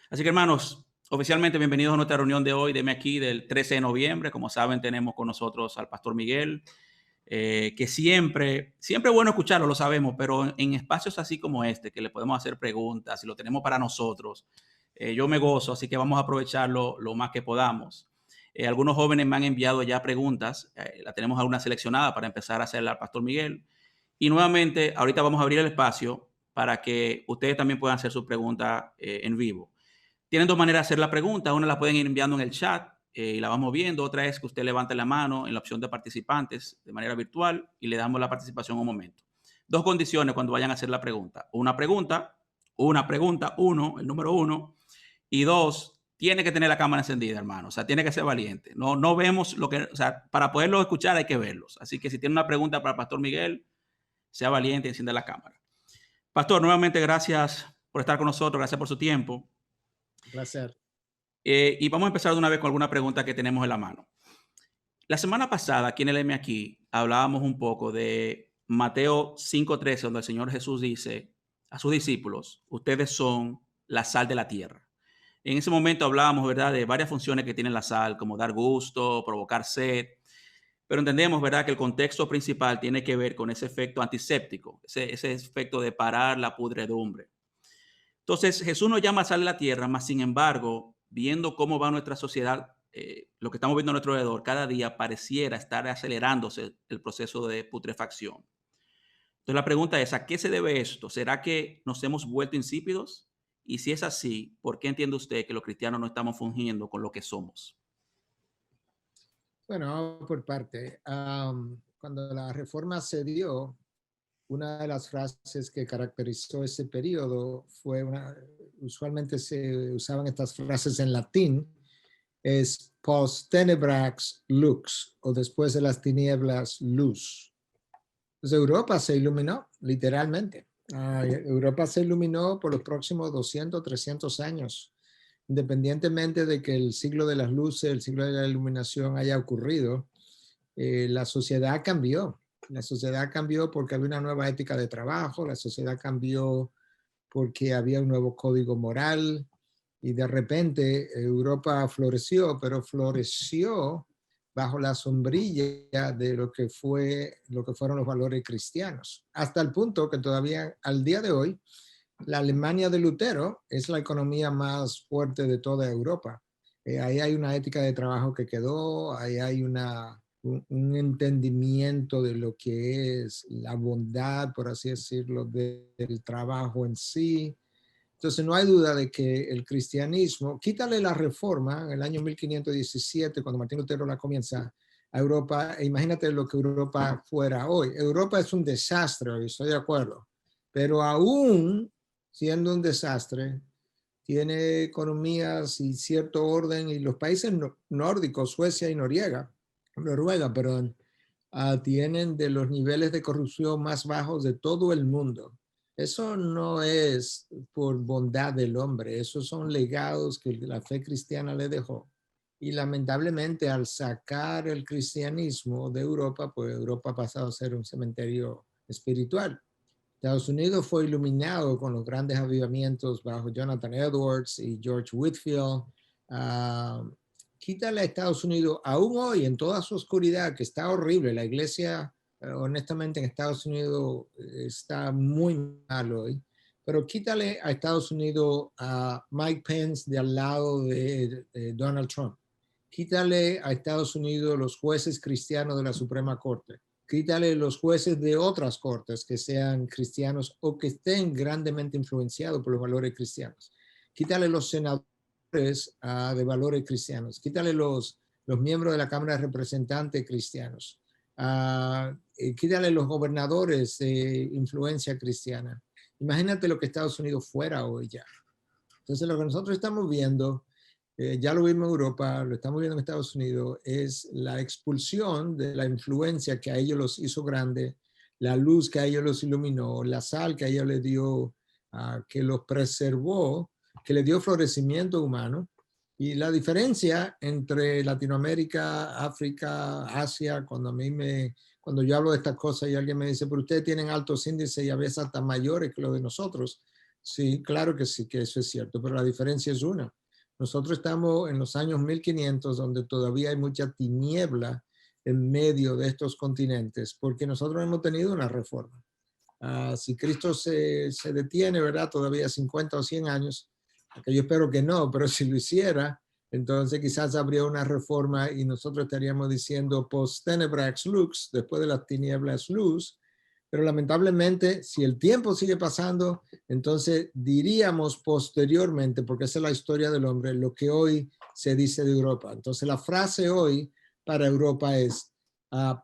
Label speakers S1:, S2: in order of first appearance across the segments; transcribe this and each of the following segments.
S1: Así que hermanos, oficialmente bienvenidos a nuestra reunión de hoy, deme aquí del 13 de noviembre. Como saben, tenemos con nosotros al pastor Miguel, que siempre es bueno escucharlo, lo sabemos, pero en espacios así como este, que le podemos hacer preguntas y lo tenemos para nosotros, yo me gozo, así que vamos a aprovecharlo lo más que podamos. Algunos jóvenes me han enviado ya preguntas, la tenemos alguna seleccionada para empezar a hacerla al pastor Miguel. Y nuevamente, ahorita vamos a abrir el espacio para que ustedes también puedan hacer sus preguntas en vivo. Tienen dos maneras de hacer la pregunta. Una la pueden ir enviando en el chat y la vamos viendo. Otra es que usted levante la mano en la opción de participantes de manera virtual y le damos la participación un momento. Dos condiciones cuando vayan a hacer la pregunta. Una pregunta, uno, el número uno. Y dos, tiene que tener la cámara encendida, hermano. O sea, tiene que ser valiente. No vemos lo que, o sea, para poderlos escuchar hay que verlos. Así que si tiene una pregunta para el pastor Miguel, sea valiente y encienda la cámara. Pastor, nuevamente gracias por estar con nosotros, gracias por su tiempo.
S2: Un placer.
S1: Y vamos a empezar de una vez con alguna pregunta que tenemos en la mano. La semana pasada, aquí en el M aquí, hablábamos un poco de Mateo 5:13, donde el Señor Jesús dice a sus discípulos, ustedes son la sal de la tierra. En ese momento hablábamos, ¿verdad?, de varias funciones que tiene la sal, como dar gusto, provocar sed, pero entendemos, ¿verdad?, que el contexto principal tiene que ver con ese efecto antiséptico, ese efecto de parar la pudredumbre. Entonces, Jesús nos llama a sal de la tierra, mas sin embargo, viendo cómo va nuestra sociedad, lo que estamos viendo a nuestro alrededor, cada día pareciera estar acelerándose el proceso de putrefacción. Entonces, la pregunta es, ¿a qué se debe esto? ¿Será que nos hemos vuelto insípidos? Y si es así, ¿por qué entiende usted que los cristianos no estamos fungiendo con lo que somos?
S2: Bueno, vamos por parte. Cuando la reforma se dio, una de las frases que caracterizó ese periodo fue usualmente se usaban estas frases en latín, es post tenebrax lux, o después de las tinieblas luz. Pues Europa se iluminó, literalmente. Europa se iluminó por los próximos 200, 300 años, independientemente de que el siglo de las luces, el siglo de la iluminación haya ocurrido. La sociedad cambió. La sociedad cambió porque había una nueva ética de trabajo, la sociedad cambió porque había un nuevo código moral y de repente Europa floreció, pero floreció bajo la sombrilla de lo que fueron los valores cristianos, hasta el punto que todavía al día de hoy la Alemania de Lutero es la economía más fuerte de toda Europa. Ahí hay una ética de trabajo que quedó, ahí hay un entendimiento de lo que es la bondad, por así decirlo, del trabajo en sí. Entonces no hay duda de que el cristianismo, quítale la reforma en el año 1517, cuando Martín Lutero la comienza a Europa, e imagínate lo que Europa fuera hoy. Europa es un desastre hoy, estoy de acuerdo, pero aún siendo un desastre, tiene economías y cierto orden, y los países nórdicos, Suecia y Noruega, perdón, tienen de los niveles de corrupción más bajos de todo el mundo. Eso no es por bondad del hombre, esos son legados que la fe cristiana le dejó. Y lamentablemente al sacar el cristianismo de Europa, pues Europa ha pasado a ser un cementerio espiritual. Estados Unidos fue iluminado con los grandes avivamientos bajo Jonathan Edwards y George Whitefield. Uh, Quítale a Estados Unidos, aún hoy en toda su oscuridad, que está horrible, la iglesia honestamente en Estados Unidos está muy mal hoy, pero quítale a Estados Unidos a Mike Pence de al lado de Donald Trump, quítale a Estados Unidos los jueces cristianos de la Suprema Corte, quítale los jueces de otras cortes que sean cristianos o que estén grandemente influenciados por los valores cristianos, quítale los senadores de valores cristianos, quítale los miembros de la Cámara de Representantes cristianos, quítale los gobernadores de influencia cristiana. Imagínate lo que Estados Unidos fuera hoy ya. Entonces lo que nosotros estamos viendo, ya lo vimos en Europa, lo estamos viendo en Estados Unidos, es la expulsión de la influencia que a ellos los hizo grande, la luz que a ellos los iluminó, la sal que a ellos les dio, que los preservó, que les dio florecimiento humano. Y la diferencia entre Latinoamérica, África, Asia, cuando yo hablo de estas cosas y alguien me dice, pero ustedes tienen altos índices y a veces hasta mayores que los de nosotros. Sí, claro que sí, que eso es cierto, pero la diferencia es una. Nosotros estamos en los años 1500, donde todavía hay mucha tiniebla en medio de estos continentes, porque nosotros hemos tenido una reforma. Si Cristo se detiene, ¿verdad? Todavía 50 o 100 años, que yo espero que no, pero si lo hiciera, entonces quizás habría una reforma y nosotros estaríamos diciendo post tenebrae lux, después de las tinieblas luz, pero lamentablemente si el tiempo sigue pasando, entonces diríamos posteriormente, porque esa es la historia del hombre, lo que hoy se dice de Europa. Entonces la frase hoy para Europa es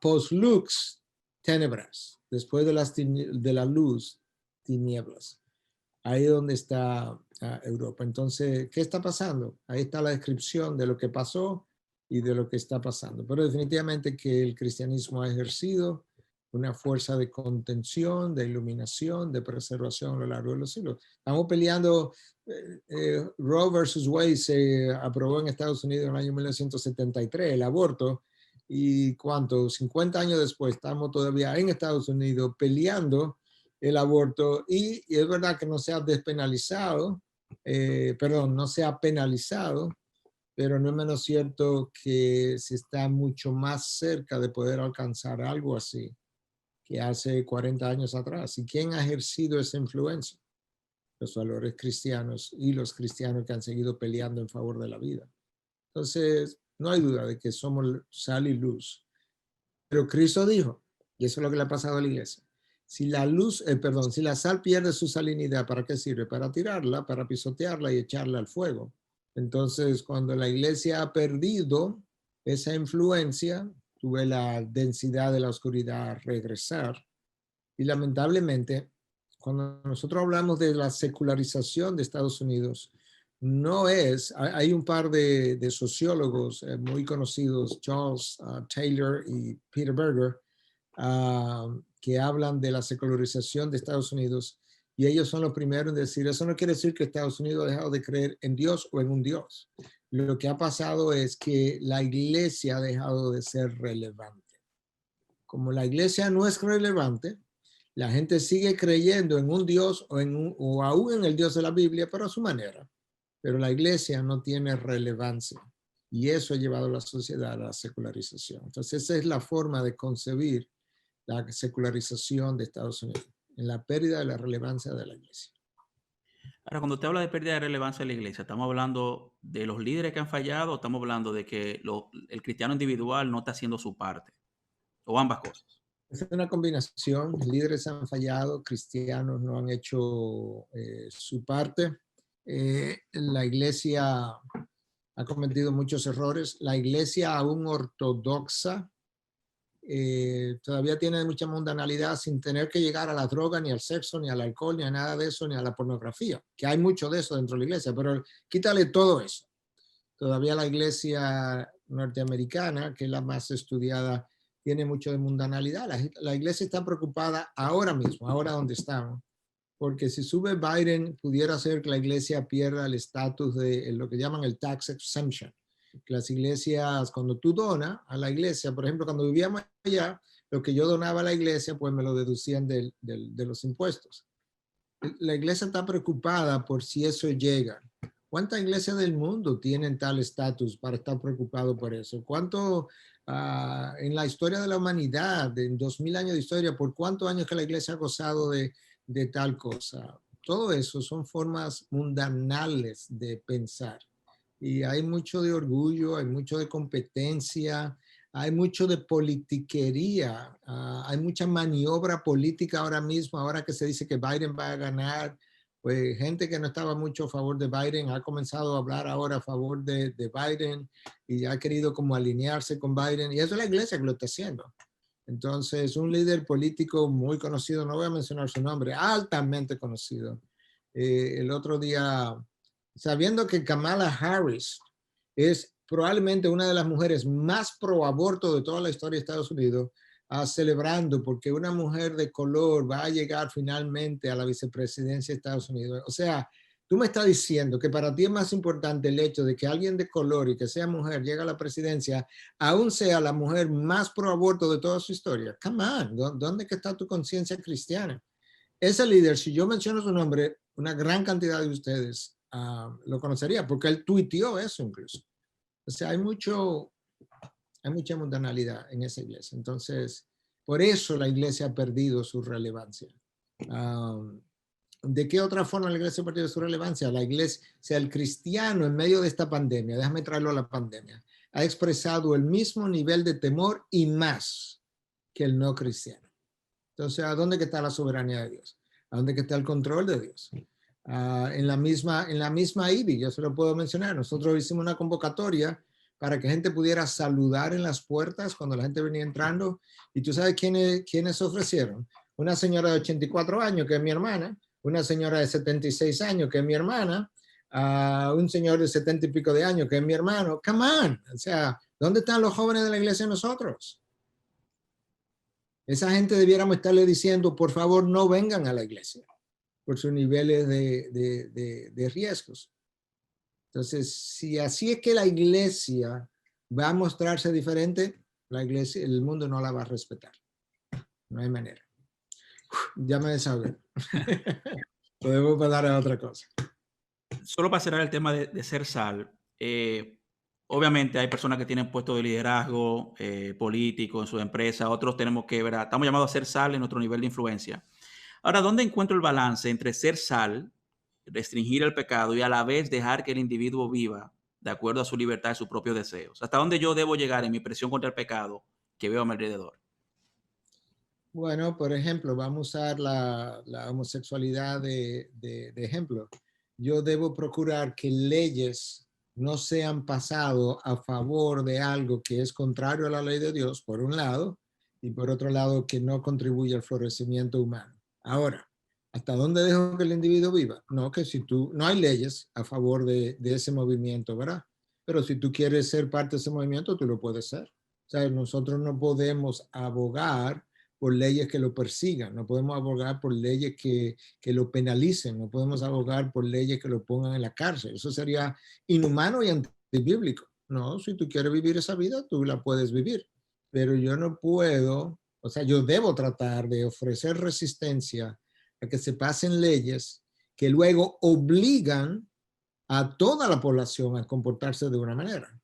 S2: post lux tenebras, después de la luz, tinieblas. Ahí es donde está Europa. Entonces, ¿qué está pasando? Ahí está la descripción de lo que pasó y de lo que está pasando. Pero definitivamente que el cristianismo ha ejercido una fuerza de contención, de iluminación, de preservación a lo largo de los siglos. Estamos peleando, Roe versus Wade se aprobó en Estados Unidos en el año 1973, el aborto, y ¿cuánto? 50 años después estamos todavía en Estados Unidos peleando el aborto y es verdad que no se ha despenalizado, perdón, no se ha penalizado, pero no es menos cierto que se está mucho más cerca de poder alcanzar algo así que hace 40 años atrás. ¿Y quién ha ejercido esa influencia? Los valores cristianos y los cristianos que han seguido peleando en favor de la vida. Entonces, no hay duda de que somos sal y luz. Pero Cristo dijo, y eso es lo que le ha pasado a la iglesia, si la luz, perdón, si la sal pierde su salinidad, ¿para qué sirve? Para tirarla, para pisotearla y echarla al fuego. Entonces, cuando la iglesia ha perdido esa influencia, tuve la densidad de la oscuridad regresar. Y lamentablemente, cuando nosotros hablamos de la secularización de Estados Unidos, no es, hay un par de sociólogos muy conocidos, Charles Taylor y Peter Berger, que hablan de la secularización de Estados Unidos, y ellos son los primeros en decir, eso no quiere decir que Estados Unidos ha dejado de creer en Dios o en un Dios. Lo que ha pasado es que la iglesia ha dejado de ser relevante. Como la iglesia no es relevante, la gente sigue creyendo en un Dios o aún en el Dios de la Biblia, pero a su manera. Pero la iglesia no tiene relevancia. Y eso ha llevado a la sociedad a la secularización. Entonces, esa es la forma de concebir la secularización de Estados Unidos, en la pérdida de la relevancia de la iglesia.
S1: Ahora, cuando usted habla de pérdida de relevancia de la iglesia, ¿estamos hablando de los líderes que han fallado o estamos hablando de que el cristiano individual no está haciendo su parte? O ambas cosas.
S2: Es una combinación, líderes han fallado, cristianos no han hecho su parte. La iglesia ha cometido muchos errores. La iglesia aún ortodoxa todavía tiene mucha mundanalidad sin tener que llegar a la droga, ni al sexo, ni al alcohol, ni a nada de eso, ni a la pornografía, que hay mucho de eso dentro de la iglesia, pero quítale todo eso. Todavía la iglesia norteamericana, que es la más estudiada, tiene mucho de mundanalidad. La iglesia está preocupada ahora mismo, ahora donde estamos, porque si sube Biden, pudiera ser que la iglesia pierda el estatus de lo que llaman el tax exemption. Las iglesias, cuando tú donas a la iglesia, por ejemplo, cuando vivíamos allá, lo que yo donaba a la iglesia, pues me lo deducían de los impuestos. La iglesia está preocupada por si eso llega. ¿Cuántas iglesias del mundo tienen tal estatus para estar preocupado por eso? ¿Cuánto en la historia de la humanidad, en 2000 años de historia, por cuántos años que la iglesia ha gozado de tal cosa? Todo eso son formas mundanales de pensar. Y hay mucho de orgullo, hay mucho de competencia, hay mucho de politiquería, hay mucha maniobra política ahora mismo, ahora que se dice que Biden va a ganar, pues gente que no estaba mucho a favor de Biden ha comenzado a hablar ahora a favor de Biden y ha querido como alinearse con Biden, y eso es la iglesia que lo está haciendo. Entonces, un líder político muy conocido, no voy a mencionar su nombre, altamente conocido, el otro día, sabiendo que Kamala Harris es probablemente una de las mujeres más pro aborto de toda la historia de Estados Unidos, celebrando porque una mujer de color va a llegar finalmente a la vicepresidencia de Estados Unidos. O sea, tú me estás diciendo que para ti es más importante el hecho de que alguien de color y que sea mujer llegue a la presidencia, aún sea la mujer más pro aborto de toda su historia. Come on, ¿dónde está tu conciencia cristiana? Ese líder, si yo menciono su nombre, una gran cantidad de ustedes lo conocería, porque él tuiteó eso incluso. O sea, hay mucha mundanalidad en esa iglesia. Entonces, por eso la iglesia ha perdido su relevancia. ¿De qué otra forma la iglesia ha perdido su relevancia? La iglesia, o sea, el cristiano en medio de esta pandemia, déjame traerlo a la pandemia, ha expresado el mismo nivel de temor y más que el no cristiano. Entonces, ¿a dónde está la soberanía de Dios? ¿A dónde está el control de Dios? En la misma IBI, yo se lo puedo mencionar, nosotros hicimos una convocatoria para que gente pudiera saludar en las puertas cuando la gente venía entrando, y tú sabes quiénes ofrecieron. Una señora de 84 años, que es mi hermana, una señora de 76 años, que es mi hermana, un señor de 70 y pico de años, que es mi hermano. Come on, o sea, ¿dónde están los jóvenes de la iglesia nosotros? Esa gente debiéramos estarle diciendo, por favor, no vengan a la iglesia por sus niveles de riesgos. Entonces, si así es que la iglesia va a mostrarse diferente, la iglesia, el mundo no la va a respetar. No hay manera. Ya me desahogué. Podemos pasar a otra cosa.
S1: Solo para cerrar el tema de ser sal, obviamente hay personas que tienen puestos de liderazgo político en su empresa, otros tenemos que ver, estamos llamados a ser sal en nuestro nivel de influencia. Ahora, ¿dónde encuentro el balance entre ser sal, restringir el pecado y a la vez dejar que el individuo viva de acuerdo a su libertad y sus propios deseos? ¿Hasta dónde yo debo llegar en mi presión contra el pecado que veo a mi alrededor?
S2: Bueno, por ejemplo, vamos a usar la homosexualidad de ejemplo. Yo debo procurar que leyes no sean pasadas a favor de algo que es contrario a la ley de Dios, por un lado, y por otro lado, que no contribuye al florecimiento humano. Ahora, ¿hasta dónde dejo que el individuo viva? No, que si no hay leyes a favor de ese movimiento, ¿verdad? Pero si tú quieres ser parte de ese movimiento, tú lo puedes ser. O sea, nosotros no podemos abogar por leyes que lo persigan, no podemos abogar por leyes que lo penalicen, no podemos abogar por leyes que lo pongan en la cárcel. Eso sería inhumano y antibíblico. No, si tú quieres vivir esa vida, tú la puedes vivir. Pero yo no puedo, o sea, yo debo tratar de ofrecer resistencia a que se pasen leyes que luego obligan a toda la población a comportarse de una manera.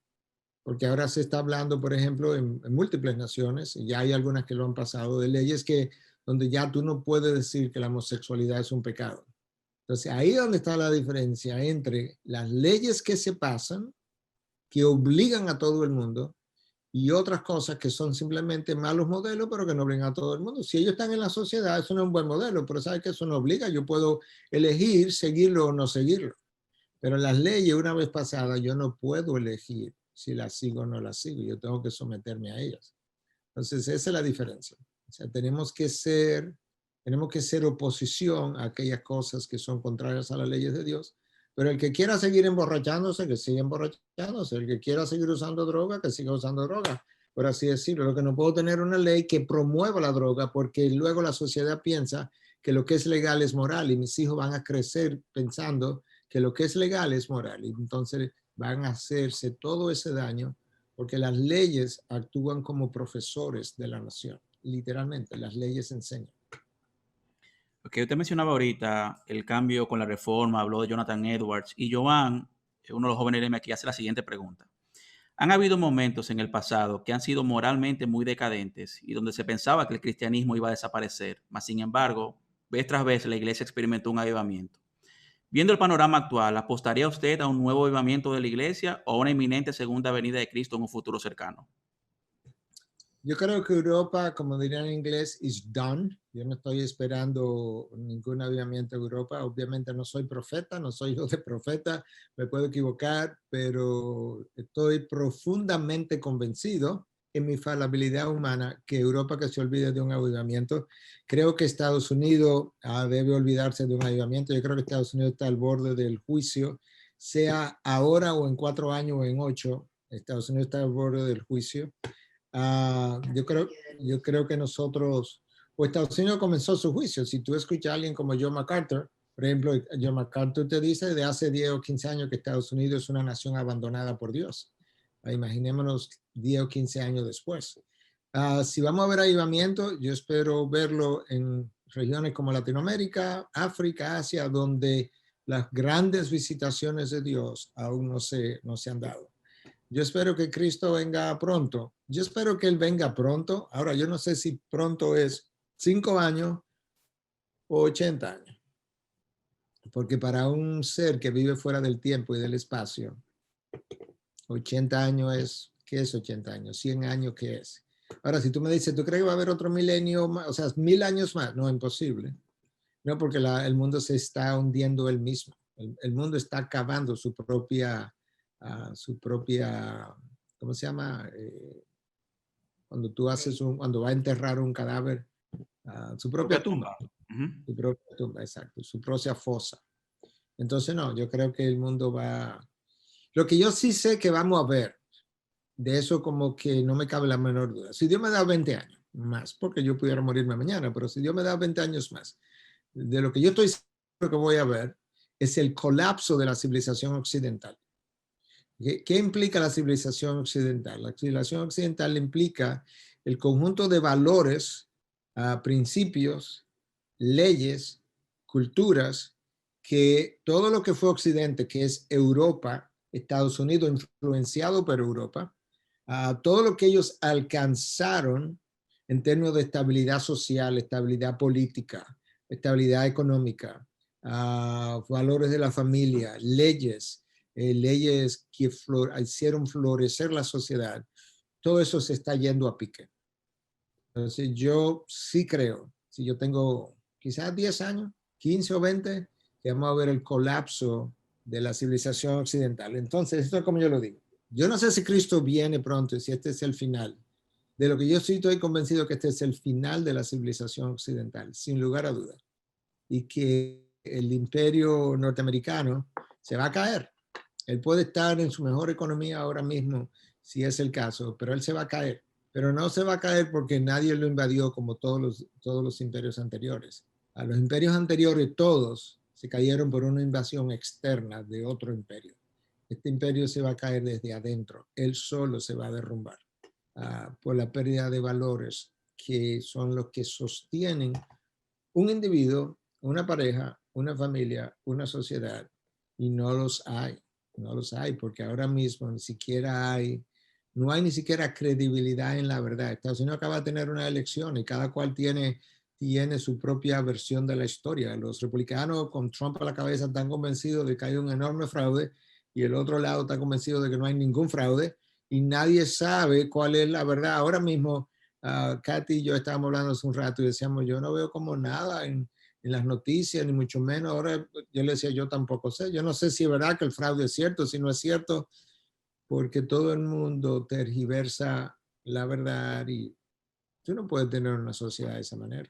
S2: Porque ahora se está hablando, por ejemplo, en múltiples naciones, y ya hay algunas que lo han pasado, de leyes donde ya tú no puedes decir que la homosexualidad es un pecado. Entonces, ahí es donde está la diferencia entre las leyes que se pasan, que obligan a todo el mundo, y otras cosas que son simplemente malos modelos, pero que no obligan a todo el mundo. Si ellos están en la sociedad, eso no es un buen modelo, pero sabes que eso no obliga. Yo puedo elegir seguirlo o no seguirlo. Pero las leyes, una vez pasadas, yo no puedo elegir si las sigo o no las sigo. Yo tengo que someterme a ellas. Entonces, esa es la diferencia. O sea, tenemos que ser oposición a aquellas cosas que son contrarias a las leyes de Dios. Pero el que quiera seguir emborrachándose, que siga emborrachándose. El que quiera seguir usando droga, que siga usando droga. Por así decirlo. Lo que no puedo tener una ley que promueva la droga, porque luego la sociedad piensa que lo que es legal es moral y mis hijos van a crecer pensando que lo que es legal es moral y entonces van a hacerse todo ese daño porque las leyes actúan como profesores de la nación, literalmente, las leyes enseñan.
S1: Porque usted mencionaba ahorita el cambio con la reforma, habló de Jonathan Edwards y Joan, uno de los jóvenes de aquí, hace la siguiente pregunta. Han habido momentos en el pasado que han sido moralmente muy decadentes y donde se pensaba que el cristianismo iba a desaparecer, mas sin embargo, vez tras vez la iglesia experimentó un avivamiento. Viendo el panorama actual, ¿apostaría usted a un nuevo avivamiento de la iglesia o a una inminente segunda venida de Cristo en un futuro cercano?
S2: Yo creo que Europa, como dirían en inglés, is done. Yo no estoy esperando ningún avivamiento en Europa. Obviamente no soy profeta, no soy hijo de profeta, me puedo equivocar, pero estoy profundamente convencido en mi falabilidad humana que Europa que se olvide de un avivamiento. Creo que Estados Unidos debe olvidarse de un avivamiento. Yo creo que Estados Unidos está al borde del juicio, sea ahora o en 4 años o en 8. Estados Unidos está al borde del juicio. Yo creo que nosotros, pues Estados Unidos comenzó su juicio. Si tú escuchas a alguien como John MacArthur, por ejemplo, John MacArthur te dice de hace 10 o 15 años que Estados Unidos es una nación abandonada por Dios. Imaginémonos 10 o 15 años después. Si vamos a ver avivamiento, yo espero verlo en regiones como Latinoamérica, África, Asia, donde las grandes visitaciones de Dios aún no se han dado. Yo espero que Cristo venga pronto. Yo espero que Él venga pronto. Ahora, yo no sé si pronto es 5 años o 80 años. Porque para un ser que vive fuera del tiempo y del espacio, 80 años es, ¿qué es 80 años? 100 años, ¿qué es? Ahora, si tú me dices, ¿tú crees que va a haber otro milenio más? O sea, 1000 años más. No, imposible. No, porque el mundo se está hundiendo él mismo. El mundo está acabando su propia, ¿cómo se llama? Cuando tú haces cuando va a enterrar un cadáver, su propia
S1: Propia
S2: tumba.
S1: tumba. Ujú.
S2: Su propia tumba, exacto. Su propia fosa. Entonces, no, yo creo que el mundo va... Lo que yo sí sé que vamos a ver, de eso como que no me cabe la menor duda. Si Dios me da 20 años más, porque yo pudiera morirme mañana, pero si Dios me da 20 años más, de lo que yo estoy seguro que voy a ver es el colapso de la civilización occidental. ¿Qué implica la civilización occidental? La civilización occidental implica el conjunto de valores, principios, leyes, culturas, que todo lo que fue Occidente, que es Europa, Estados Unidos influenciado por Europa, todo lo que ellos alcanzaron en términos de estabilidad social, estabilidad política, estabilidad económica, valores de la familia, leyes, leyes que hicieron florecer la sociedad, todo eso se está yendo a pique. Entonces yo sí creo, si yo tengo quizás 10 años, 15 o 20, que vamos a ver el colapso de la civilización occidental. Entonces, esto es como yo lo digo. Yo no sé si Cristo viene pronto y si este es el final. De lo que yo sí estoy convencido que este es el final de la civilización occidental, sin lugar a dudas. Y que el imperio norteamericano se va a caer. Él puede estar en su mejor economía ahora mismo, si es el caso, pero él se va a caer. Pero no se va a caer porque nadie lo invadió como todos los imperios anteriores. A los imperios anteriores todos se cayeron por una invasión externa de otro imperio. Este imperio se va a caer desde adentro. Él solo se va a derrumbar por la pérdida de valores que son los que sostienen un individuo, una pareja, una familia, una sociedad, y no los hay, no los hay, porque ahora mismo ni siquiera hay, no hay ni siquiera credibilidad en la verdad. Estados Unidos acaba de tener una elección y cada cual tiene su propia versión de la historia. Los republicanos con Trump a la cabeza están convencidos de que hay un enorme fraude y el otro lado está convencido de que no hay ningún fraude y nadie sabe cuál es la verdad. Ahora mismo Katy y yo estábamos hablando hace un rato y decíamos, yo no veo como nada en las noticias, ni mucho menos. Ahora yo le decía, yo tampoco sé. Yo no sé si es verdad que el fraude es cierto, si no es cierto, porque todo el mundo tergiversa la verdad y tú no puedes tener una sociedad de esa manera.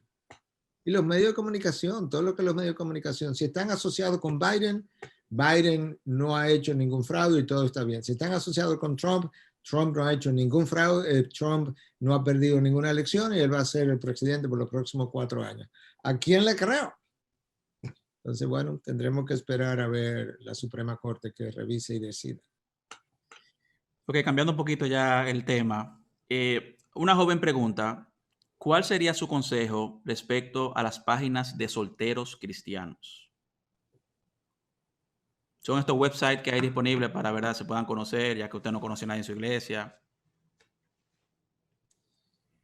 S2: Y los medios de comunicación, todo lo que los medios de comunicación, si están asociados con Biden, Biden no ha hecho ningún fraude y todo está bien. Si están asociados con Trump, Trump no ha hecho ningún fraude, Trump no ha perdido ninguna elección y él va a ser el presidente por los próximos 4 años. ¿A quién le creo? Entonces, bueno, tendremos que esperar a ver la Suprema Corte que revise y decida.
S1: Ok, cambiando un poquito ya el tema. Una joven pregunta, ¿cuál sería su consejo respecto a las páginas de solteros cristianos? Son estos websites que hay disponibles para, ¿verdad?, se puedan conocer, ya que usted no conoce a nadie en su iglesia.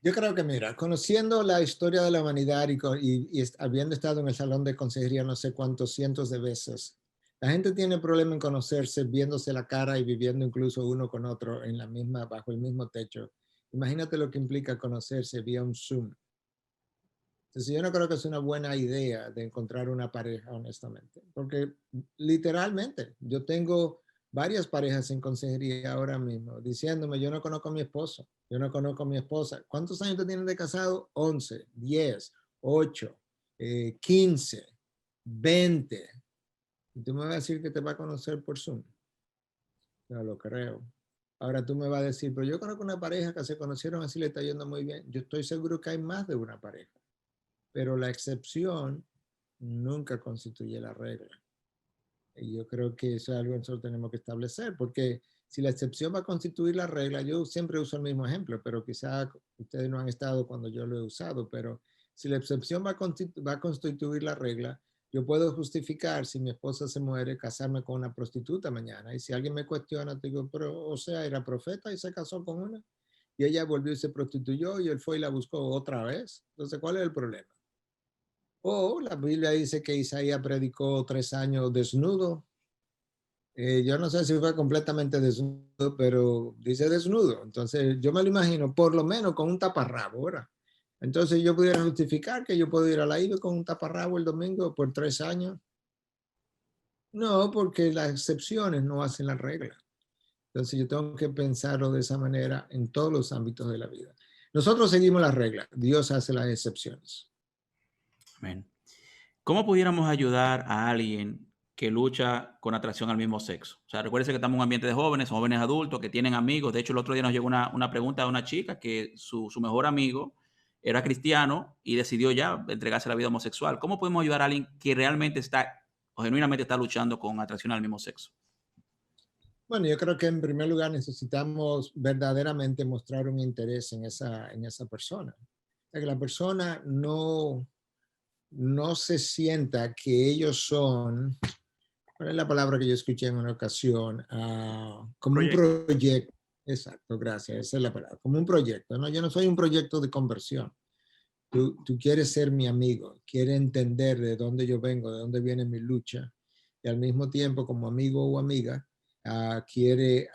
S2: Yo creo que, mira, conociendo la historia de la humanidad y habiendo estado en el salón de consejería no sé cuántos cientos de veces, la gente tiene problema en conocerse, viéndose la cara y viviendo incluso uno con otro en bajo el mismo techo. Imagínate lo que implica conocerse vía un Zoom. Entonces, yo no creo que es una buena idea de encontrar una pareja, honestamente, porque literalmente yo tengo varias parejas en consejería ahora mismo diciéndome, yo no conozco a mi esposo, yo no conozco a mi esposa. ¿Cuántos años te tienen de casado? 11, 10, 8, 15, 20. Y tú me vas a decir que te va a conocer por Zoom. No lo creo. Ahora tú me vas a decir, pero yo conozco una pareja que se conocieron así, le está yendo muy bien. Yo estoy seguro que hay más de una pareja, pero la excepción nunca constituye la regla. Y yo creo que eso es algo que nosotros tenemos que establecer, porque si la excepción va a constituir la regla, yo siempre uso el mismo ejemplo, pero quizá ustedes no han estado cuando yo lo he usado, pero Si la excepción va a constituir la regla, yo puedo justificar si mi esposa se muere, casarme con una prostituta mañana. Y si alguien me cuestiona, te digo, pero, o sea, era profeta y se casó con una. Y ella volvió y se prostituyó y él fue y la buscó otra vez. Entonces, ¿cuál es el problema? O la Biblia dice que Isaías predicó 3 años desnudo. Yo no sé si fue completamente desnudo, pero dice desnudo. Entonces, yo me lo imagino por lo menos con un taparrabo, ¿verdad? Entonces, yo pudiera justificar que yo puedo ir a la IBE con un taparrabo el domingo por 3 años. No, porque las excepciones no hacen la regla. Entonces, yo tengo que pensarlo de esa manera en todos los ámbitos de la vida. Nosotros seguimos las reglas, Dios hace las excepciones.
S1: Amén. ¿Cómo pudiéramos ayudar a alguien que lucha con atracción al mismo sexo? O sea, recuérdense que estamos en un ambiente de jóvenes adultos que tienen amigos. De hecho, el otro día nos llegó una pregunta de una chica que su mejor amigo era cristiano y decidió ya entregarse a la vida homosexual. ¿Cómo podemos ayudar a alguien que realmente está o genuinamente está luchando con atracción al mismo sexo?
S2: Bueno, yo creo que en primer lugar necesitamos verdaderamente mostrar un interés en esa persona. O sea, que la persona no se sienta que ellos son, ¿cuál es la palabra que yo escuché en una ocasión? Como un
S1: Proyecto.
S2: proyecto. Exacto, gracias, esa es la palabra. Como un proyecto, ¿no? Yo no soy un proyecto de conversión. Tú quieres ser mi amigo, quieres entender de dónde yo vengo, de dónde viene mi lucha, y al mismo tiempo, como amigo o amiga, quiere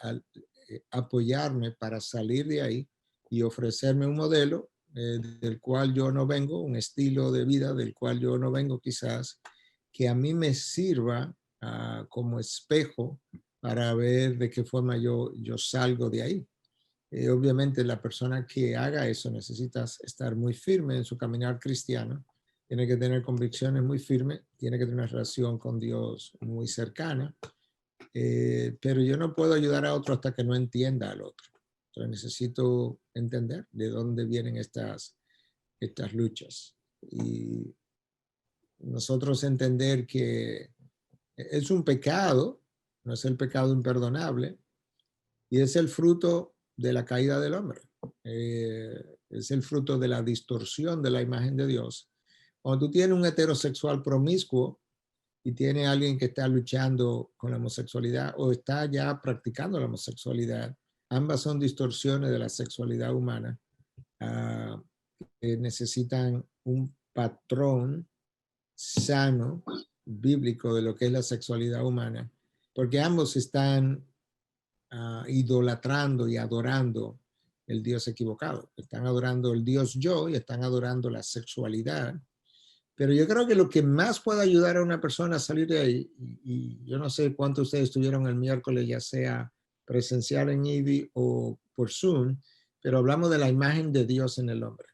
S2: apoyarme para salir de ahí y ofrecerme un modelo del cual yo no vengo, un estilo de vida del cual yo no vengo quizás, que a mí me sirva como espejo para ver de qué forma yo salgo de ahí. Obviamente la persona que haga eso necesita estar muy firme en su caminar cristiano, tiene que tener convicciones muy firmes, tiene que tener una relación con Dios muy cercana, pero yo no puedo ayudar a otro hasta que no entienda al otro. Entonces necesito entender de dónde vienen estas luchas y nosotros entender que es un pecado, no es el pecado imperdonable, y es el fruto de la caída del hombre. Es el fruto de la distorsión de la imagen de Dios. Cuando tú tienes un heterosexual promiscuo y tiene alguien que está luchando con la homosexualidad o está ya practicando la homosexualidad, ambas son distorsiones de la sexualidad humana que necesitan un patrón sano, bíblico de lo que es la sexualidad humana, porque ambos están idolatrando y adorando el Dios equivocado. Están adorando el Dios yo y están adorando la sexualidad. Pero yo creo que lo que más puede ayudar a una persona a salir de ahí, y yo no sé cuántos ustedes estuvieron el miércoles, ya sea presencial en IBI o por Zoom, pero hablamos de la imagen de Dios en el hombre.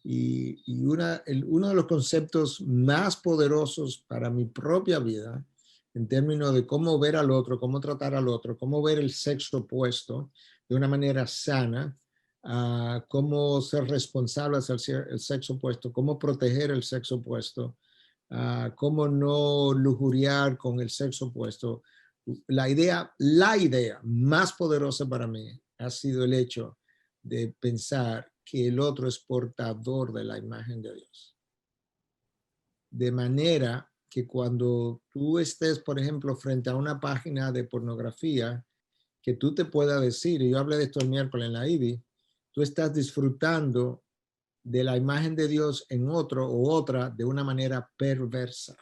S2: Y uno de los conceptos más poderosos para mi propia vida, en términos de cómo ver al otro, cómo tratar al otro, cómo ver el sexo opuesto de una manera sana, cómo ser responsable hacia el sexo opuesto, cómo proteger el sexo opuesto, cómo no lujuriar con el sexo opuesto. La idea más poderosa para mí ha sido el hecho de pensar que el otro es portador de la imagen de Dios. De manera que cuando tú estés, por ejemplo, frente a una página de pornografía, que tú te puedas decir, y yo hablé de esto el miércoles en la IBI, tú estás disfrutando de la imagen de Dios en otro o otra de una manera perversa.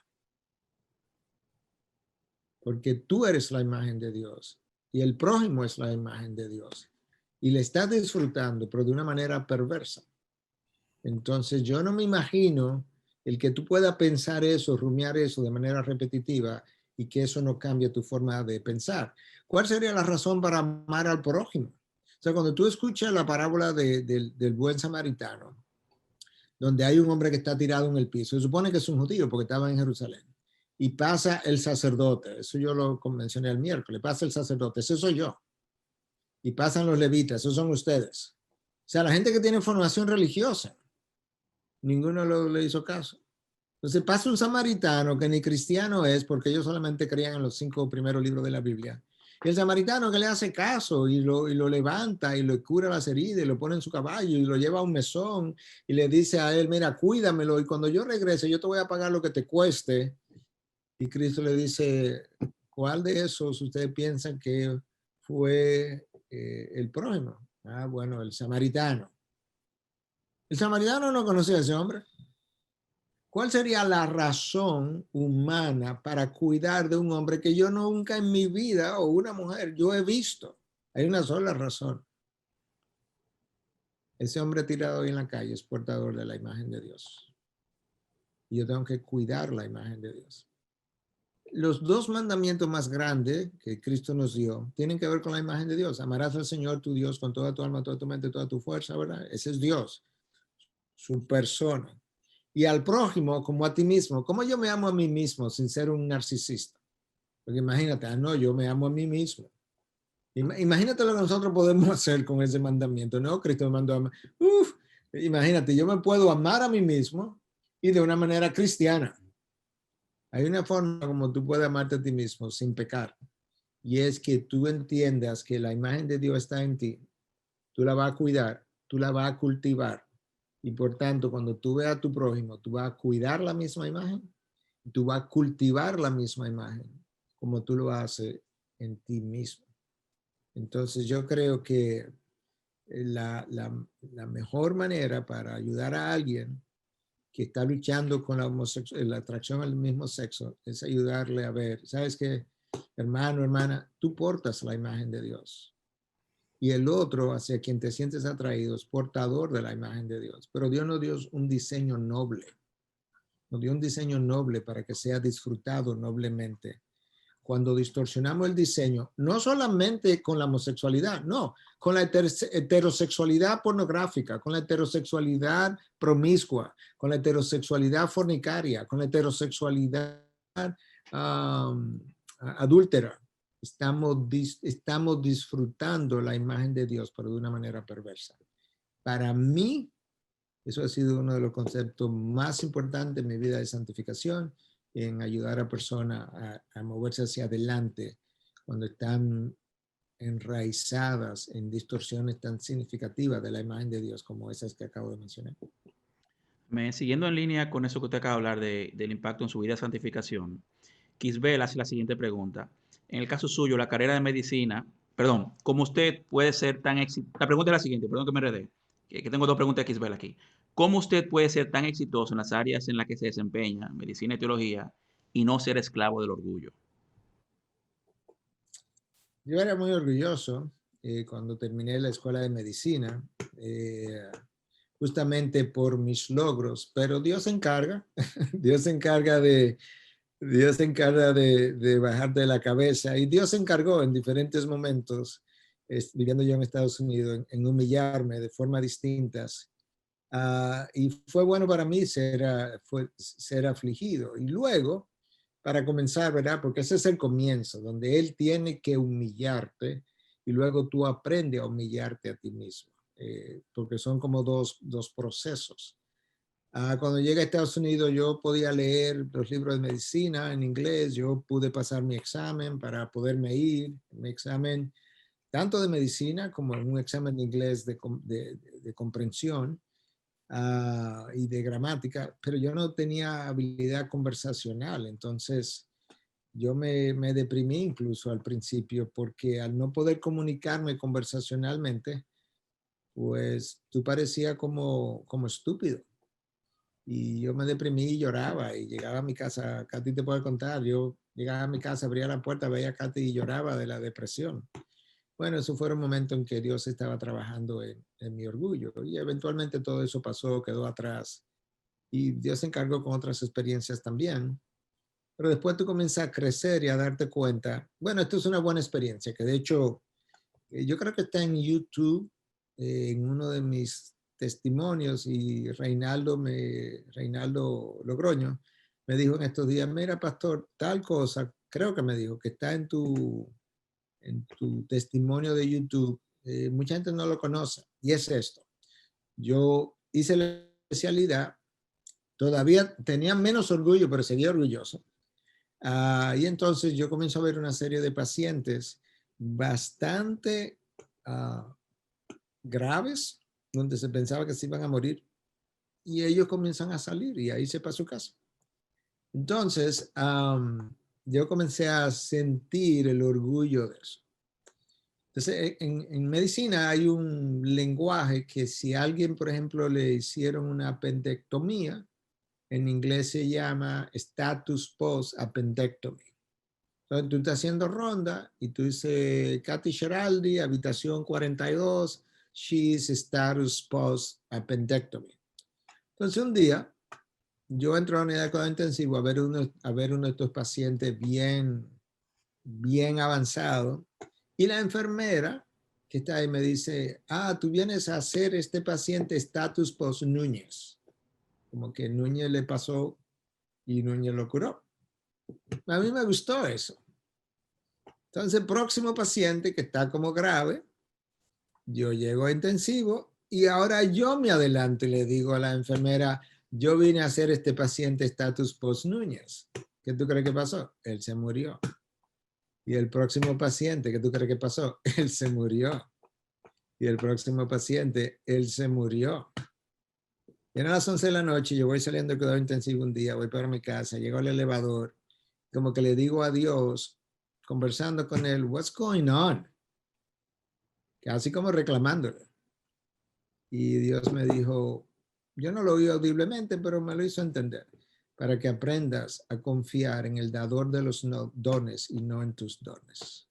S2: Porque tú eres la imagen de Dios y el prójimo es la imagen de Dios. Y le estás disfrutando, pero de una manera perversa. Entonces yo no me imagino el que tú puedas pensar eso, rumiar eso de manera repetitiva y que eso no cambie tu forma de pensar. ¿Cuál sería la razón para amar al prójimo? O sea, cuando tú escuchas la parábola del buen samaritano, donde hay un hombre que está tirado en el piso, se supone que es un judío porque estaba en Jerusalén, y pasa el sacerdote, eso yo lo mencioné el miércoles, pasa el sacerdote, ese soy yo, y pasan los levitas, esos son ustedes. O sea, la gente que tiene formación religiosa, ninguno le hizo caso. Entonces pasa un samaritano que ni cristiano es, porque ellos solamente creían en los 5 primeros libros de la Biblia, Y el samaritano que le hace caso y lo levanta y le cura las heridas y lo pone en su caballo y lo lleva a un mesón y le dice a él, mira, cuídamelo y cuando yo regrese yo te voy a pagar lo que te cueste. Y Cristo le dice, ¿cuál de esos ustedes piensan que fue el prójimo? Ah, bueno, el samaritano. El samaritano no conocía a ese hombre. ¿Cuál sería la razón humana para cuidar de un hombre que yo nunca en mi vida, o una mujer, yo he visto? Hay una sola razón. Ese hombre tirado ahí en la calle es portador de la imagen de Dios. Y yo tengo que cuidar la imagen de Dios. Los dos mandamientos más grandes que Cristo nos dio tienen que ver con la imagen de Dios. Amarás al Señor tu Dios con toda tu alma, toda tu mente, toda tu fuerza, ¿verdad? Ese es Dios, su persona. Y al prójimo como a ti mismo. ¿Cómo yo me amo a mí mismo sin ser un narcisista? Porque imagínate, no, yo me amo a mí mismo. Imagínate lo que nosotros podemos hacer con ese mandamiento, ¿no? Cristo me mandó a amar. Imagínate, yo me puedo amar a mí mismo y de una manera cristiana. Hay una forma como tú puedes amarte a ti mismo sin pecar. Y es que tú entiendas que la imagen de Dios está en ti. Tú la vas a cuidar, tú la vas a cultivar. Y por tanto, cuando tú veas a tu prójimo, tú vas a cuidar la misma imagen, tú vas a cultivar la misma imagen, como tú lo haces en ti mismo. Entonces yo creo que la mejor manera para ayudar a alguien que está luchando con la atracción al mismo sexo es ayudarle a ver, ¿sabes qué? Hermano, hermana, tú portas la imagen de Dios. Y el otro, hacia quien te sientes atraído, es portador de la imagen de Dios. Pero Dios nos dio un diseño noble. Nos dio un diseño noble para que sea disfrutado noblemente. Cuando distorsionamos el diseño, no solamente con la homosexualidad, no, con la heterosexualidad pornográfica, con la heterosexualidad promiscua, con la heterosexualidad fornicaria, con la heterosexualidad adúltera. Estamos disfrutando la imagen de Dios, pero de una manera perversa. Para mí, eso ha sido uno de los conceptos más importantes en mi vida de santificación, en ayudar a personas a moverse hacia adelante cuando están enraizadas en distorsiones tan significativas de la imagen de Dios como esas que acabo de mencionar.
S1: Siguiendo en línea con eso que usted acaba de hablar del impacto en su vida de santificación, Kisbel hace la siguiente pregunta. En el caso suyo, la carrera de medicina, perdón, ¿cómo usted puede ser tan exitoso? La pregunta es la siguiente, perdón que me enredé, que tengo dos preguntas de Kisbel aquí. ¿Cómo usted puede ser tan exitoso en las áreas en las que se desempeña, medicina y teología, y no ser esclavo del orgullo?
S2: Yo era muy orgulloso cuando terminé la escuela de medicina, justamente por mis logros, pero Dios se encarga, Dios se encarga de bajarte de la cabeza y Dios se encargó en diferentes momentos, viviendo yo en Estados Unidos, en humillarme de formas distintas. Y fue bueno para mí ser afligido. Y luego, para comenzar, ¿verdad? Porque ese es el comienzo, donde Él tiene que humillarte y luego tú aprendes a humillarte a ti mismo, porque son como dos procesos. Cuando llegué a Estados Unidos yo podía leer los libros de medicina en inglés, yo pude pasar mi examen para poderme ir, mi examen tanto de medicina como en un examen de inglés de comprensión y de gramática, pero yo no tenía habilidad conversacional, entonces yo me deprimí incluso al principio porque al no poder comunicarme conversacionalmente, pues tú parecía como estúpido. Y yo me deprimí y lloraba y llegaba a mi casa, Katy te puede contar, yo llegaba a mi casa, abría la puerta, veía a Katy y lloraba de la depresión. Bueno, eso fue un momento en que Dios estaba trabajando en mi orgullo y eventualmente todo eso pasó, quedó atrás y Dios se encargó con otras experiencias también. Pero después tú comienzas a crecer y a darte cuenta, bueno, esto es una buena experiencia, que de hecho yo creo que está en YouTube, en uno de mis testimonios y Reinaldo Logroño me dijo en estos días, mira pastor, tal cosa, creo que me dijo que está en tu testimonio de YouTube, mucha gente no lo conoce y es esto. Yo hice la especialidad, todavía tenía menos orgullo, pero seguía orgulloso. Y entonces yo comienzo a ver una serie de pacientes bastante graves, donde se pensaba que se iban a morir, y ellos comienzan a salir y ahí se para su casa. Entonces, yo comencé a sentir el orgullo de eso. Entonces, en medicina hay un lenguaje que si a alguien, por ejemplo, le hicieron una apendectomía, en inglés se llama status post-appendectomy. Entonces, tú estás haciendo ronda y tú dices, Katy Sheraldi, habitación 42, she's status post-appendectomy. Entonces, un día, yo entro a la unidad de cuidado intensivo a ver uno de estos pacientes bien avanzado, y la enfermera que está ahí me dice, tú vienes a hacer este paciente status post Núñez. Como que Núñez le pasó y Núñez lo curó. A mí me gustó eso. Entonces, el próximo paciente que está como grave, yo llego a intensivo y ahora yo me adelanto y le digo a la enfermera, yo vine a hacer este paciente status post Núñez. ¿Qué tú crees que pasó? Él se murió. Y el próximo paciente, ¿qué tú crees que pasó? Él se murió. Y el próximo paciente, él se murió. Eran las 11 de la noche, yo voy saliendo de cuidado intensivo un día, voy para mi casa, llego al elevador, como que le digo adiós, conversando con él, what's going on? Casi como reclamándole. Y Dios me dijo, yo no lo oí audiblemente, pero me lo hizo entender, para que aprendas a confiar en el dador de los dones y no en tus dones.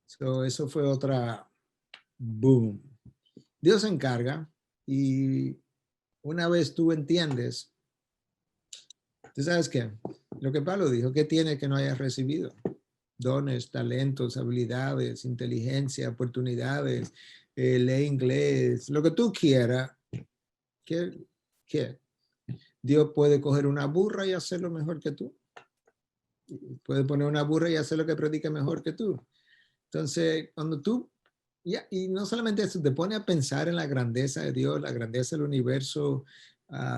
S2: So, eso fue otra boom. Dios se encarga y una vez tú entiendes, tú sabes qué, lo que Pablo dijo, ¿qué tiene que no hayas recibido? Dones, talentos, habilidades, inteligencia, oportunidades, lee inglés, lo que tú quieras. ¿Qué? Dios puede coger una burra y hacerlo mejor que tú. Puede poner una burra y hacer lo que predica mejor que tú. Entonces, cuando tú, y no solamente eso, te pone a pensar en la grandeza de Dios, la grandeza del universo,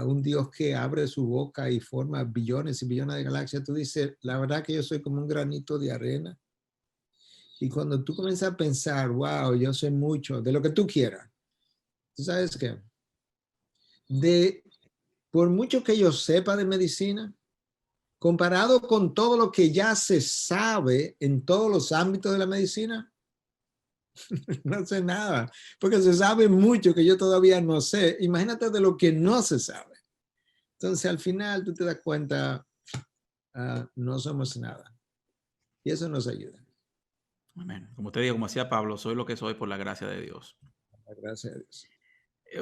S2: un Dios que abre su boca y forma billones y billones de galaxias, tú dices, la verdad que yo soy como un granito de arena. Y cuando tú comienzas a pensar, wow, yo sé mucho de lo que tú quieras, ¿tú sabes qué? Por mucho que yo sepa de medicina, comparado con todo lo que ya se sabe en todos los ámbitos de la medicina, no sé nada, porque se sabe mucho que yo todavía no sé. Imagínate de lo que no se sabe. Entonces, al final, tú te das cuenta, no somos nada. Y eso nos ayuda.
S1: Amén. Como te digo, como decía Pablo, soy lo que soy por la gracia de Dios.
S2: Gracias a Dios.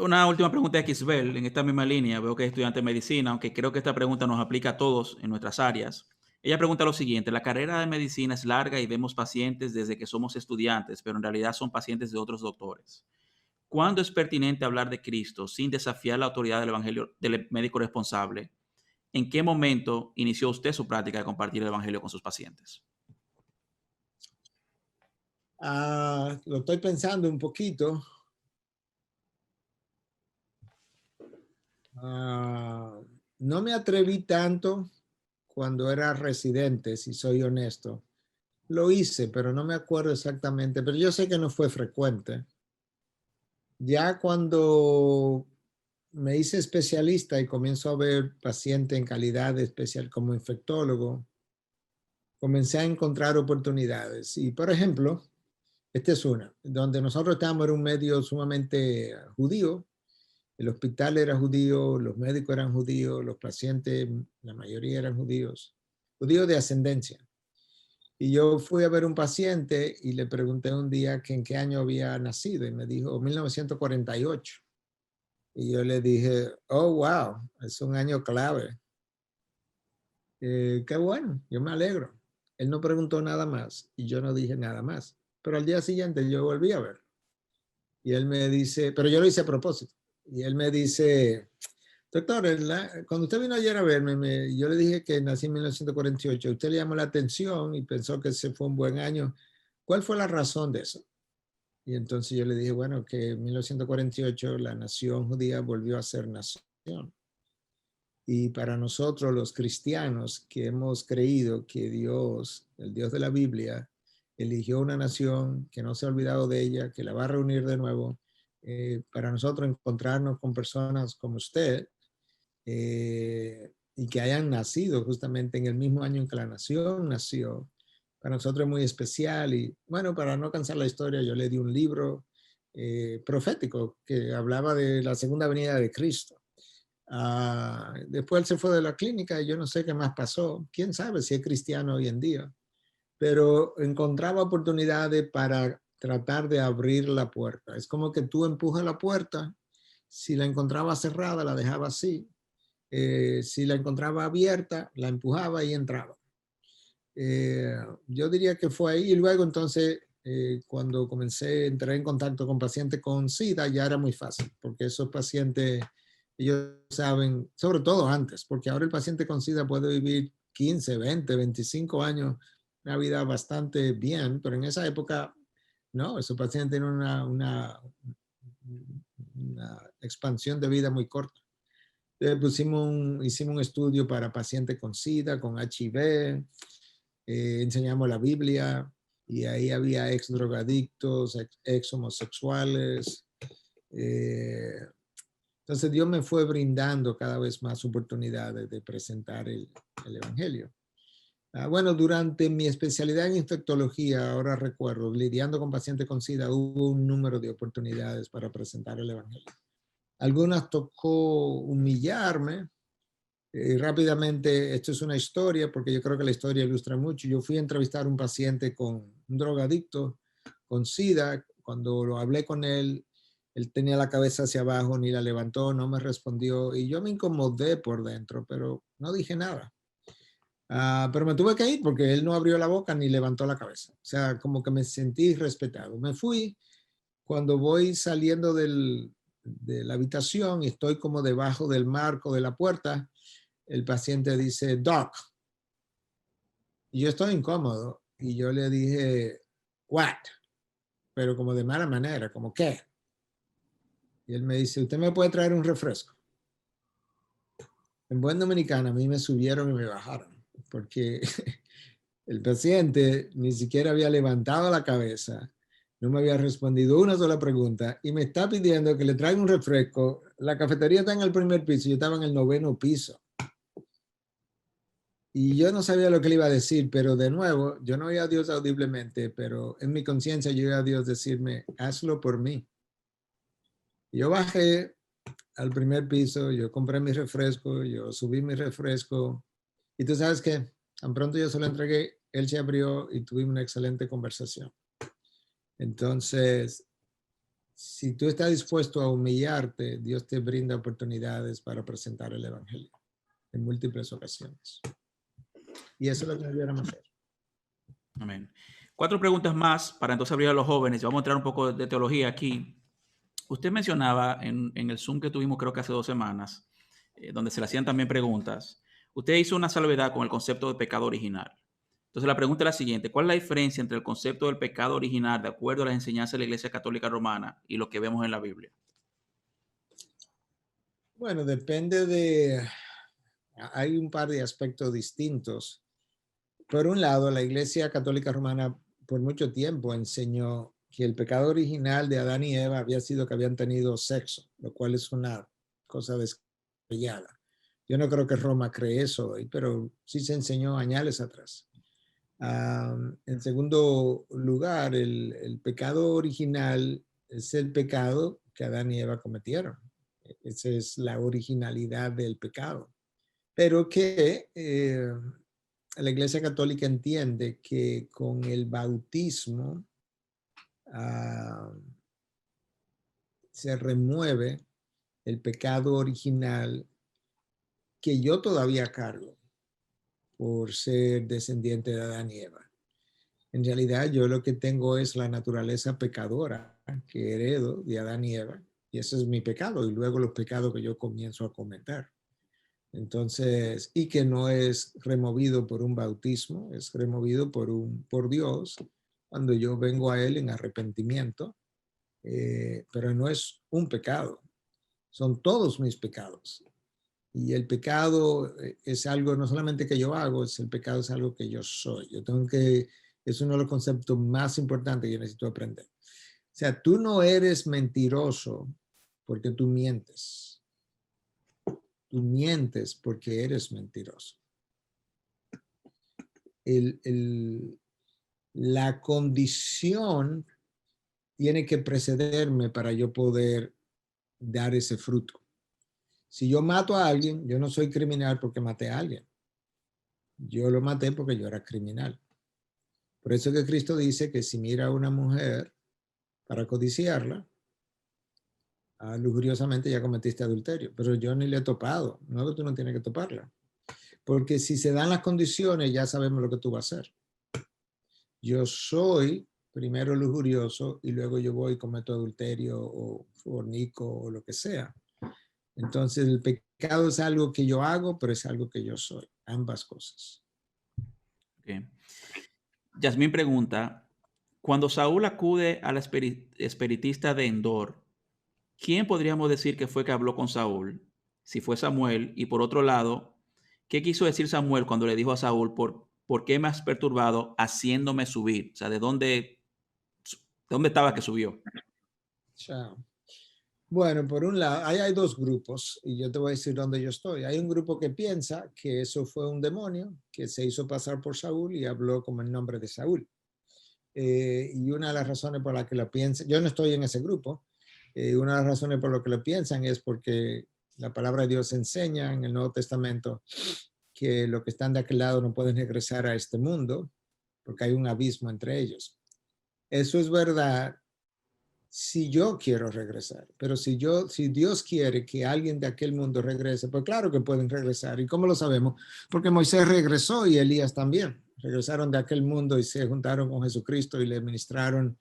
S1: Una última pregunta de Xbel, en esta misma línea, veo que es estudiante de medicina, aunque creo que esta pregunta nos aplica a todos en nuestras áreas. Ella pregunta lo siguiente, la carrera de medicina es larga y vemos pacientes desde que somos estudiantes, pero en realidad son pacientes de otros doctores. ¿Cuándo es pertinente hablar de Cristo sin desafiar la autoridad del evangelio del médico responsable? ¿En qué momento inició usted su práctica de compartir el evangelio con sus pacientes?
S2: Lo estoy pensando un poquito. No me atreví tanto cuando era residente, si soy honesto. Lo hice, pero no me acuerdo exactamente, pero yo sé que no fue frecuente. Ya cuando me hice especialista y comienzo a ver paciente en calidad de especial como infectólogo, comencé a encontrar oportunidades. Y, por ejemplo, esta es una, donde nosotros estábamos en un medio sumamente judío. El hospital era judío, los médicos eran judíos, los pacientes, la mayoría eran judíos, judíos de ascendencia. Y yo fui a ver un paciente y le pregunté un día que en qué año había nacido y me dijo 1948. Y yo le dije, oh, wow, es un año clave. Qué bueno, yo me alegro. Él no preguntó nada más y yo no dije nada más. Pero al día siguiente yo volví a ver. Y él me dice, pero yo lo hice a propósito. Y él me dice, doctor, cuando usted vino ayer a verme, yo le dije que nací en 1948. Usted le llamó la atención y pensó que ese fue un buen año. ¿Cuál fue la razón de eso? Y entonces yo le dije, bueno, que en 1948 la nación judía volvió a ser nación. Y para nosotros los cristianos que hemos creído que Dios, el Dios de la Biblia, eligió una nación, que no se ha olvidado de ella, que la va a reunir de nuevo, para nosotros encontrarnos con personas como usted, y que hayan nacido justamente en el mismo año en que la nación nació, para nosotros es muy especial. Y bueno, para no cansar la historia, yo le di un libro profético que hablaba de la segunda venida de Cristo. Después él se fue de la clínica y yo no sé qué más pasó. Quién sabe si es cristiano hoy en día, pero encontraba oportunidades para tratar de abrir la puerta. Es como que tú empujas la puerta, si la encontraba cerrada, la dejaba así. Si la encontraba abierta, la empujaba y entraba. Eh, yo diría que fue ahí. Y luego entonces, cuando entré en contacto con pacientes con SIDA, ya era muy fácil, porque esos pacientes, ellos saben, sobre todo antes, porque ahora el paciente con SIDA puede vivir 15, 20, 25 años, una vida bastante bien, pero en esa época, no, esos pacientes tienen una expansión de vida muy corta. Hicimos un estudio para pacientes con SIDA, con HIV, enseñamos la Biblia y ahí había ex drogadictos, ex homosexuales. Entonces Dios me fue brindando cada vez más oportunidades de presentar el Evangelio. Bueno, durante mi especialidad en infectología, ahora recuerdo, lidiando con pacientes con SIDA, hubo un número de oportunidades para presentar el Evangelio. Algunas tocó humillarme. Rápidamente, esto es una historia, porque yo creo que la historia ilustra mucho. Yo fui a entrevistar a un paciente con un drogadicto, con SIDA. Cuando lo hablé con él tenía la cabeza hacia abajo, ni la levantó, no me respondió. Y yo me incomodé por dentro, pero no dije nada. Pero me tuve que ir porque él no abrió la boca ni levantó la cabeza. O sea, como que me sentí respetado. Me fui. Cuando voy saliendo de la habitación y estoy como debajo del marco de la puerta, el paciente dice, Doc. Y yo estoy incómodo. Y yo le dije, what? Pero como de mala manera, como qué. Y él me dice, ¿usted me puede traer un refresco? En buen dominicano a mí me subieron y me bajaron, porque el paciente ni siquiera había levantado la cabeza, no me había respondido una sola pregunta y me está pidiendo que le traiga un refresco. La cafetería está en el primer piso, yo estaba en el 9º piso. Y yo no sabía lo que le iba a decir, pero de nuevo, yo no oía a Dios audiblemente, pero en mi conciencia yo oía a Dios decirme, hazlo por mí. Yo bajé al primer piso, yo compré mi refresco, yo subí mi refresco, y tú sabes que tan pronto yo se lo entregué, él se abrió y tuvimos una excelente conversación. Entonces, si tú estás dispuesto a humillarte, Dios te brinda oportunidades para presentar el Evangelio en múltiples ocasiones. Y eso es lo que debiéramos hacer.
S1: Amén. 4 preguntas más para entonces abrir a los jóvenes. Vamos a entrar un poco de teología aquí. Usted mencionaba en el Zoom que tuvimos creo que hace 2 semanas, donde se le hacían también preguntas. Usted hizo una salvedad con el concepto de pecado original. Entonces la pregunta es la siguiente: ¿cuál es la diferencia entre el concepto del pecado original de acuerdo a las enseñanzas de la Iglesia Católica Romana y lo que vemos en la Biblia?
S2: Bueno, hay un par de aspectos distintos. Por un lado, la Iglesia Católica Romana por mucho tiempo enseñó que el pecado original de Adán y Eva había sido que habían tenido sexo, lo cual es una cosa descabellada. Yo no creo que Roma cree eso hoy, pero sí se enseñó años atrás. En segundo lugar, el pecado original es el pecado que Adán y Eva cometieron. Esa es la originalidad del pecado. Pero que la Iglesia Católica entiende que con el bautismo se remueve el pecado original que yo todavía cargo por ser descendiente de Adán y Eva. En realidad yo lo que tengo es la naturaleza pecadora que heredo de Adán y Eva, y ese es mi pecado, y luego los pecados que yo comienzo a cometer. Entonces, y que no es removido por un bautismo, es removido por Dios cuando yo vengo a Él en arrepentimiento, pero no es un pecado, son todos mis pecados. Y el pecado es algo no solamente que yo hago, el pecado es algo que yo soy. Yo tengo que Es uno de los conceptos más importantes que yo necesito aprender. O sea, tú no eres mentiroso porque tú mientes. Tú mientes porque eres mentiroso. La condición tiene que precederme para yo poder dar ese fruto. Si yo mato a alguien, yo no soy criminal porque maté a alguien. Yo lo maté porque yo era criminal. Por eso que Cristo dice que si mira a una mujer para codiciarla, lujuriosamente ya cometiste adulterio. Pero yo ni le he topado. No, que tú no tienes que toparla. Porque si se dan las condiciones, ya sabemos lo que tú vas a hacer. Yo soy primero lujurioso y luego yo voy y cometo adulterio o fornico o lo que sea. Entonces el pecado es algo que yo hago, pero es algo que yo soy. Ambas cosas.
S1: Okay. Yasmín pregunta, cuando Saúl acude al espiritista de Endor, ¿quién podríamos decir que fue que habló con Saúl? Si fue Samuel. Y por otro lado, ¿qué quiso decir Samuel cuando le dijo a Saúl, ¿por qué me has perturbado haciéndome subir? O sea, ¿de dónde estaba que subió?
S2: Chao. Bueno, por un lado, ahí hay dos grupos y yo te voy a decir dónde yo estoy. Hay un grupo que piensa que eso fue un demonio que se hizo pasar por Saúl y habló como el nombre de Saúl. Y una de las razones por las que lo piensan, yo no estoy en ese grupo, una de las razones por las que lo piensan es porque la palabra de Dios enseña en el Nuevo Testamento que los que están de aquel lado no pueden regresar a este mundo porque hay un abismo entre ellos. Eso es verdad si yo quiero regresar, pero si Dios quiere que alguien de aquel mundo regrese, pues claro que pueden regresar. ¿Y cómo lo sabemos? Porque Moisés regresó y Elías también. Regresaron de aquel mundo y se juntaron con Jesucristo y le ministraron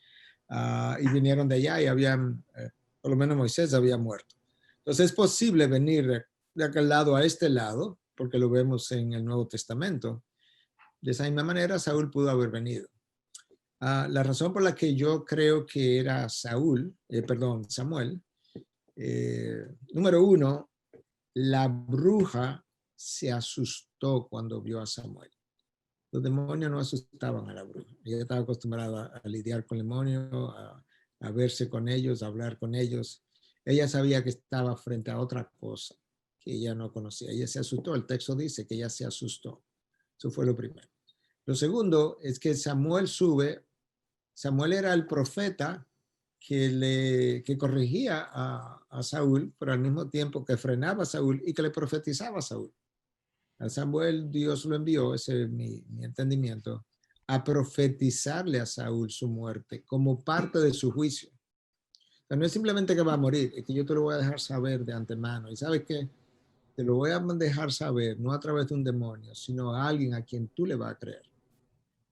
S2: y vinieron de allá y habían, por lo menos Moisés había muerto. Entonces es posible venir de aquel lado a este lado, porque lo vemos en el Nuevo Testamento. De esa misma manera, Saúl pudo haber venido. La razón por la que yo creo que era Samuel, número uno, la bruja se asustó cuando vio a Samuel. Los demonios no asustaban a la bruja. Ella estaba acostumbrada a lidiar con demonios, a verse con ellos, a hablar con ellos. Ella sabía que estaba frente a otra cosa que ella no conocía. Ella se asustó. El texto dice que ella se asustó. Eso fue lo primero. Lo segundo es que Samuel sube. Samuel era el profeta que corregía a Saúl, pero al mismo tiempo que frenaba a Saúl y que le profetizaba a Saúl. A Samuel Dios lo envió, ese es mi entendimiento, a profetizarle a Saúl su muerte como parte de su juicio. O sea, no es simplemente que va a morir, es que yo te lo voy a dejar saber de antemano. ¿Y sabes qué? Te lo voy a dejar saber, no a través de un demonio, sino a alguien a quien tú le vas a creer.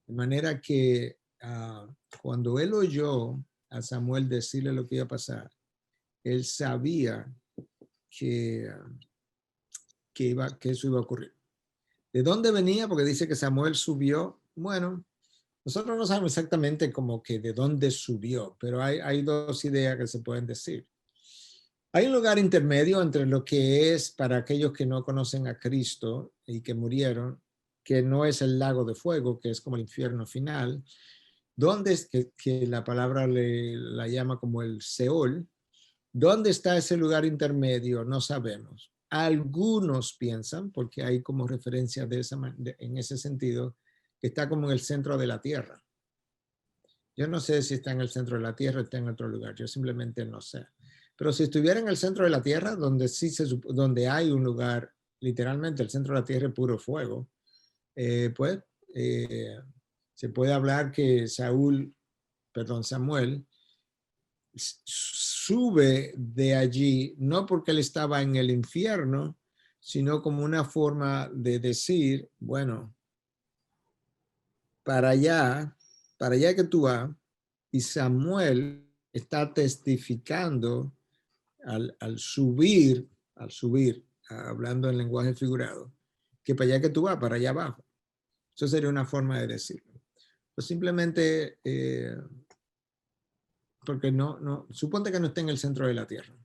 S2: De manera que cuando él oyó a Samuel decirle lo que iba a pasar, él sabía que, que eso iba a ocurrir. ¿De dónde venía? Porque dice que Samuel subió. Bueno, nosotros no sabemos exactamente como que de dónde subió, pero hay dos ideas que se pueden decir. Hay un lugar intermedio entre lo que es para aquellos que no conocen a Cristo y que murieron, que no es el lago de fuego, que es como el infierno final, donde es que la palabra la llama como el Seol. ¿Dónde está ese lugar intermedio? No sabemos. Algunos piensan, porque hay como referencia en ese sentido, que está como en el centro de la tierra. Yo no sé si está en el centro de la tierra o está en otro lugar, yo simplemente no sé. Pero si estuviera en el centro de la tierra, donde hay un lugar, literalmente el centro de la tierra es puro fuego, pues se puede hablar que Samuel sube de allí, no porque él estaba en el infierno, sino como una forma de decir, bueno, para allá que tú vas, y Samuel está testificando al subir, hablando en lenguaje figurado, que para allá que tú vas, para allá abajo. Eso sería una forma de decirlo. Pues simplemente porque suponte que no esté en el centro de la tierra.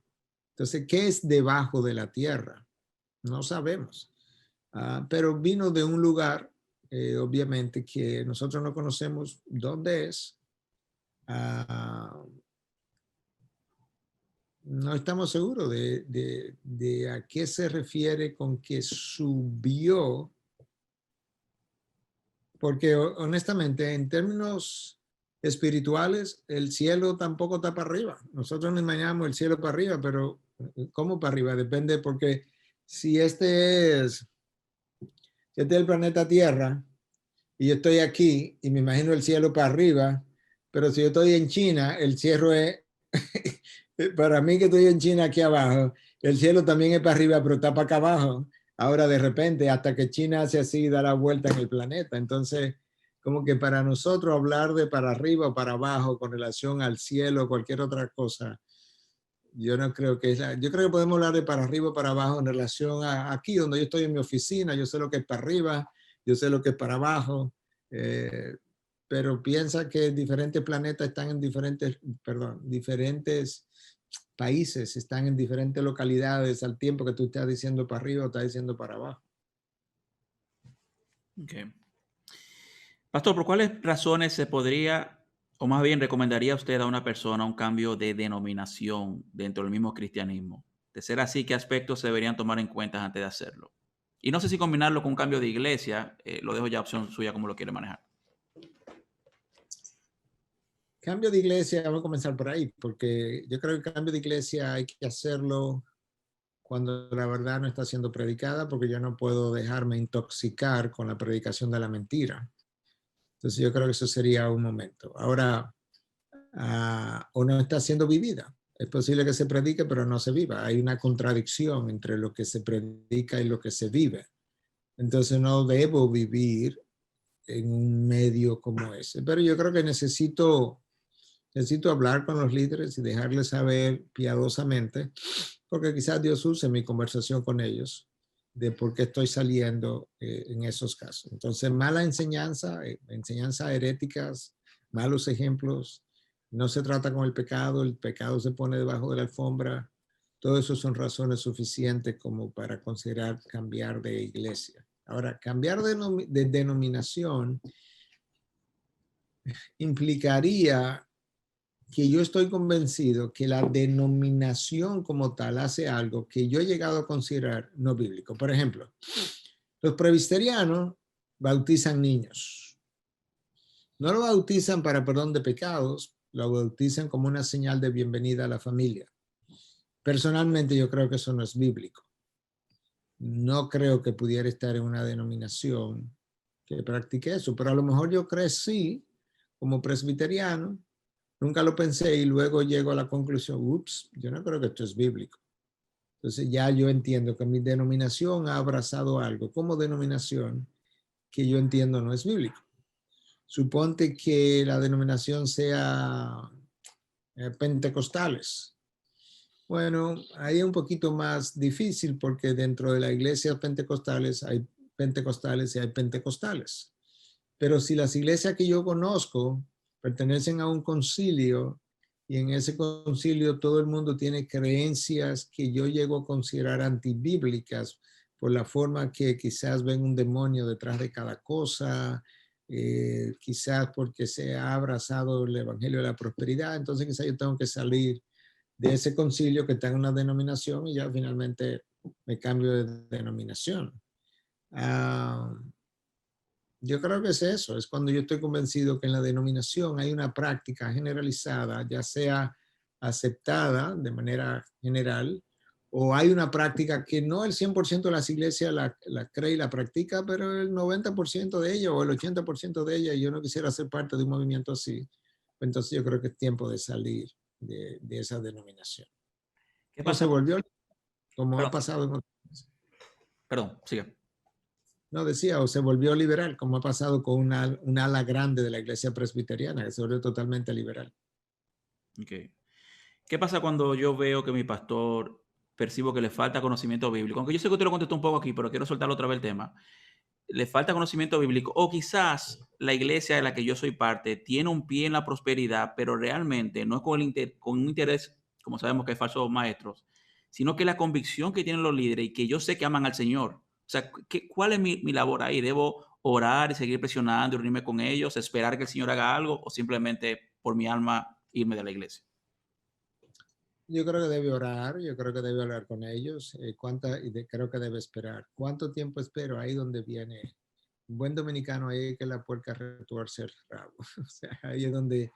S2: Entonces, ¿qué es debajo de la tierra? No sabemos. Pero vino de un lugar obviamente, que nosotros no conocemos dónde es. Ah, no estamos seguros de a qué se refiere con que subió, porque honestamente, en términos espirituales, el cielo tampoco está para arriba. Nosotros nos imaginamos el cielo para arriba, pero ¿cómo para arriba? Depende, porque si este es el planeta Tierra y yo estoy aquí y me imagino el cielo para arriba, pero si yo estoy en China, el cielo es, para mí que estoy en China aquí abajo, el cielo también es para arriba, pero está para acá abajo. Ahora de repente, hasta que China hace así, da la vuelta en el planeta. Entonces, como que para nosotros hablar de para arriba o para abajo con relación al cielo o cualquier otra cosa, yo no creo que yo creo que podemos hablar de para arriba o para abajo en relación a aquí donde yo estoy en mi oficina, yo sé lo que es para arriba, yo sé lo que es para abajo, eh, pero piensa que diferentes planetas están en diferentes, perdón, diferentes países, están en diferentes localidades al tiempo que tú estás diciendo para arriba o estás diciendo para abajo.
S1: Okay. Pastor, ¿por cuáles razones se podría, o más bien recomendaría usted a una persona un cambio de denominación dentro del mismo cristianismo? De ser así, ¿qué aspectos se deberían tomar en cuenta antes de hacerlo? Y no sé si combinarlo con un cambio de iglesia, lo dejo ya a opción suya como lo quiere manejar.
S2: Cambio de iglesia, vamos a comenzar por ahí, porque yo creo que el cambio de iglesia hay que hacerlo cuando la verdad no está siendo predicada, porque yo no puedo dejarme intoxicar con la predicación de la mentira. Entonces yo creo que eso sería un momento. Ahora, o no está siendo vivida. Es posible que se predique, pero no se viva. Hay una contradicción entre lo que se predica y lo que se vive. Entonces no debo vivir en un medio como ese. Pero yo creo que necesito hablar con los líderes y dejarles saber piadosamente, porque quizás Dios use mi conversación con ellos de por qué estoy saliendo en esos casos. Entonces, mala enseñanza, enseñanza heréticas, malos ejemplos, no se trata con el pecado se pone debajo de la alfombra. Todo eso son razones suficientes como para considerar cambiar de iglesia. Ahora, cambiar de denominación implicaría que yo estoy convencido que la denominación como tal hace algo que yo he llegado a considerar no bíblico. Por ejemplo, los presbiterianos bautizan niños. No lo bautizan para perdón de pecados, lo bautizan como una señal de bienvenida a la familia. Personalmente yo creo que eso no es bíblico. No creo que pudiera estar en una denominación que practique eso, pero a lo mejor yo crecí como presbiteriano. Nunca lo pensé y luego llego a la conclusión, ups, yo no creo que esto es bíblico. Entonces ya yo entiendo que mi denominación ha abrazado algo como denominación que yo entiendo no es bíblico. Suponte que la denominación sea pentecostales. Bueno, ahí es un poquito más difícil porque dentro de la iglesia pentecostales hay pentecostales y hay pentecostales. Pero si las iglesias que yo conozco pertenecen a un concilio y en ese concilio todo el mundo tiene creencias que yo llego a considerar antibíblicas por la forma que quizás ven un demonio detrás de cada cosa, quizás porque se ha abrazado el evangelio de la prosperidad, entonces quizás yo tengo que salir de ese concilio que está en una denominación y ya finalmente me cambio de denominación. Yo creo que es eso, es cuando yo estoy convencido que en la denominación hay una práctica generalizada, ya sea aceptada de manera general, o hay una práctica que no el 100% de las iglesias la cree y la practica, pero el 90% de ella o el 80% de ella, y yo no quisiera ser parte de un movimiento así, entonces yo creo que es tiempo de salir de esa denominación.
S1: ¿Qué
S2: O se
S1: pasa?
S2: volvió, como ha
S1: Perdón,
S2: pasado en
S1: perdón, siga.
S2: no decía, o se volvió liberal, como ha pasado con un ala grande de la iglesia presbiteriana, que se volvió totalmente liberal.
S1: Okay. ¿Qué pasa cuando yo veo que mi pastor percibo que le falta conocimiento bíblico? Aunque yo sé que usted lo contestó un poco aquí, pero quiero soltarlo otra vez el tema. Le falta conocimiento bíblico o quizás la iglesia de la que yo soy parte tiene un pie en la prosperidad, pero realmente no es con un interés, como sabemos que hay falsos maestros, sino que la convicción que tienen los líderes y que yo sé que aman al Señor. O sea, ¿cuál es mi labor ahí? ¿Debo orar y seguir presionando y reunirme con ellos, esperar que el Señor haga algo o simplemente por mi alma irme de la iglesia?
S2: Yo creo que debe orar, yo creo que debe hablar con ellos. Creo que debe esperar. ¿Cuánto tiempo espero? Ahí donde viene un buen dominicano, ahí que la puerca retuerce el rabo. O sea, ahí es donde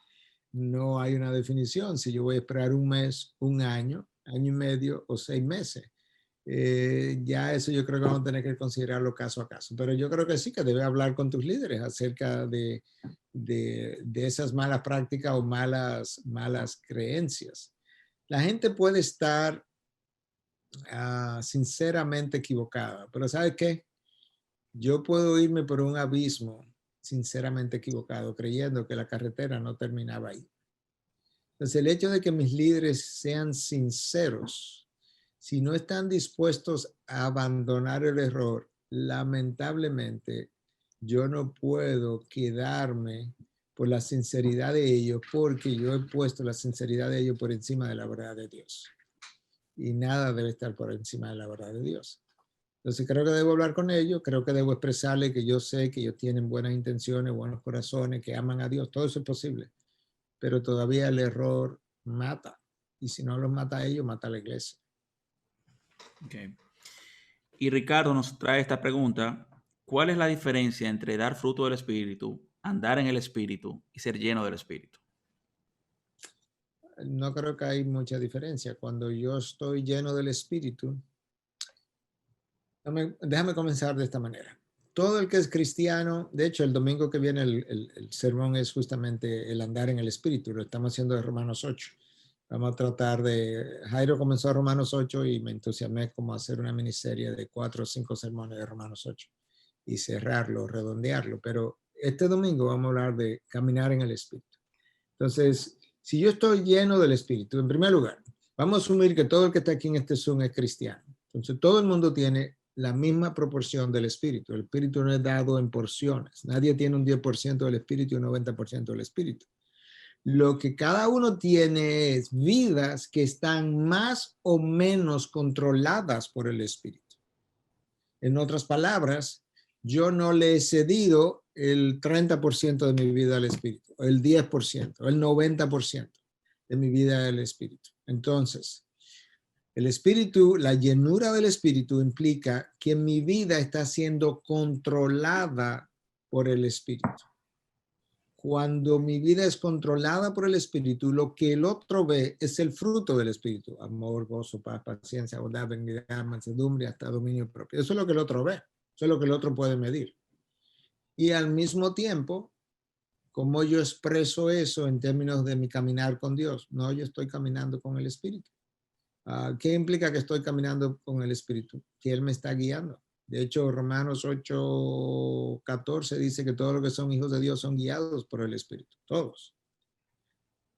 S2: no hay una definición. Si yo voy a esperar un mes, un año, año y medio o 6 meses. Ya eso yo creo que vamos a tener que considerarlo caso a caso. Pero yo creo que sí, que debe hablar con tus líderes acerca de esas malas prácticas o malas creencias. La gente puede estar sinceramente equivocada, pero ¿sabe qué? Yo puedo irme por un abismo sinceramente equivocado, creyendo que la carretera no terminaba ahí. Entonces, el hecho de que mis líderes sean sinceros, si no están dispuestos a abandonar el error, lamentablemente, yo no puedo quedarme por la sinceridad de ellos, porque yo he puesto la sinceridad de ellos por encima de la verdad de Dios. Y nada debe estar por encima de la verdad de Dios. Entonces creo que debo hablar con ellos, creo que debo expresarle que yo sé que ellos tienen buenas intenciones, buenos corazones, que aman a Dios, todo eso es posible, pero todavía el error mata. Y si no los mata a ellos, mata a la iglesia.
S1: Okay. Y Ricardo nos trae esta pregunta: ¿cuál es la diferencia entre dar fruto del Espíritu, andar en el Espíritu y ser lleno del Espíritu?
S2: No creo que hay mucha diferencia. Cuando yo estoy lleno del Espíritu, déjame comenzar de esta manera. Todo el que es cristiano, de hecho el domingo que viene el sermón es justamente el andar en el Espíritu, lo estamos haciendo de Romanos 8. Vamos a tratar Jairo comenzó Romanos 8 y me entusiasmé como hacer una miniserie de 4 o 5 sermones de Romanos 8 y cerrarlo, redondearlo. Pero este domingo vamos a hablar de caminar en el Espíritu. Entonces, si yo estoy lleno del Espíritu, en primer lugar, vamos a asumir que todo el que está aquí en este Zoom es cristiano. Entonces, todo el mundo tiene la misma proporción del Espíritu. El Espíritu no es dado en porciones. Nadie tiene un 10% del Espíritu y un 90% del Espíritu. Lo que cada uno tiene es vidas que están más o menos controladas por el Espíritu. En otras palabras, yo no le he cedido el 30% de mi vida al Espíritu, el 10%, el 90% de mi vida al Espíritu. Entonces, el Espíritu, la llenura del Espíritu implica que mi vida está siendo controlada por el Espíritu. Cuando mi vida es controlada por el Espíritu, lo que el otro ve es el fruto del Espíritu: amor, gozo, paz, paciencia, bondad, benignidad, mansedumbre, hasta dominio propio. Eso es lo que el otro ve, eso es lo que el otro puede medir. Y al mismo tiempo, ¿cómo yo expreso eso en términos de mi caminar con Dios? No, yo estoy caminando con el Espíritu. ¿Qué implica que estoy caminando con el Espíritu? Que Él me está guiando. De hecho, Romanos 8:14 dice que todos los que son hijos de Dios son guiados por el Espíritu, todos.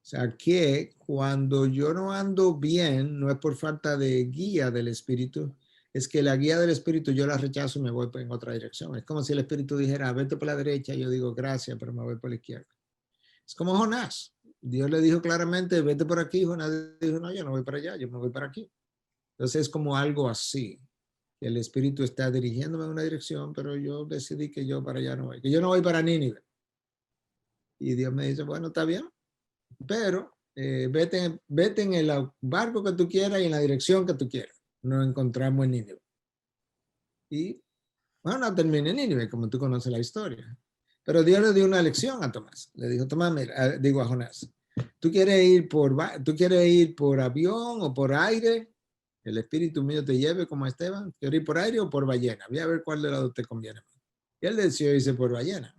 S2: O sea, que cuando yo no ando bien, no es por falta de guía del Espíritu, es que la guía del Espíritu yo la rechazo y me voy en otra dirección. Es como si el Espíritu dijera, vete por la derecha, y yo digo, gracias, pero me voy por la izquierda. Es como Jonás. Dios le dijo claramente, vete por aquí. Jonás dijo, no, yo no voy para allá, yo me voy para aquí. Entonces es como algo así. El Espíritu está dirigiéndome en una dirección, pero yo decidí que yo para allá no voy, que yo no voy para Nínive. Y Dios me dice, bueno, está bien, pero vete en el barco que tú quieras y en la dirección que tú quieras. Nos encontramos en Nínive. Y bueno, no terminé en Nínive, como tú conoces la historia. Pero Dios le dio una lección a Tomás. Le dijo, Tomás, mira, digo a Jonás, ¿tú quieres ir por avión o por aire? El espíritu mío te lleve como a Esteban. ¿Quieres ir por aire o por ballena? Voy a ver cuál de los dos te conviene más. Y él decidió irse por ballena,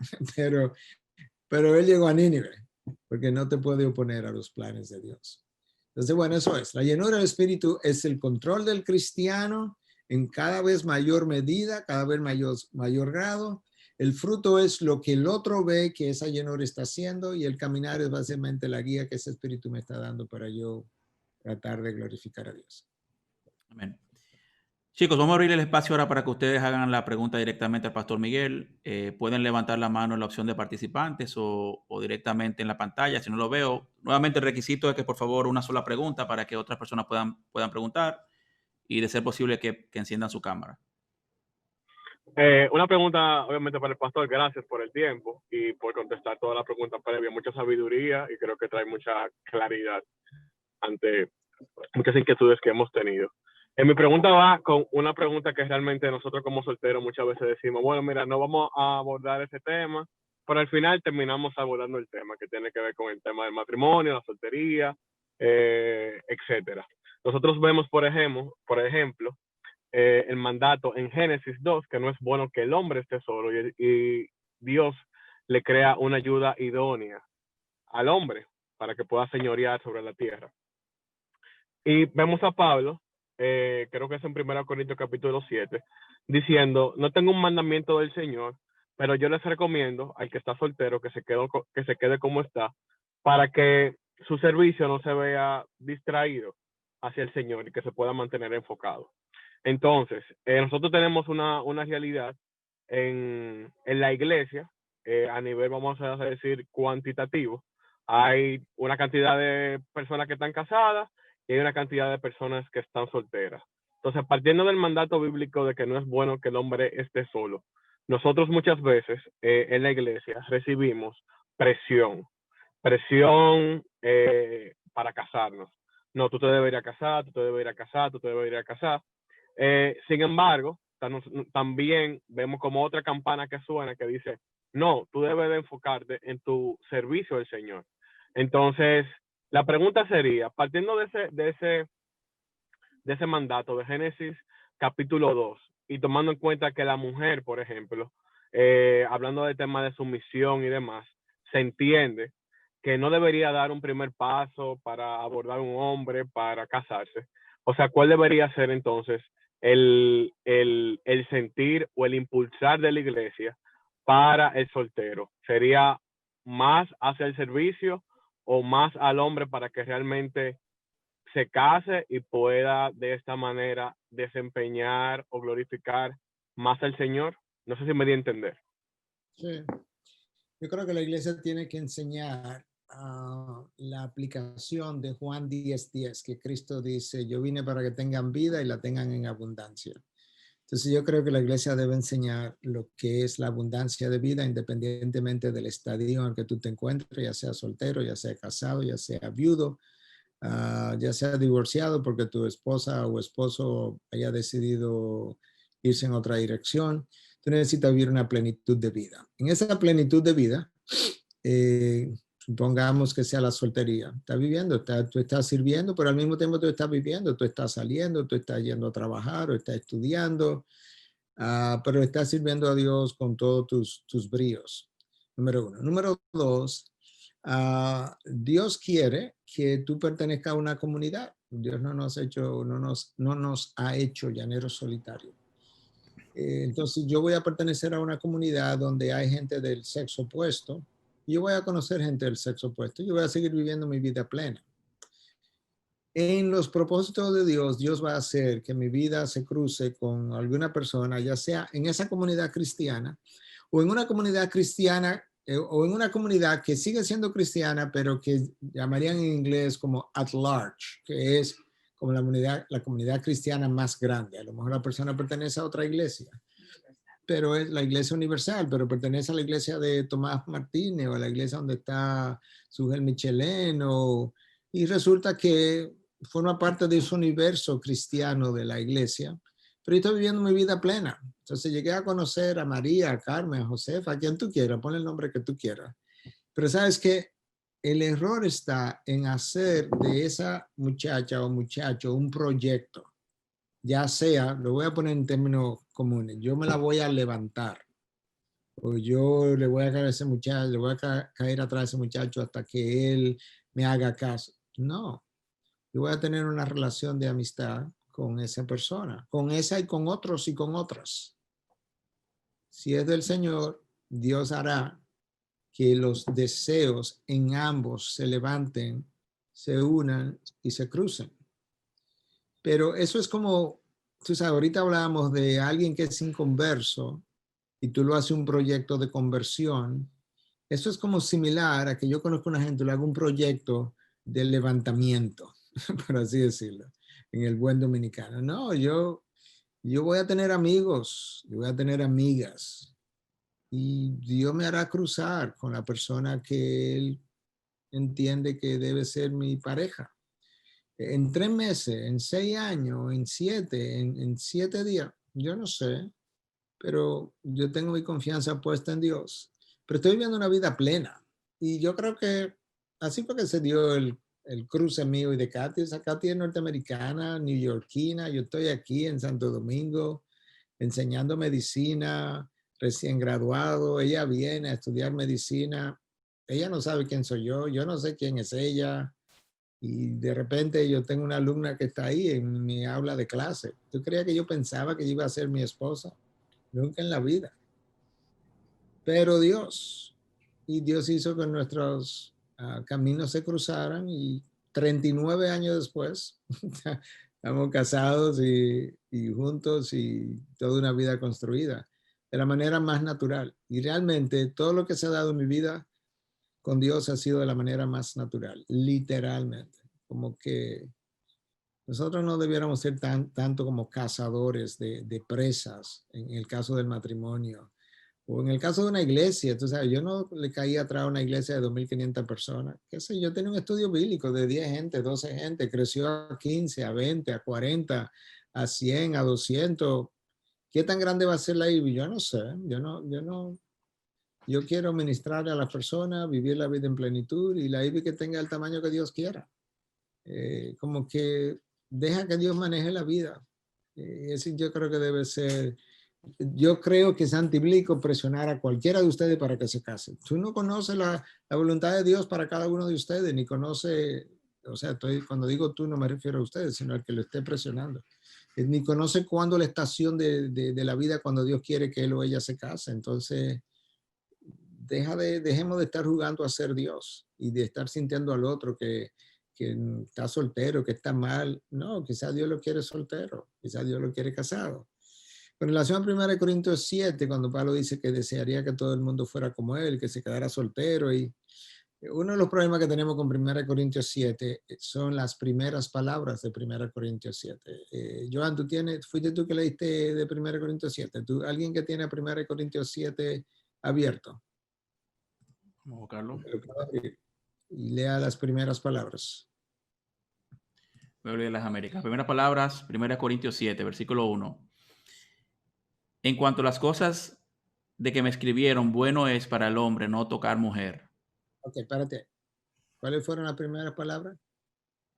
S2: pero él llegó a Nínive, porque no te puede oponer a los planes de Dios. Entonces, bueno, eso es. La llenura del Espíritu es el control del cristiano en cada vez mayor medida, cada vez mayor grado. El fruto es lo que el otro ve que esa llenura está haciendo, y el caminar es básicamente la guía que ese Espíritu me está dando para yo tratar de glorificar a Dios.
S1: Amén. Chicos, vamos a abrir el espacio ahora para que ustedes hagan la pregunta directamente al Pastor Miguel. Pueden levantar la mano en la opción de participantes o directamente en la pantalla. Si no lo veo, nuevamente el requisito es que por favor una sola pregunta para que otras personas puedan preguntar, y de ser posible que enciendan su cámara.
S3: Una pregunta, obviamente, para el pastor. Gracias por el tiempo y por contestar todas las preguntas previas. Mucha sabiduría y creo que trae mucha claridad ante muchas inquietudes que hemos tenido. Mi pregunta va con una pregunta que realmente nosotros como solteros muchas veces decimos, bueno, mira, no vamos a abordar ese tema, pero al final terminamos abordando el tema que tiene que ver con el tema del matrimonio, la soltería, etcétera. Nosotros vemos, por ejemplo, el mandato en Génesis 2, que no es bueno que el hombre esté solo y Dios le crea una ayuda idónea al hombre para que pueda señorear sobre la tierra. Y vemos a Pablo, creo que es en 1 Corintios capítulo 7, diciendo, no tengo un mandamiento del Señor, pero yo les recomiendo al que está soltero que se quede como está, para que su servicio no se vea distraído hacia el Señor y que se pueda mantener enfocado. Entonces, nosotros tenemos una realidad en la iglesia, a nivel, vamos a decir, cuantitativo. Hay una cantidad de personas que están casadas y hay una cantidad de personas que están solteras. Entonces, partiendo del mandato bíblico de que no es bueno que el hombre esté solo, nosotros muchas veces en la iglesia recibimos presión, para casarnos. No, tú te deberías casar, tú te deberías casar, tú te deberías casar. Sin embargo, también vemos como otra campana que suena que dice, no, tú debes de enfocarte en tu servicio al Señor. Entonces, la pregunta sería, partiendo de ese mandato de Génesis capítulo 2 y tomando en cuenta que la mujer, por ejemplo, hablando del tema de sumisión y demás, se entiende que no debería dar un primer paso para abordar un hombre para casarse. O sea, ¿cuál debería ser entonces el sentir o el impulsar de la iglesia para el soltero? ¿Sería más hacia el servicio o más al hombre para que realmente se case y pueda de esta manera desempeñar o glorificar más al Señor? No sé si me di a entender.
S2: Sí. Yo creo que la iglesia tiene que enseñar la aplicación de Juan 10:10, que Cristo dice, yo vine para que tengan vida y la tengan en abundancia. Entonces yo creo que la iglesia debe enseñar lo que es la abundancia de vida independientemente del estadio en el que tú te encuentres, ya sea soltero, ya sea casado, ya sea viudo, ya sea divorciado porque tu esposa o esposo haya decidido irse en otra dirección. Tú necesitas vivir una plenitud de vida. En esa plenitud de vida, supongamos que sea la soltería. Estás viviendo, tú estás sirviendo, pero al mismo tiempo tú estás viviendo, tú estás saliendo, tú estás yendo a trabajar o estás estudiando, pero estás sirviendo a Dios con todos tus bríos. Número uno. Número dos, Dios quiere que tú pertenezcas a una comunidad. Dios no nos ha hecho llaneros solitarios. Entonces yo voy a pertenecer a una comunidad donde hay gente del sexo opuesto. Y yo voy a conocer gente del sexo opuesto. Yo voy a seguir viviendo mi vida plena. En los propósitos de Dios, Dios va a hacer que mi vida se cruce con alguna persona, ya sea en esa comunidad cristiana o en una comunidad cristiana o en una comunidad que sigue siendo cristiana, pero que llamarían en inglés como at large, que es como la comunidad cristiana más grande. A lo mejor la persona pertenece a otra iglesia, pero es la iglesia universal, pero pertenece a la iglesia de Tomás Martínez o a la iglesia donde está Sugel Michelén, y resulta que forma parte de ese universo cristiano de la iglesia, pero yo estoy viviendo mi vida plena. Entonces llegué a conocer a María, a Carmen, a Josefa, a quien tú quieras, ponle el nombre que tú quieras. Pero sabes que el error está en hacer de esa muchacha o muchacho un proyecto, ya sea, lo voy a poner en términos comunes, yo me la voy a levantar, o yo le voy a caer a ese muchacho, le voy a caer atrás a ese muchacho hasta que él me haga caso. No, yo voy a tener una relación de amistad con esa persona, con esa y con otros y con otras. Si es del Señor, Dios hará que los deseos en ambos se levanten, se unan y se crucen. Pero eso es como, tú sabes, ahorita hablábamos de alguien que es inconverso y tú lo haces un proyecto de conversión. Eso es como similar a que yo conozco a una gente, le hago un proyecto de levantamiento, por así decirlo, en el buen dominicano. No, yo Yo voy a tener amigos, yo voy a tener amigas y Dios me hará cruzar con la persona que Él entiende que debe ser mi pareja. En 3 meses, en 6 años, en 7, en 7 días, yo no sé, pero yo tengo mi confianza puesta en Dios. Pero estoy viviendo una vida plena y yo creo que así fue que se dio el cruce mío y de Katy. Esa Katy es norteamericana, neoyorquina, yo estoy aquí en Santo Domingo enseñando medicina, recién graduado, ella viene a estudiar medicina, ella no sabe quién soy yo no sé quién es ella, y de repente yo tengo una alumna que está ahí en mi aula de clase. ¿Tú creías que yo pensaba que iba a ser mi esposa? Nunca en la vida. Pero Dios hizo que nuestros caminos se cruzaran y 39 años después estamos casados y juntos y toda una vida construida de la manera más natural. Y realmente todo lo que se ha dado en mi vida con Dios ha sido de la manera más natural, literalmente. Como que nosotros no debiéramos ser tanto como cazadores de presas en el caso del matrimonio. O en el caso de una iglesia, tú sabes, yo no le caí atrás a una iglesia de 2.500 personas. ¿Qué sé yo? Tenía un estudio bíblico de 10 gente, 12 gente, creció a 15, a 20, a 40, a 100, a 200. ¿Qué tan grande va a ser la IBI? Yo no sé. Yo quiero ministrar a las personas, vivir la vida en plenitud y la IBI que tenga el tamaño que Dios quiera. Como que deja que Dios maneje la vida. Eso yo creo que debe ser. Yo creo que es antibíblico presionar a cualquiera de ustedes para que se case. Tú no conoces la voluntad de Dios para cada uno de ustedes, ni conoce, o sea, cuando digo tú no me refiero a ustedes, sino al que lo esté presionando. Ni conoce cuándo la estación de la vida, cuando Dios quiere que él o ella se case. Entonces, dejemos de estar jugando a ser Dios y de estar sintiendo al otro que está soltero, que está mal. No, quizás Dios lo quiere soltero, quizás Dios lo quiere casado. Con relación a 1 Corintios 7, cuando Pablo dice que desearía que todo el mundo fuera como él, que se quedara soltero, y uno de los problemas que tenemos con 1 Corintios 7 son las primeras palabras de 1 Corintios 7. Joan, fuiste tú que leíste de 1 Corintios 7. ¿Alguien que tiene 1 Corintios 7 abierto?
S1: Vamos a buscarlo.
S2: Y lea las primeras palabras.
S1: Biblia de las Américas. Primeras palabras, 1 Corintios 7, versículo 1. En cuanto a las cosas de que me escribieron, bueno es para el hombre no tocar mujer.
S2: Ok, espérate. ¿Cuáles fueron las primeras palabras?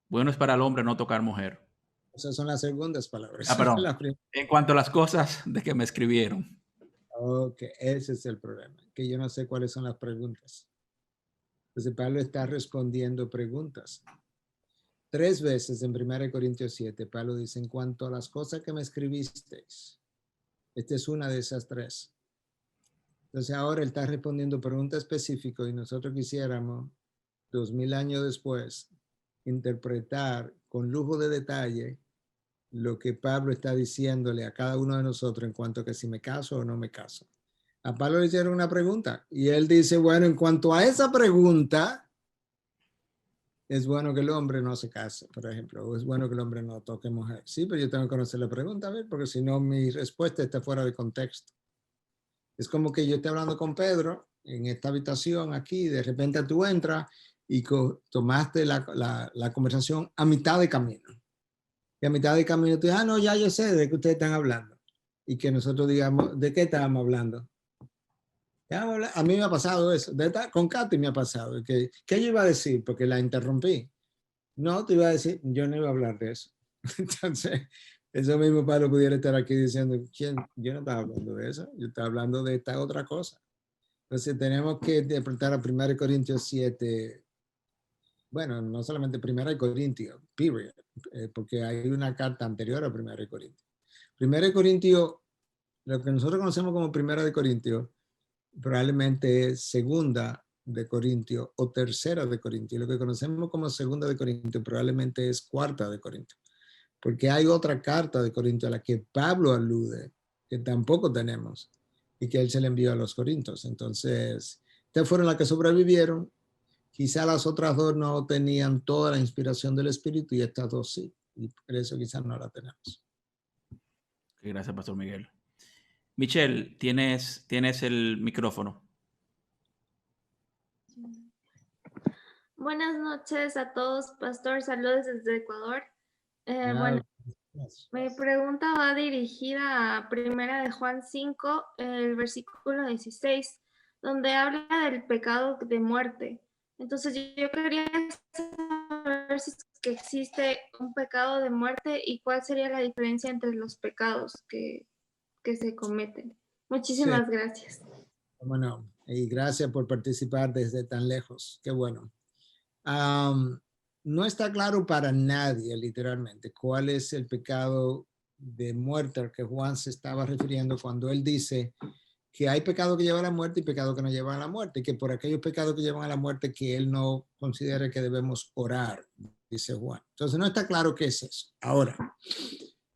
S1: Bueno es para el hombre no tocar mujer.
S2: Esas son las segundas palabras.
S1: Perdón. En cuanto a las cosas de que me escribieron.
S2: Ok, ese es el problema, que yo no sé cuáles son las preguntas. Entonces Pablo está respondiendo preguntas. 3 veces en 1 Corintios 7, Pablo dice, en cuanto a las cosas que me escribisteis. Esta es una de esas 3. Entonces ahora él está respondiendo preguntas específicas y nosotros quisiéramos, 2000 años después, interpretar con lujo de detalle lo que Pablo está diciéndole a cada uno de nosotros en cuanto a que si me caso o no me caso. A Pablo le hicieron una pregunta y él dice, bueno, en cuanto a esa pregunta, es bueno que el hombre no se case, por ejemplo, o es bueno que el hombre no toque mujer. Sí, pero yo tengo que conocer la pregunta, a ver, porque si no mi respuesta está fuera de contexto. Es como que yo esté hablando con Pedro en esta habitación aquí, de repente tú entras y tomaste la conversación a mitad de camino. Y a mitad de camino tú dices, no, ya yo sé de qué ustedes están hablando. Y que nosotros digamos, ¿de qué estábamos hablando? A mí me ha pasado eso. Con Katy me ha pasado. ¿Qué yo iba a decir? Porque la interrumpí. No, te iba a decir, yo no iba a hablar de eso. Entonces, eso mismo Pablo pudiera estar aquí diciendo, ¿quién? Yo no estaba hablando de eso. Yo estaba hablando de esta otra cosa. Entonces, tenemos que interpretar a 1 Corintios 7. Bueno, no solamente 1 Corintios, period. Porque hay una carta anterior a 1 Corintios. 1 Corintios, lo que nosotros conocemos como 1 Corintios, probablemente es segunda de Corintios o tercera de Corintios. Lo que conocemos como segunda de Corintios probablemente es cuarta de Corintios. Porque hay otra carta de Corintios a la que Pablo alude, que tampoco tenemos, y que él se le envió a los Corintios. Entonces, estas fueron las que sobrevivieron. Quizá las otras 2 no tenían toda la inspiración del Espíritu y estas 2 sí. Y por eso quizás no la tenemos.
S1: Gracias, Pastor Miguel. Michelle, tienes el micrófono.
S4: Buenas noches a todos, Pastor. Saludos desde Ecuador. Bueno, mi pregunta va dirigida a Primera de Juan 5, el versículo 16, donde habla del pecado de muerte. Entonces yo quería saber si es que existe un pecado de muerte y cuál sería la diferencia entre los pecados que se cometen. Muchísimas gracias.
S2: Bueno, y gracias por participar desde tan lejos. Qué bueno. No está claro para nadie, literalmente, cuál es el pecado de muerte al que Juan se estaba refiriendo cuando él dice que hay pecado que lleva a la muerte y pecado que no lleva a la muerte, y que por aquellos pecados que llevan a la muerte que él no considera que debemos orar, dice Juan. Entonces no está claro qué es eso. Ahora,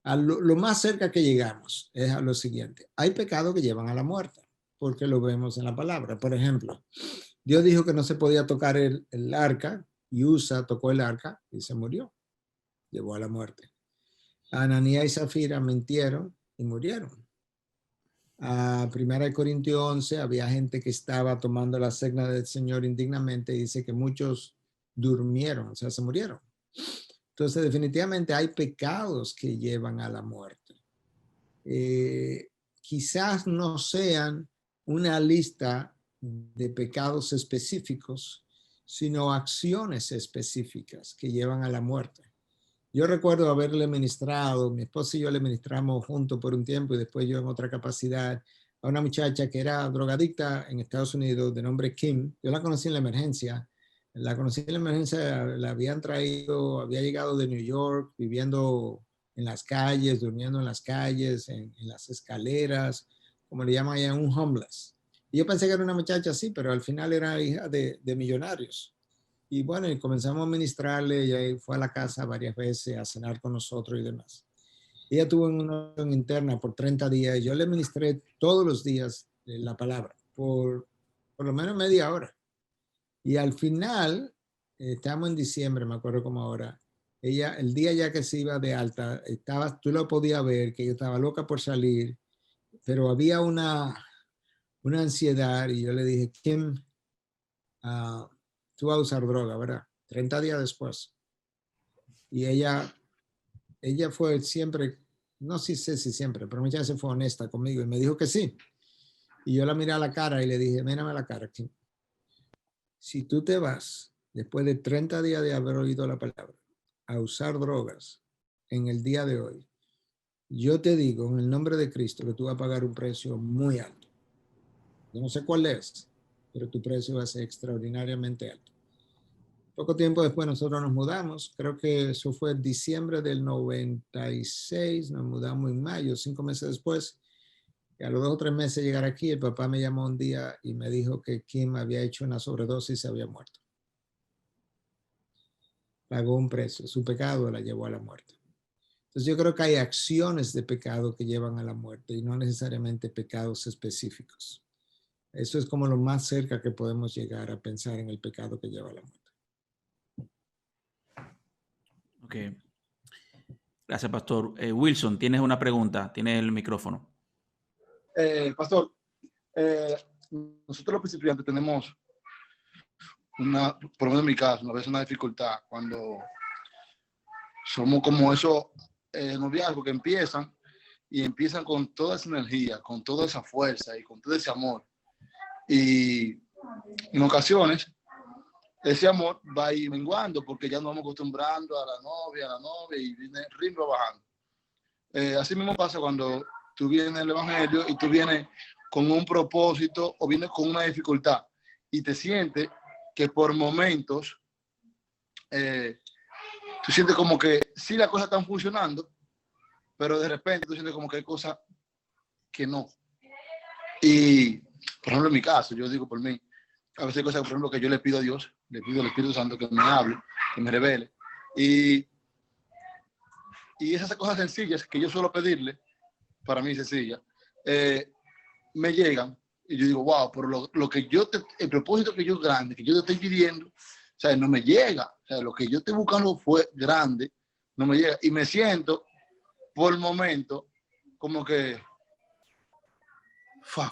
S2: lo más cerca que llegamos es a lo siguiente. Hay pecados que llevan a la muerte, porque lo vemos en la palabra. Por ejemplo, Dios dijo que no se podía tocar el arca, y Usa tocó el arca y se murió. Llevó a la muerte. Ananías y Zafira mintieron y murieron. A 1 Corintios 11 había gente que estaba tomando la cena del Señor indignamente y dice que muchos durmieron, o sea, se murieron. Entonces, definitivamente hay pecados que llevan a la muerte. Quizás no sean una lista de pecados específicos, sino acciones específicas que llevan a la muerte. Yo recuerdo haberle ministrado, mi esposa y yo le ministramos juntos por un tiempo y después yo en otra capacidad a una muchacha que era drogadicta en Estados Unidos de nombre Kim. Yo la conocí en la emergencia. La conocí en la emergencia, la habían traído, había llegado de New York, viviendo en las calles, durmiendo en las calles, en las escaleras, como le llaman allá, un homeless. Y yo pensé que era una muchacha así, pero al final era hija de millonarios. Y bueno, y comenzamos a ministrarle, y ahí fue a la casa varias veces a cenar con nosotros y demás. Ella tuvo una oración interna por 30 días y yo le ministré todos los días la palabra, por lo menos media hora. Y al final, estamos en diciembre, me acuerdo como ahora, ella, el día ya que se iba de alta, tú lo podías ver, que ella estaba loca por salir, pero había una ansiedad y yo le dije, Kim, tú vas a usar droga, ¿verdad? 30 días después. Y ella fue siempre, no sé si siempre, pero muchas veces fue honesta conmigo y me dijo que sí. Y yo la miré a la cara y le dije, mírame a la cara, Kim. Si tú te vas, después de 30 días de haber oído la palabra, a usar drogas en el día de hoy, yo te digo, en el nombre de Cristo, que tú vas a pagar un precio muy alto. Yo no sé cuál es, pero tu precio va a ser extraordinariamente alto. Poco tiempo después nosotros nos mudamos, creo que eso fue en diciembre del 96, nos mudamos en mayo, 5 meses después. Y a los 2 o 3 meses de llegar aquí, el papá me llamó un día y me dijo que Kim había hecho una sobredosis y se había muerto. Pagó un precio, su pecado la llevó a la muerte. Entonces yo creo que hay acciones de pecado que llevan a la muerte y no necesariamente pecados específicos. Eso es como lo más cerca que podemos llegar a pensar en el pecado que lleva a la muerte.
S1: Ok. Gracias, Pastor. Wilson, tienes una pregunta. Tienes el micrófono.
S5: Pastor, nosotros los principiantes tenemos por lo menos en mi caso, a veces una dificultad cuando somos como esos noviazgos que empiezan con toda esa energía, con toda esa fuerza y con todo ese amor. Y en ocasiones ese amor va a ir menguando porque ya nos vamos acostumbrando a la novia y viene el ritmo bajando. Así mismo pasa cuando tú vienes al evangelio y tú vienes con un propósito o vienes con una dificultad y te sientes que por momentos tú sientes como que sí las cosas están funcionando, pero de repente tú sientes como que hay cosas que no. Y por ejemplo en mi caso, yo digo por mí, a veces hay cosas, por ejemplo, que yo le pido a Dios, le pido al Espíritu Santo que me hable, que me revele. Y esas cosas sencillas que yo suelo pedirle, para mí sencillas, me llegan y yo digo, wow, por lo que el propósito que yo grande, que yo te estoy pidiendo, o sea, no me llega. O sea, lo que yo estoy buscando fue grande, no me llega. Y me siento, por el momento, como que,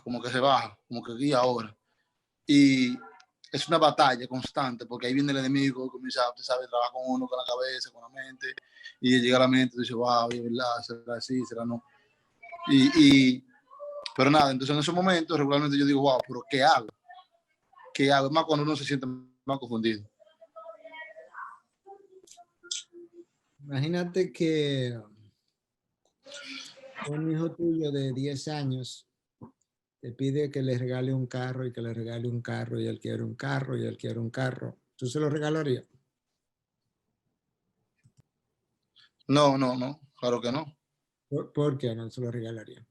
S5: como que se baja, como que guía ahora. Y es una batalla constante, porque ahí viene el enemigo, comienza, usted sabe, trabaja con uno, con la cabeza, con la mente, y llega a la mente, y dice, wow, es verdad, será así, será no. Pero nada, entonces en esos momentos regularmente yo digo, wow, pero ¿qué hago? ¿Qué hago? Es más cuando uno se siente más confundido.
S2: Imagínate que un hijo tuyo de 10 años te pide que le regale un carro y que le regale un carro y él quiere un carro y él quiere un carro. ¿Tú se lo regalarías?
S5: No, no, no, claro que no.
S2: ¿Por qué no se lo regalaría?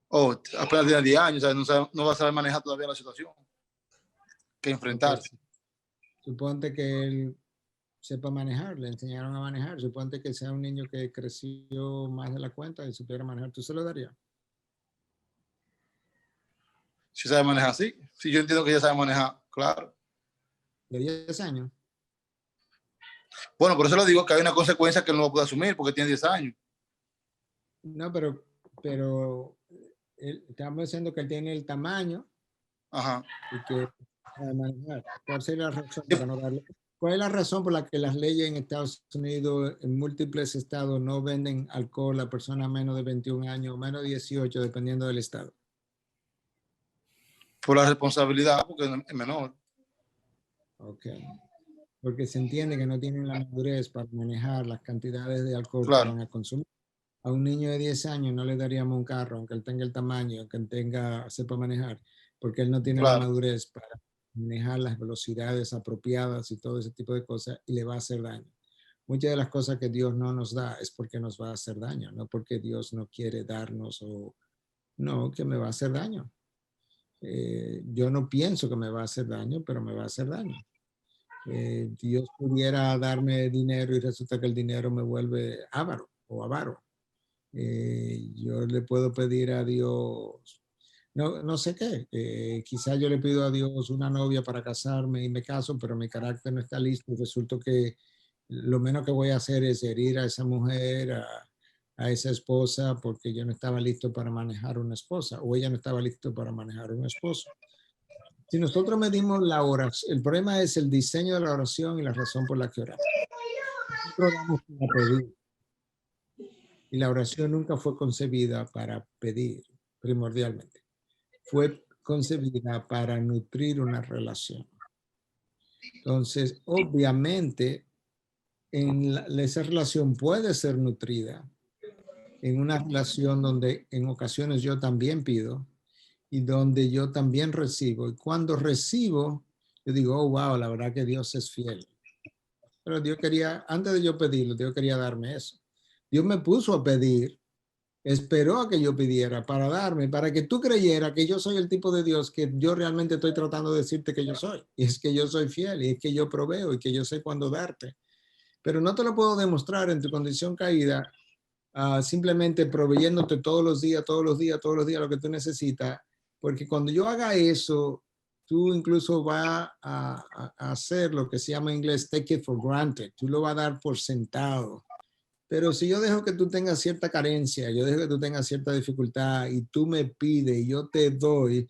S5: Oh, apenas tiene 10 años, ¿sabes? No va a saber manejar todavía la situación, que
S2: Porque
S5: enfrentarse.
S2: suponte que él sepa manejar, le enseñaron a manejar. Suponte que sea un niño que creció más de la cuenta y supiera manejar. ¿Tú se lo darías?
S5: Si sabe manejar, sí. Sí, yo entiendo que ya sabe manejar, claro.
S2: ¿De 10 años?
S5: Bueno, por eso le digo que hay una consecuencia que él no lo puede asumir porque tiene 10 años.
S2: No, pero estamos diciendo que él tiene el tamaño
S5: Ajá.
S2: y que sabe manejar. ¿Cuál sería la razón para no darle? ¿Cuál es la razón por la que las leyes en Estados Unidos, en múltiples estados, no venden alcohol a personas menos de 21 años o menos de 18, dependiendo del estado?
S5: Por la responsabilidad, porque es menor.
S2: Ok. Porque se entiende que no tienen la madurez para manejar las cantidades de alcohol que
S5: Claro,
S2: van a consumir. A un niño de 10 años no le daríamos un carro, aunque él tenga el tamaño, aunque él sepa manejar, porque él no tiene la
S5: claro,
S2: madurez para manejar las velocidades apropiadas y todo ese tipo de cosas y le va a hacer daño. Muchas de las cosas que Dios no nos da es porque nos va a hacer daño, no porque Dios no quiere darnos o no, que me va a hacer daño. Yo no pienso que me va a hacer daño, pero me va a hacer daño. Dios pudiera darme dinero y resulta que el dinero me vuelve avaro o avaro. Yo le puedo pedir a Dios, no sé qué, quizás yo le pido a Dios una novia para casarme y me caso, pero mi carácter no está listo y resulta que lo menos que voy a hacer es herir a esa mujer, a esa esposa, porque yo no estaba listo para manejar una esposa o ella no estaba listo para manejar un esposo. Si nosotros medimos la oración, el problema es el diseño de la oración y la razón por la que oramos. Nosotros oramos para pedir. Y la oración nunca fue concebida para pedir, primordialmente. Fue concebida para nutrir una relación. Entonces, obviamente, esa relación puede ser nutrida en una relación donde en ocasiones yo también pido y donde yo también recibo. Y cuando recibo, yo digo, oh, wow, la verdad que Dios es fiel. Pero Dios quería, antes de yo pedirlo, Dios quería darme eso. Dios me puso a pedir, esperó a que yo pidiera para darme, para que tú creyeras que yo soy el tipo de Dios que yo realmente estoy tratando de decirte que yo soy. Y es que yo soy fiel, y es que yo proveo, y que yo sé cuándo darte. Pero no te lo puedo demostrar en tu condición caída, simplemente proveyéndote todos los días, todos los días, todos los días lo que tú necesitas, porque cuando yo haga eso, tú incluso vas a hacer lo que se llama en inglés take it for granted, tú lo vas a dar por sentado. Pero si yo dejo que tú tengas cierta carencia, yo dejo que tú tengas cierta dificultad y tú me pides y yo te doy,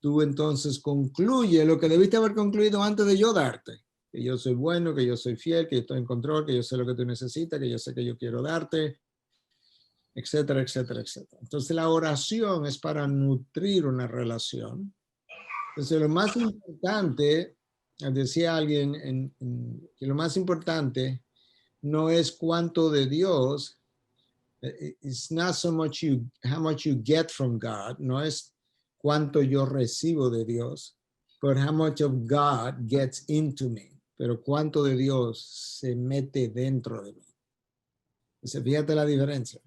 S2: tú entonces concluye lo que debiste haber concluido antes de yo darte. Que yo soy bueno, que yo soy fiel, que yo estoy en control, que yo sé lo que tú necesitas, que yo sé que yo quiero darte, etcétera, etcétera, etcétera. Entonces la oración es para nutrir una relación. Entonces lo más importante, decía alguien, que lo más importante no es cuánto de Dios, it's not so much how much you get from God, no es cuánto yo recibo de Dios, but how much of God gets into me, pero cuánto de Dios se mete dentro de mí. Entonces, fíjate la diferencia.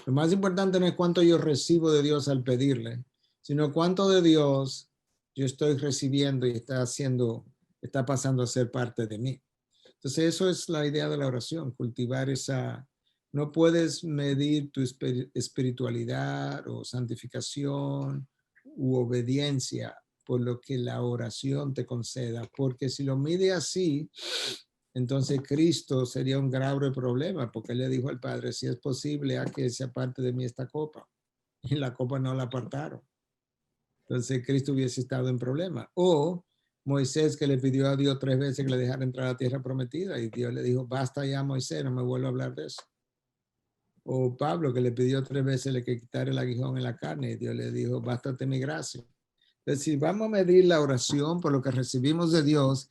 S2: Lo más importante no es cuánto yo recibo de Dios al pedirle, sino cuánto de Dios yo estoy recibiendo y está pasando a ser parte de mí. Entonces, eso es la idea de la oración, cultivar esa. No puedes medir tu espiritualidad o santificación u obediencia por lo que la oración te conceda, porque si lo mide así, entonces Cristo sería un grave problema, porque él le dijo al Padre, si es posible, a que se aparte de mí esta copa. Y la copa no la apartaron. Entonces Cristo hubiese estado en problema. O Moisés, que le pidió a Dios 3 veces que le dejara entrar a la tierra prometida, y Dios le dijo, basta ya, Moisés, no me vuelvo a hablar de eso. O Pablo, que le pidió 3 veces que quitara el aguijón en la carne, y Dios le dijo, bástate mi gracia. Entonces, si vamos a medir la oración por lo que recibimos de Dios,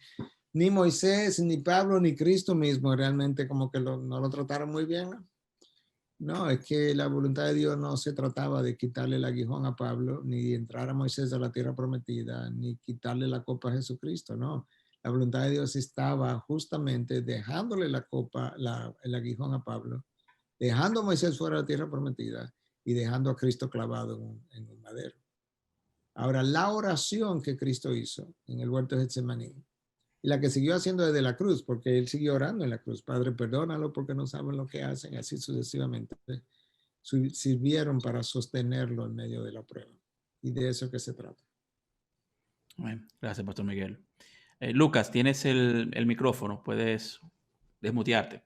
S2: ni Moisés, ni Pablo, ni Cristo mismo realmente como que no lo trataron muy bien, ¿no? No, es que la voluntad de Dios no se trataba de quitarle el aguijón a Pablo, ni entrar a Moisés a la tierra prometida, ni quitarle la copa a Jesucristo, no. La voluntad de Dios estaba justamente dejándole la copa, el aguijón a Pablo, dejando a Moisés fuera de la tierra prometida y dejando a Cristo clavado en un madero. Ahora, la oración que Cristo hizo en el huerto de Getsemaní, y la que siguió haciendo desde la cruz, porque él siguió orando en la cruz, Padre, perdónalo porque no saben lo que hacen, así sucesivamente, sirvieron para sostenerlo en medio de la prueba. Y de eso que se trata.
S1: Bueno, gracias, Pastor Miguel. Lucas, tienes el micrófono, puedes desmutearte.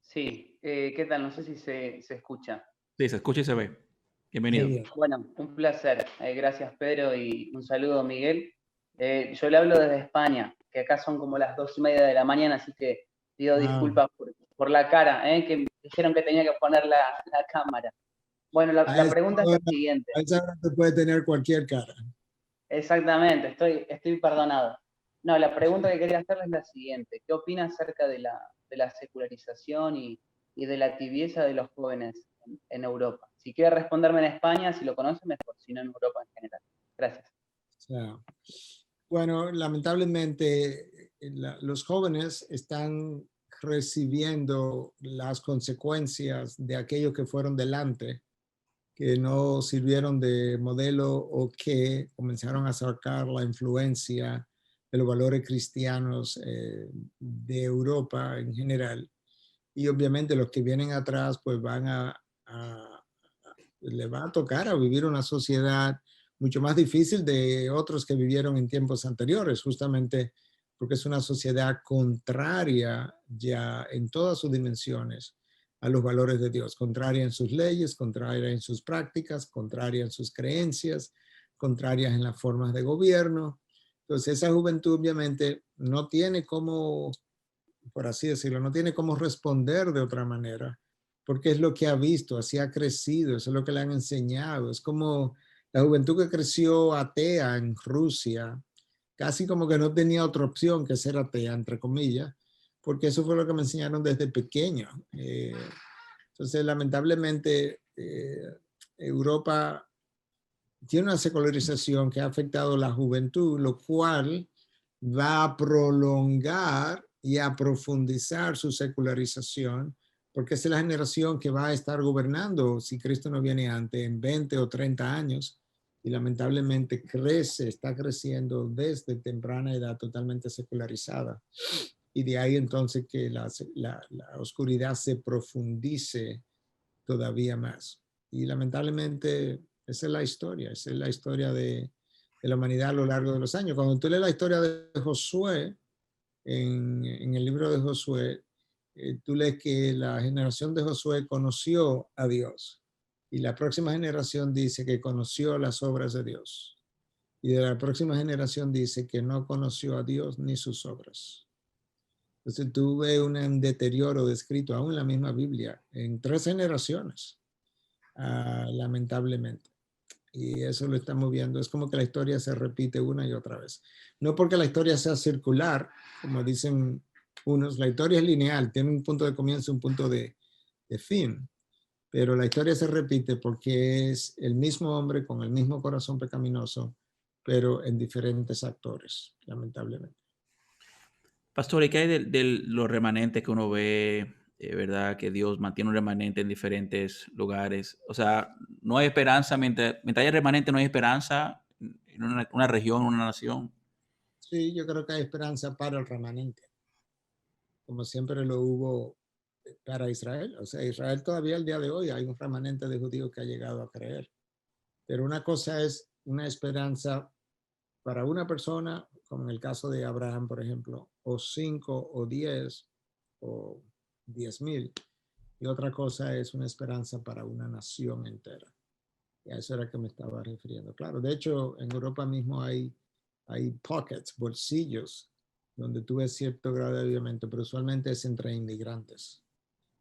S6: Sí, ¿qué tal? No sé si se escucha.
S1: Sí, se escucha y se ve. Bienvenido.
S2: Muy bien.
S6: Bueno, un placer. Gracias, Pedro, y un saludo, Miguel. Yo le hablo desde España, que acá son como las 2:30 de la mañana, así que pido disculpas por la cara, que me dijeron que tenía que poner la cámara. Bueno, la pregunta es la siguiente.
S2: A esa hora se puede tener cualquier cara.
S6: Exactamente, estoy perdonado. No, la pregunta que quería hacerle es la siguiente. ¿Qué opina acerca de la secularización y de la tibieza de los jóvenes en Europa? Si quiere responderme en España, si lo conoce, mejor, si no en Europa en general. Gracias.
S2: O sea, bueno, lamentablemente los jóvenes están recibiendo las consecuencias de aquellos que fueron delante, que no sirvieron de modelo o que comenzaron a sacar la influencia de los valores cristianos de Europa en general. Y obviamente los que vienen atrás pues le va a tocar a vivir una sociedad mucho más difícil de otros que vivieron en tiempos anteriores, justamente porque es una sociedad contraria ya en todas sus dimensiones a los valores de Dios, contraria en sus leyes, contraria en sus prácticas, contraria en sus creencias, contrarias en las formas de gobierno. Entonces esa juventud obviamente no tiene cómo, por así decirlo, no tiene cómo responder de otra manera, porque es lo que ha visto, así ha crecido, eso es lo que le han enseñado. Es como la juventud que creció atea en Rusia, casi como que no tenía otra opción que ser atea, entre comillas, porque eso fue lo que me enseñaron desde pequeño. Entonces, lamentablemente, Europa tiene una secularización que ha afectado a la juventud, lo cual va a prolongar y a profundizar su secularización, porque es la generación que va a estar gobernando, si Cristo no viene antes, en 20 o 30 años, y lamentablemente está creciendo desde temprana edad totalmente secularizada. Y de ahí entonces que la oscuridad se profundice todavía más. Y lamentablemente esa es la historia de la humanidad a lo largo de los años. Cuando tú lees la historia de Josué, en el libro de Josué, tú lees que la generación de Josué conoció a Dios y la próxima generación dice que conoció las obras de Dios y de la próxima generación dice que no conoció a Dios ni sus obras. Entonces tú ves un deterioro descrito aún en la misma Biblia en 3 generaciones, lamentablemente. Y eso lo estamos viendo. Es como que la historia se repite una y otra vez. No porque la historia sea circular, como dicen unos, la historia es lineal, tiene un punto de comienzo y un punto de fin. Pero la historia se repite porque es el mismo hombre con el mismo corazón pecaminoso, pero en diferentes actores, lamentablemente.
S1: Pastor, ¿y qué hay de los remanentes que uno ve, verdad? Que Dios mantiene un remanente en diferentes lugares. O sea, no hay esperanza, mientras haya remanente no hay esperanza en una región, una nación.
S2: Sí, yo creo que hay esperanza para el remanente, como siempre lo hubo para Israel. O sea, Israel todavía al día de hoy hay un remanente de judíos que ha llegado a creer. Pero una cosa es una esperanza para una persona como en el caso de Abraham, por ejemplo, o 5 o 10 o 10,000. Y otra cosa es una esperanza para una nación entera. Y a eso era que me estaba refiriendo. Claro, de hecho, en Europa mismo hay pockets, bolsillos, donde tú ves cierto grado de avivamiento, pero usualmente es entre inmigrantes,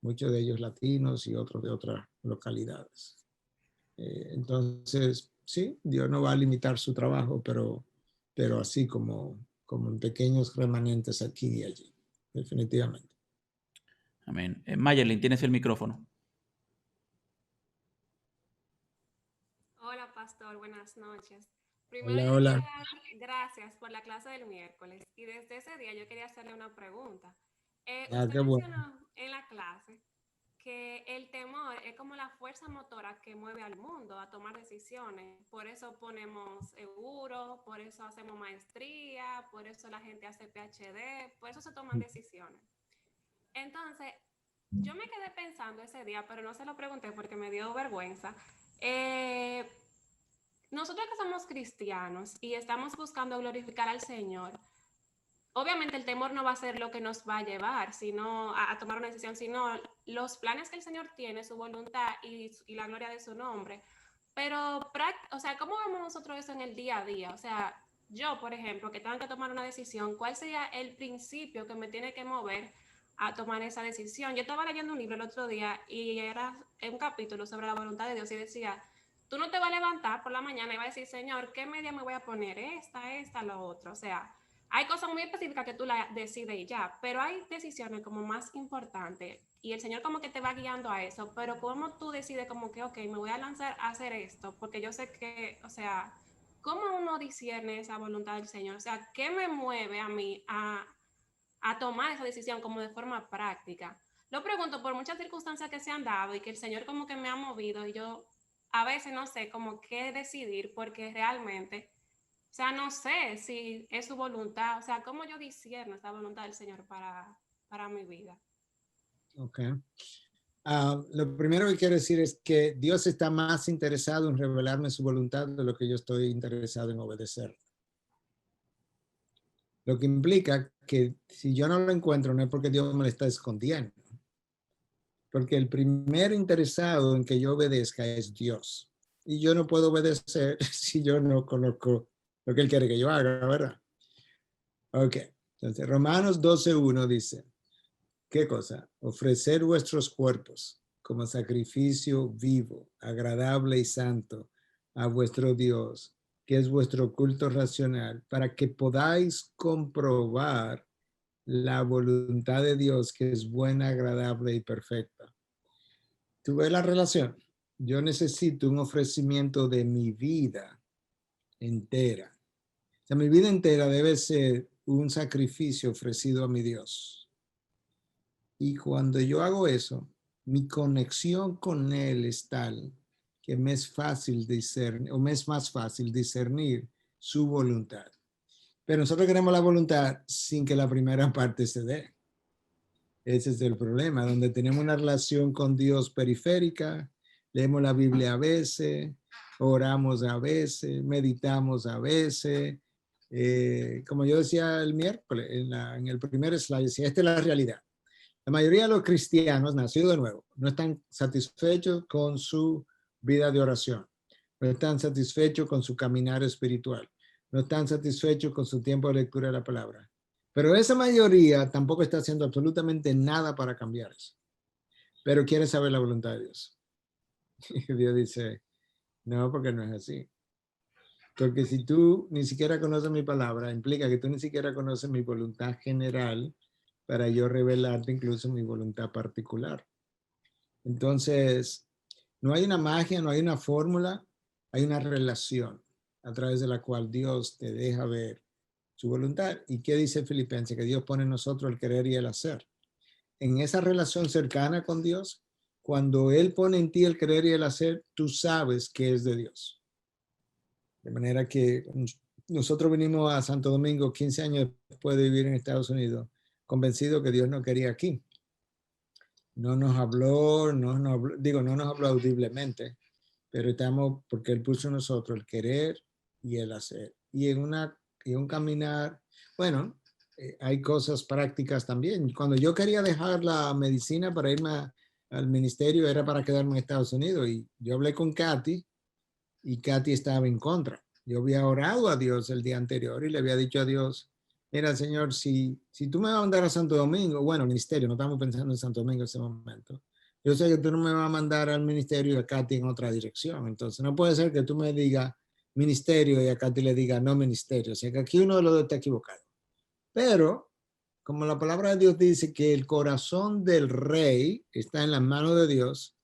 S2: muchos de ellos latinos y otros de otras localidades. Entonces, sí, Dios no va a limitar su trabajo, pero así como en pequeños remanentes aquí y allí, definitivamente.
S1: Amén. Mayerlin, tienes el micrófono.
S7: Hola, pastor, buenas noches. Primero
S2: Hola,
S7: yo
S2: hola.
S7: quería dar gracias por la clase del miércoles y desde ese día yo quería hacerle una pregunta. Usted
S2: Qué bueno.
S7: mencionó en la clase que el temor es como la fuerza motora que mueve al mundo a tomar decisiones. Por eso ponemos seguro, por eso hacemos maestría, por eso la gente hace PhD, por eso se toman decisiones. Entonces, yo me quedé pensando ese día, pero no se lo pregunté porque me dio vergüenza. Nosotros que somos cristianos y estamos buscando glorificar al Señor, obviamente el temor no va a ser lo que nos va a llevar sino a tomar una decisión, sino los planes que el Señor tiene, su voluntad y la gloria de su nombre. Pero, o sea, ¿cómo vemos nosotros eso en el día a día? O sea, yo, por ejemplo, que tengo que tomar una decisión, ¿cuál sería el principio que me tiene que mover a tomar esa decisión? Yo estaba leyendo un libro el otro día y era un capítulo sobre la voluntad de Dios y decía, tú no te vas a levantar por la mañana y vas a decir, Señor, ¿qué media me voy a poner? Esta, lo otro. O sea, hay cosas muy específicas que tú la decides y ya, pero hay decisiones como más importantes y el Señor como que te va guiando a eso, pero como tú decides como que, ok, me voy a lanzar a hacer esto, porque yo sé que, o sea, ¿cómo uno discierne esa voluntad del Señor? O sea, ¿qué me mueve a mí a tomar esa decisión como de forma práctica? Lo pregunto por muchas circunstancias que se han dado y que el Señor como que me ha movido y yo a veces no sé como qué decidir porque realmente, o sea, no sé si es su voluntad, o sea, cómo yo discierno esa voluntad del Señor para mi vida.
S2: Ok. Lo primero que quiero decir es que Dios está más interesado en revelarme su voluntad de lo que yo estoy interesado en obedecer. Lo que implica que si yo no lo encuentro no es porque Dios me lo está escondiendo, porque el primer interesado en que yo obedezca es Dios. Y yo no puedo obedecer si yo no conozco lo que Él quiere que yo haga, ¿verdad? Ok, entonces Romanos 12:1 dice, ¿qué cosa? Ofrecer vuestros cuerpos como sacrificio vivo, agradable y santo a vuestro Dios, que es vuestro culto racional, para que podáis comprobar la voluntad de Dios, que es buena, agradable y perfecta. ¿Tú ves la relación? Yo necesito un ofrecimiento de mi vida entera. O sea, mi vida entera debe ser un sacrificio ofrecido a mi Dios. Y cuando yo hago eso, mi conexión con Él es tal que me es fácil discernir, o me es más fácil discernir su voluntad. Pero nosotros queremos la voluntad sin que la primera parte se dé. Ese es el problema, donde tenemos una relación con Dios periférica, leemos la Biblia a veces, oramos a veces, meditamos a veces. Como yo decía el miércoles, en el primer slide, decía, esta es la realidad. La mayoría de los cristianos nacidos de nuevo no están satisfechos con su vida de oración, no están satisfechos con su caminar espiritual, no están satisfechos con su tiempo de lectura de la palabra. Pero esa mayoría tampoco está haciendo absolutamente nada para cambiar eso. Pero quiere saber la voluntad de Dios. Y Dios dice, no, porque no es así. Porque si tú ni siquiera conoces mi palabra, implica que tú ni siquiera conoces mi voluntad general para yo revelarte incluso mi voluntad particular. Entonces, no hay una magia, no hay una fórmula, hay una relación a través de la cual Dios te deja ver su voluntad. ¿Y qué dice Filipenses? Que Dios pone en nosotros el querer y el hacer. En esa relación cercana con Dios, cuando Él pone en ti el querer y el hacer, tú sabes que es de Dios. De manera que nosotros vinimos a Santo Domingo 15 años después de vivir en Estados Unidos, convencidos que Dios no quería aquí. No nos habló, no nos habló audiblemente, pero estamos porque Él puso en nosotros el querer y el hacer. Y en un caminar Bueno, hay cosas prácticas también. Cuando yo quería dejar la medicina para irme al ministerio, era para quedarme en Estados Unidos. Y yo hablé con Katy y Katy estaba en contra. Yo había orado a Dios el día anterior y le había dicho a Dios, mira, Señor, si tú me vas a mandar a Santo Domingo, bueno, ministerio, no estamos pensando en Santo Domingo en ese momento. Yo sé que tú no me vas a mandar al ministerio y a Katy en otra dirección. Entonces, no puede ser que tú me digas ministerio y a Katy le diga no ministerio. O sea, que aquí uno de los dos está equivocado. Pero, como la palabra de Dios dice que el corazón del rey está en las manos de Dios,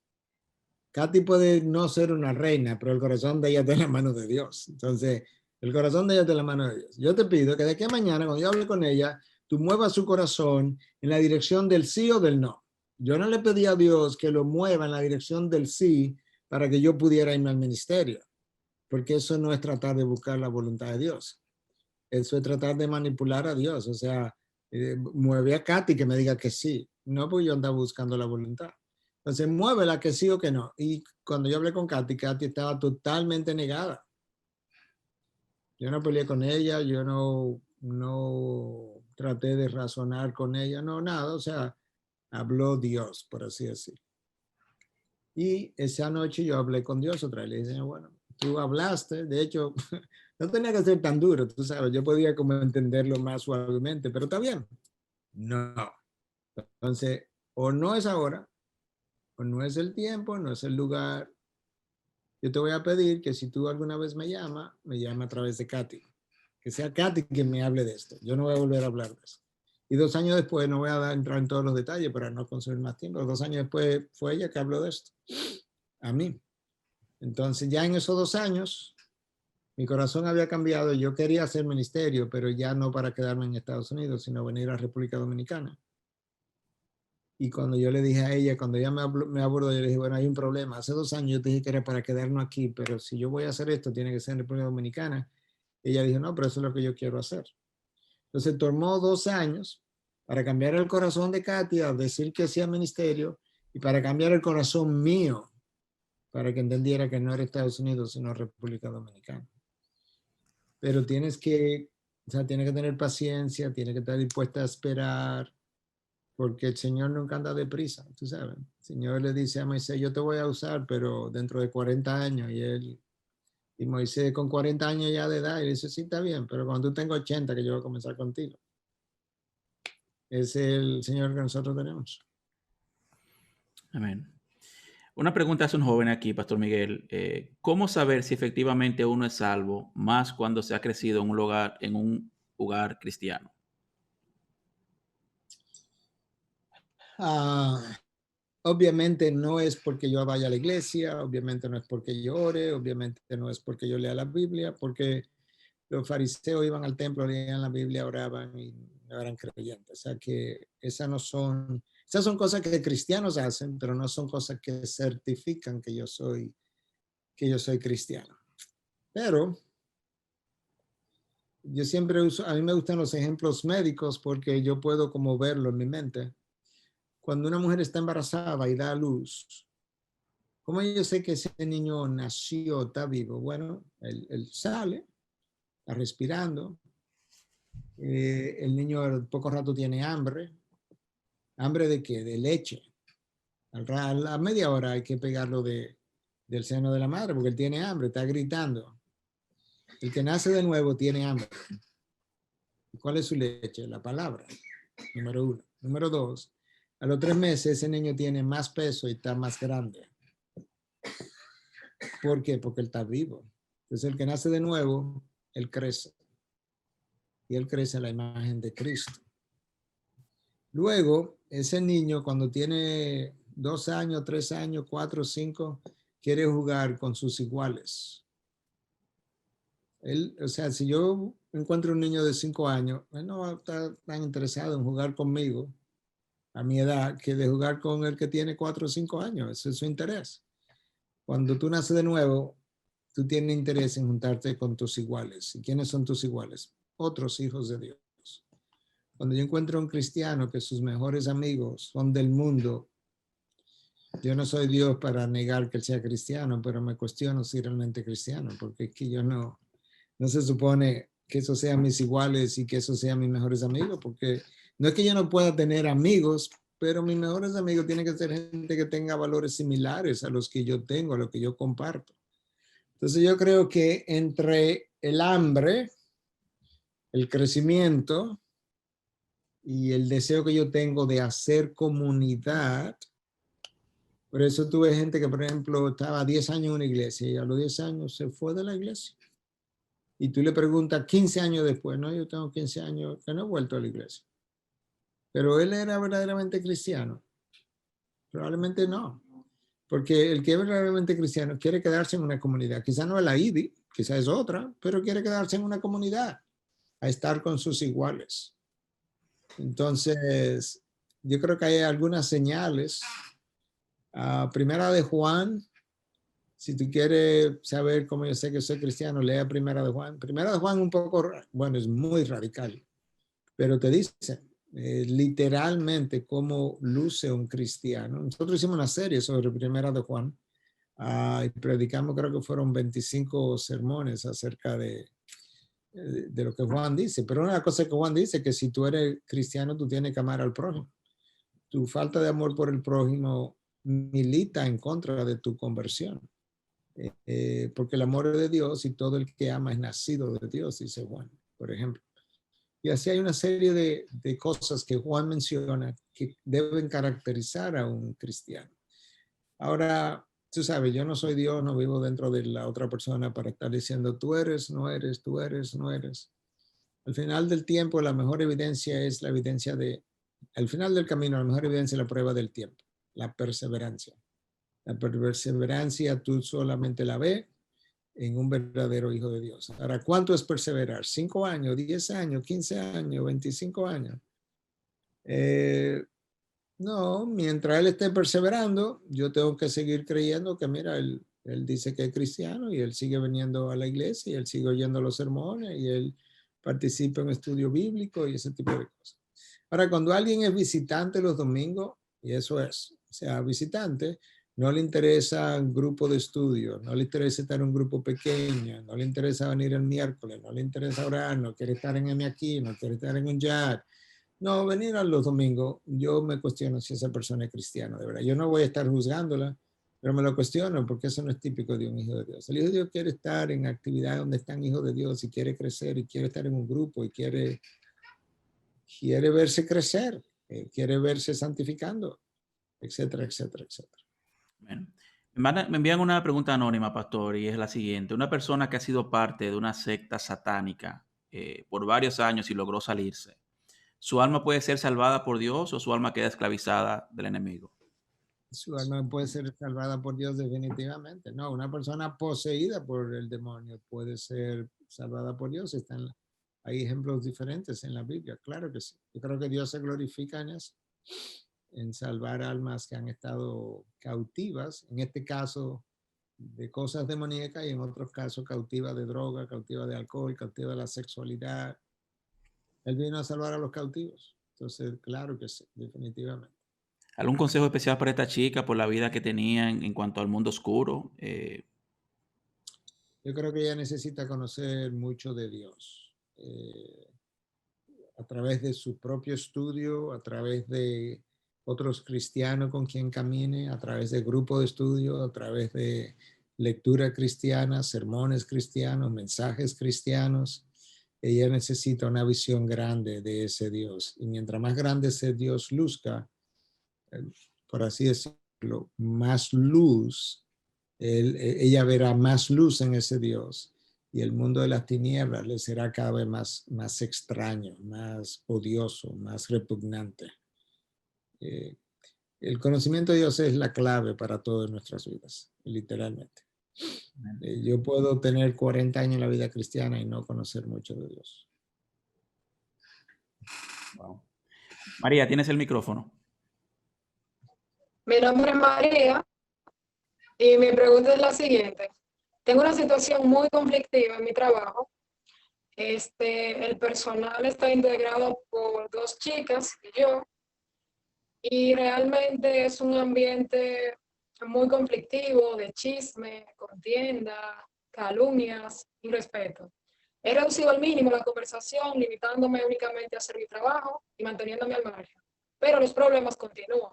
S2: Katy puede no ser una reina, pero el corazón de ella está en las manos de Dios. Entonces, el corazón de ella está en las manos de Dios. Yo te pido que de aquí a mañana, cuando yo hable con ella, tú muevas su corazón en la dirección del sí o del no. Yo no le pedí a Dios que lo mueva en la dirección del sí para que yo pudiera irme al ministerio, porque eso no es tratar de buscar la voluntad de Dios. Eso es tratar de manipular a Dios. O sea, mueve a Katy que me diga que sí. No, porque yo andaba buscando la voluntad. Entonces, muévela que sí o que no. Y cuando yo hablé con Katy, Katy estaba totalmente negada. Yo no peleé con ella, yo no traté de razonar con ella, no, nada. O sea, habló Dios, por así decirlo. Y esa noche yo hablé con Dios otra vez. Le dije, bueno, tú hablaste, de hecho, no tenía que ser tan duro, tú sabes, yo podía como entenderlo más suavemente, pero está bien. No. Entonces, o no es ahora, o no es el tiempo, no es el lugar. Yo te voy a pedir que si tú alguna vez me llama a través de Katy. Que sea Katy quien me hable de esto. Yo no voy a volver a hablar de eso. Y 2 años después, no voy a entrar en todos los detalles para no consumir más tiempo. 2 años después fue ella que habló de esto. A mí. Entonces, ya en esos 2 años, mi corazón había cambiado. Yo quería hacer ministerio, pero ya no para quedarme en Estados Unidos, sino venir a República Dominicana. Y cuando yo le dije a ella, cuando ella me abordó, yo le dije, bueno, hay un problema. Hace 2 años yo te dije que era para quedarnos aquí, pero si yo voy a hacer esto, tiene que ser en República Dominicana. Ella dijo, no, pero eso es lo que yo quiero hacer. Entonces tomó 2 años para cambiar el corazón de Katy, a decir que hacía ministerio, y para cambiar el corazón mío, para que entendiera que no era Estados Unidos, sino República Dominicana. Pero tienes que tener paciencia, tienes que estar dispuesta a esperar, porque el Señor nunca anda deprisa, tú sabes. El Señor le dice a Moisés, yo te voy a usar, pero dentro de 40 años. Y Moisés con 40 años ya de edad, y dice, sí, está bien, pero cuando tú tengas 80, que yo voy a comenzar contigo. Ese es el Señor que nosotros tenemos.
S1: Amén. Una pregunta hace un joven aquí, Pastor Miguel. ¿Cómo saber si efectivamente uno es salvo, más cuando se ha crecido en un hogar cristiano?
S2: Obviamente no es porque yo vaya a la iglesia, obviamente no es porque yo ore, obviamente no es porque yo lea la Biblia, porque los fariseos iban al templo, leían la Biblia, oraban y no eran creyentes. O sea que esas son cosas que cristianos hacen, pero no son cosas que certifican que yo soy cristiano. Pero yo siempre a mí me gustan los ejemplos médicos porque yo puedo como verlo en mi mente. Cuando una mujer está embarazada y da a luz, ¿cómo yo sé que ese niño nació, está vivo? Bueno, él sale, está respirando. El niño al poco rato tiene hambre. ¿Hambre de qué? De leche. A la media hora hay que pegarlo del seno de la madre porque él tiene hambre, está gritando. El que nace de nuevo tiene hambre. ¿Cuál es su leche? La palabra, número 1. Número 2, a los 3 meses ese niño tiene más peso y está más grande. ¿Por qué? Porque él está vivo. Entonces el que nace de nuevo, él crece. Y él crece a la imagen de Cristo. Luego, ese niño cuando tiene 2 años, 3 años, 4, 5, quiere jugar con sus iguales. O sea, si yo encuentro un niño de 5 años, él no va a estar tan interesado en jugar conmigo a mi edad que de jugar con el que tiene 4 o 5 años. Ese es su interés. Cuando tú naces de nuevo, tú tienes interés en juntarte con tus iguales. ¿Y quiénes son tus iguales? Otros hijos de Dios. Cuando yo encuentro a un cristiano que sus mejores amigos son del mundo, yo no soy Dios para negar que él sea cristiano, pero me cuestiono si realmente es cristiano, porque es que yo no se supone, que esos sean mis iguales y que esos sean mis mejores amigos, porque no es que yo no pueda tener amigos, pero mis mejores amigos tienen que ser gente que tenga valores similares a los que yo tengo, a los que yo comparto. Entonces yo creo que entre el hambre, el crecimiento y el deseo que yo tengo de hacer comunidad, por eso tuve gente que, por ejemplo, estaba 10 años en una iglesia y a los 10 años se fue de la iglesia. Y tú le preguntas 15 años después, no, yo tengo 15 años que no he vuelto a la iglesia. Pero él era verdaderamente cristiano. Probablemente no. Porque el que es verdaderamente cristiano quiere quedarse en una comunidad. Quizá no es la IDI, quizá es otra, pero quiere quedarse en una comunidad, a estar con sus iguales. Entonces, yo creo que hay algunas señales. Primera de Juan, si tú quieres saber cómo yo sé que soy cristiano, lea Primera de Juan. Primera de Juan un poco, bueno, es muy radical, pero te dice literalmente cómo luce un cristiano. Nosotros hicimos una serie sobre Primera de Juan y predicamos, creo que fueron 25 sermones acerca de lo que Juan dice. Pero una cosa que Juan dice, que si tú eres cristiano, tú tienes que amar al prójimo. Tu falta de amor por el prójimo milita en contra de tu conversión. Porque el amor es de Dios y todo el que ama es nacido de Dios, dice Juan, por ejemplo. Y así hay una serie de cosas que Juan menciona que deben caracterizar a un cristiano. Ahora, tú sabes, yo no soy Dios, no vivo dentro de la otra persona para estar diciendo tú eres, no eres, tú eres, no eres. Al final del tiempo, la mejor evidencia es la evidencia al final del camino, la mejor evidencia es la prueba del tiempo, la perseverancia. La perseverancia tú solamente la ves en un verdadero hijo de Dios. Ahora, ¿cuánto es perseverar? 5 años, 10 años, 15 años, 25 años. No, mientras él esté perseverando, yo tengo que seguir creyendo que, mira, él dice que es cristiano y él sigue viniendo a la iglesia y él sigue oyendo los sermones y él participa en estudio bíblico y ese tipo de cosas. Ahora, cuando alguien es visitante los domingos, y eso es, o sea, visitante, no le interesa un grupo de estudio, no le interesa estar en un grupo pequeño, no le interesa venir el miércoles, no le interesa orar, no quiere estar en aquí, no quiere estar en un chat. No, venir a los domingos, yo me cuestiono si esa persona es cristiana, de verdad. Yo no voy a estar juzgándola, pero me lo cuestiono porque eso no es típico de un hijo de Dios. El hijo de Dios quiere estar en actividades donde están hijos de Dios y quiere crecer y quiere estar en un grupo y quiere verse crecer, quiere verse santificando, etcétera, etcétera, etcétera.
S1: Bueno, me envían una pregunta anónima, pastor, y es la siguiente. Una persona que ha sido parte de una secta satánica por varios años y logró salirse, ¿su alma puede ser salvada por Dios o su alma queda esclavizada del enemigo?
S2: Su alma puede ser salvada por Dios definitivamente. No, una persona poseída por el demonio puede ser salvada por Dios. Hay ejemplos diferentes en la Biblia, claro que sí. Yo creo que Dios se glorifica en eso, en salvar almas que han estado cautivas, en este caso de cosas demoníacas y en otros casos cautivas de droga, cautivas de alcohol, cautivas de la sexualidad. Él vino a salvar a los cautivos. Entonces, claro que sí, definitivamente.
S1: ¿Algún consejo especial para esta chica por la vida que tenía en cuanto al mundo oscuro?
S2: Yo creo que ella necesita conocer mucho de Dios. A través de su propio estudio, a través de otros cristianos con quien camine, a través de grupos de estudio, a través de lectura cristiana, sermones cristianos, mensajes cristianos. Ella necesita una visión grande de ese Dios. Y mientras más grande ese Dios luzca, por así decirlo, más luz, ella verá más luz en ese Dios. Y el mundo de las tinieblas le será cada vez más extraño, más odioso, más repugnante. El conocimiento de Dios es la clave para todas nuestras vidas, literalmente. Yo puedo tener 40 años en la vida cristiana y no conocer mucho de Dios.
S1: Wow. María, tienes el micrófono.
S8: Mi nombre es María y mi pregunta es la siguiente. Tengo una situación muy conflictiva en mi trabajo. El personal está integrado por 2 chicas y yo, y realmente es un ambiente muy conflictivo de chisme, contienda, calumnias y respeto. He reducido al mínimo la conversación, limitándome únicamente a hacer mi trabajo y manteniéndome al margen. Pero los problemas continúan.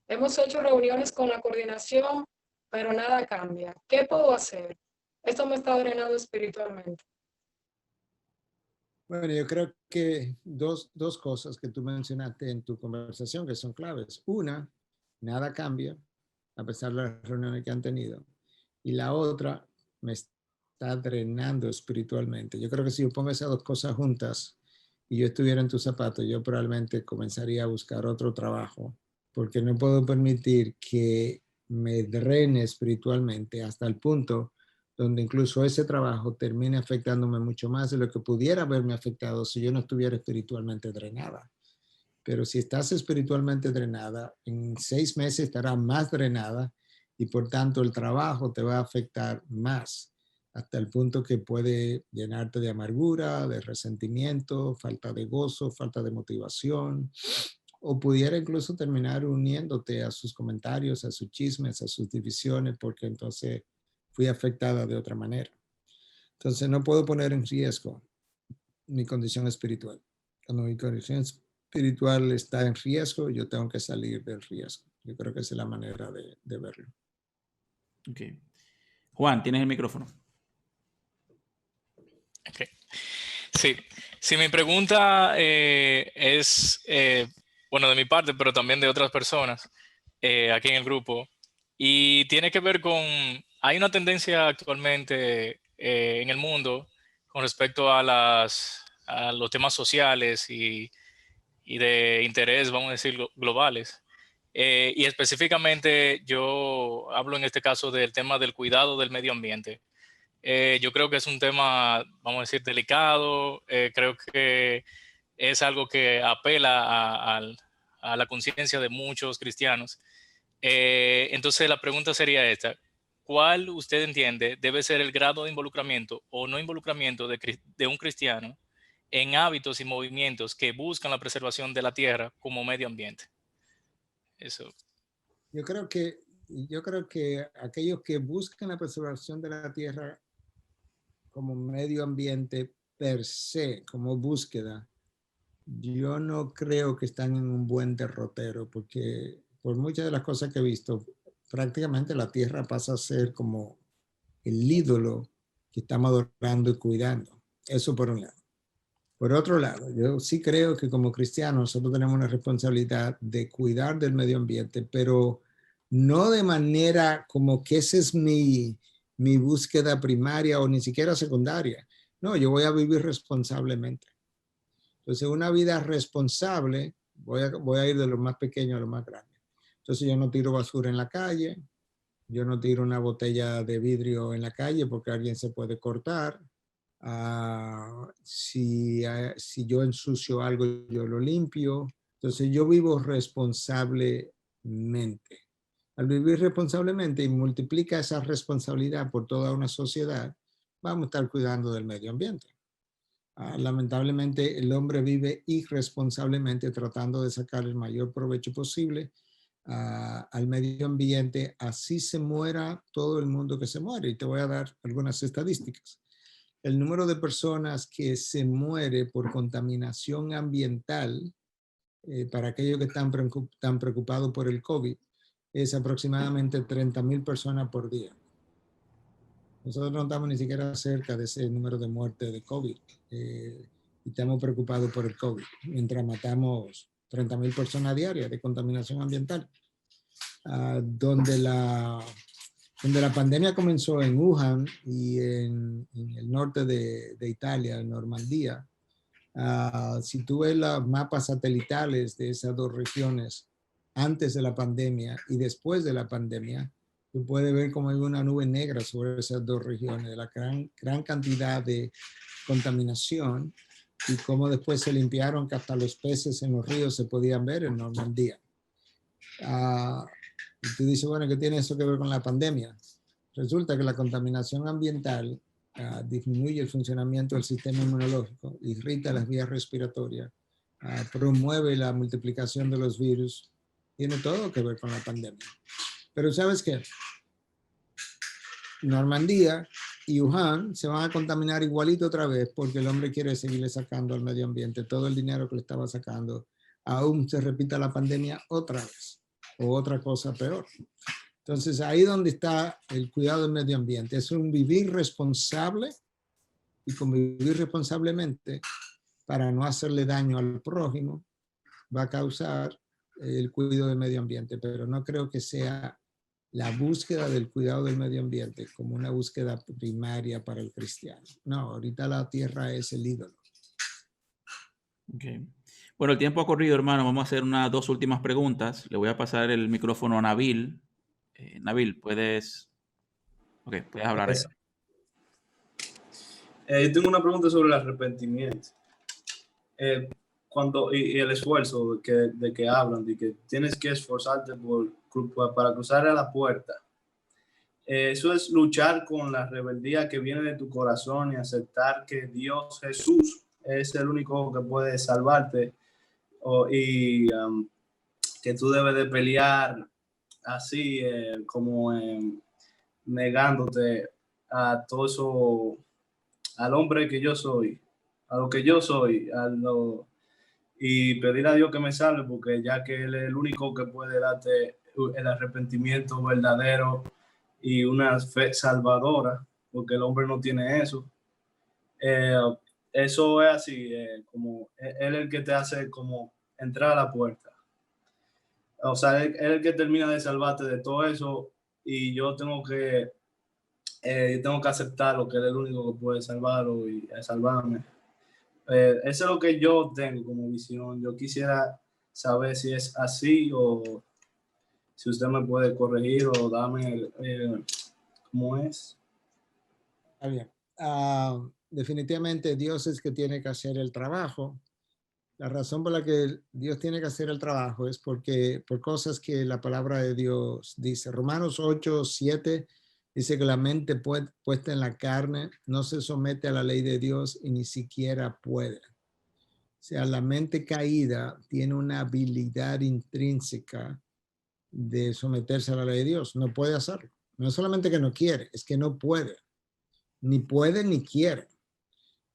S8: Hemos hecho reuniones con la coordinación, pero nada cambia. ¿Qué puedo hacer? Esto me está drenando espiritualmente.
S2: Bueno, yo creo que dos cosas que tú mencionaste en tu conversación que son claves. Una, nada cambia a pesar de las reuniones que han tenido. Y la otra, me está drenando espiritualmente. Yo creo que si yo pongo esas dos cosas juntas y yo estuviera en tus zapatos, yo probablemente comenzaría a buscar otro trabajo, porque no puedo permitir que me drene espiritualmente hasta el punto donde incluso ese trabajo termine afectándome mucho más de lo que pudiera haberme afectado si yo no estuviera espiritualmente drenada. Pero si estás espiritualmente drenada, en 6 meses estarás más drenada y por tanto el trabajo te va a afectar más, hasta el punto que puede llenarte de amargura, de resentimiento, falta de gozo, falta de motivación, o pudiera incluso terminar uniéndote a sus comentarios, a sus chismes, a sus divisiones, porque entonces fui afectada de otra manera. Entonces no puedo poner en riesgo mi condición espiritual. Cuando mi condición espiritual está en riesgo, yo tengo que salir del riesgo. Yo creo que esa es la manera de verlo.
S1: Okay. Juan, tienes el micrófono.
S9: Okay. Sí, mi pregunta es, bueno, de mi parte, pero también de otras personas aquí en el grupo, y tiene que ver con, hay una tendencia actualmente en el mundo con respecto a los temas sociales y de interés, vamos a decir, globales. Y específicamente yo hablo en este caso del tema del cuidado del medio ambiente. Yo creo que es un tema, vamos a decir, delicado. Creo que es algo que apela a la conciencia de muchos cristianos. Entonces la pregunta sería esta: ¿cuál usted entiende debe ser el grado de involucramiento o no involucramiento de un cristiano en hábitos y movimientos que buscan la preservación de la tierra como medio ambiente? Eso.
S2: Yo creo que aquellos que buscan la preservación de la tierra como medio ambiente per se, como búsqueda, yo no creo que están en un buen derrotero, porque por muchas de las cosas que he visto, prácticamente la tierra pasa a ser como el ídolo que estamos adorando y cuidando. Eso por un lado. Por otro lado, yo sí creo que como cristianos nosotros tenemos una responsabilidad de cuidar del medio ambiente, pero no de manera como que esa es mi búsqueda primaria o ni siquiera secundaria. No, yo voy a vivir responsablemente. Entonces, una vida responsable, voy a ir de lo más pequeño a lo más grande. Entonces, yo no tiro basura en la calle, yo no tiro una botella de vidrio en la calle porque alguien se puede cortar. Si yo ensucio algo, yo lo limpio. Entonces, yo vivo responsablemente. Al vivir responsablemente y multiplica esa responsabilidad por toda una sociedad, vamos a estar cuidando del medio ambiente. Lamentablemente, el hombre vive irresponsablemente tratando de sacar el mayor provecho posible al medio ambiente. Así se muera todo el mundo que se muere. Y te voy a dar algunas estadísticas. El número de personas que se muere por contaminación ambiental, para aquellos que están preocupados por el COVID, es aproximadamente 30,000 personas por día. Nosotros no estamos ni siquiera cerca de ese número de muertes de COVID. Y estamos preocupados por el COVID, mientras matamos 30,000 personas diarias de contaminación ambiental. Donde la pandemia comenzó en Wuhan y en el norte de Italia, en Normandía, si tú ves los mapas satelitales de esas dos regiones antes de la pandemia y después de la pandemia, tú puedes ver como hay una nube negra sobre esas dos regiones, de la gran cantidad de contaminación, y cómo después se limpiaron, que hasta los peces en los ríos se podían ver en Normandía. Y tú dices, bueno, ¿qué tiene eso que ver con la pandemia? Resulta que la contaminación ambiental disminuye el funcionamiento del sistema inmunológico, irrita las vías respiratorias, promueve la multiplicación de los virus. Tiene todo que ver con la pandemia. Pero ¿sabes qué? Normandía y Wuhan se van a contaminar igualito otra vez porque el hombre quiere seguirle sacando al medio ambiente todo el dinero que le estaba sacando, aún se repita la pandemia otra vez o otra cosa peor. Entonces ahí donde está el cuidado del medio ambiente, es un vivir responsable y convivir responsablemente para no hacerle daño al prójimo va a causar el cuidado del medio ambiente, pero no creo que sea la búsqueda del cuidado del medio ambiente como una búsqueda primaria para el cristiano. No, ahorita la tierra es el ídolo.
S1: Okay. Bueno, el tiempo ha corrido, hermano. Vamos a hacer unas 2 últimas preguntas. Le voy a pasar el micrófono a Nabil. Nabil, puedes hablar.
S10: Yo tengo una pregunta sobre el arrepentimiento. Y el esfuerzo de que hablan, de que tienes que esforzarte para cruzar a la puerta. Eso es luchar con la rebeldía que viene de tu corazón y aceptar que Dios Jesús es el único que puede salvarte que tú debes de pelear así como negándote a todo eso, al hombre que yo soy, a lo que yo soy, y pedir a Dios que me salve, porque ya que Él es el único que puede darte el arrepentimiento verdadero y una fe salvadora, porque el hombre no tiene eso. Eso es así, como Él es el que te hace como entrar a la puerta. O sea, Él es el que termina de salvarte de todo eso, y yo tengo que aceptarlo, que Él es el único que puede salvarlo y salvarme. Eso es lo que yo tengo como visión. Yo quisiera saber si es así o si usted me puede corregir o darme cómo es.
S2: Está bien. Definitivamente Dios es que tiene que hacer el trabajo. La razón por la que Dios tiene que hacer el trabajo es por cosas que la palabra de Dios dice. Romanos 8:7 dice que la mente puesta en la carne no se somete a la ley de Dios y ni siquiera puede. O sea, la mente caída tiene una habilidad intrínseca de someterse a la ley de Dios. No puede hacerlo. No es solamente que no quiere, es que no puede. Ni puede ni quiere.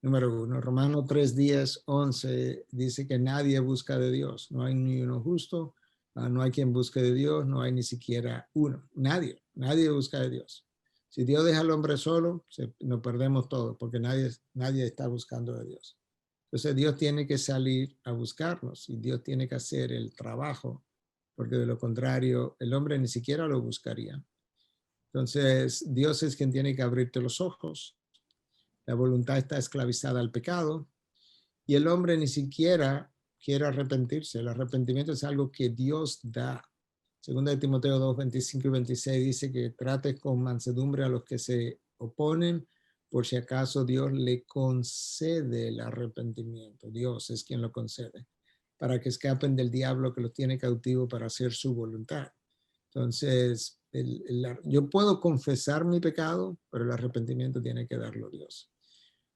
S2: Número 1, Romanos 3:10-11 dice que nadie busca de Dios. No hay ni uno justo, no hay quien busque de Dios, no hay ni siquiera uno. Nadie busca de Dios. Si Dios deja al hombre solo, nos perdemos todo, porque nadie está buscando de Dios. Entonces Dios tiene que salir a buscarnos y Dios tiene que hacer el trabajo, porque de lo contrario el hombre ni siquiera lo buscaría. Entonces Dios es quien tiene que abrirte los ojos. La voluntad está esclavizada al pecado y el hombre ni siquiera quiere arrepentirse. El arrepentimiento es algo que Dios da. Segunda de Timoteo 2:25 y 26 dice que trate con mansedumbre a los que se oponen, por si acaso Dios le concede el arrepentimiento. Dios es quien lo concede, para que escapen del diablo que los tiene cautivo para hacer su voluntad. Entonces, yo puedo confesar mi pecado, pero el arrepentimiento tiene que darlo Dios.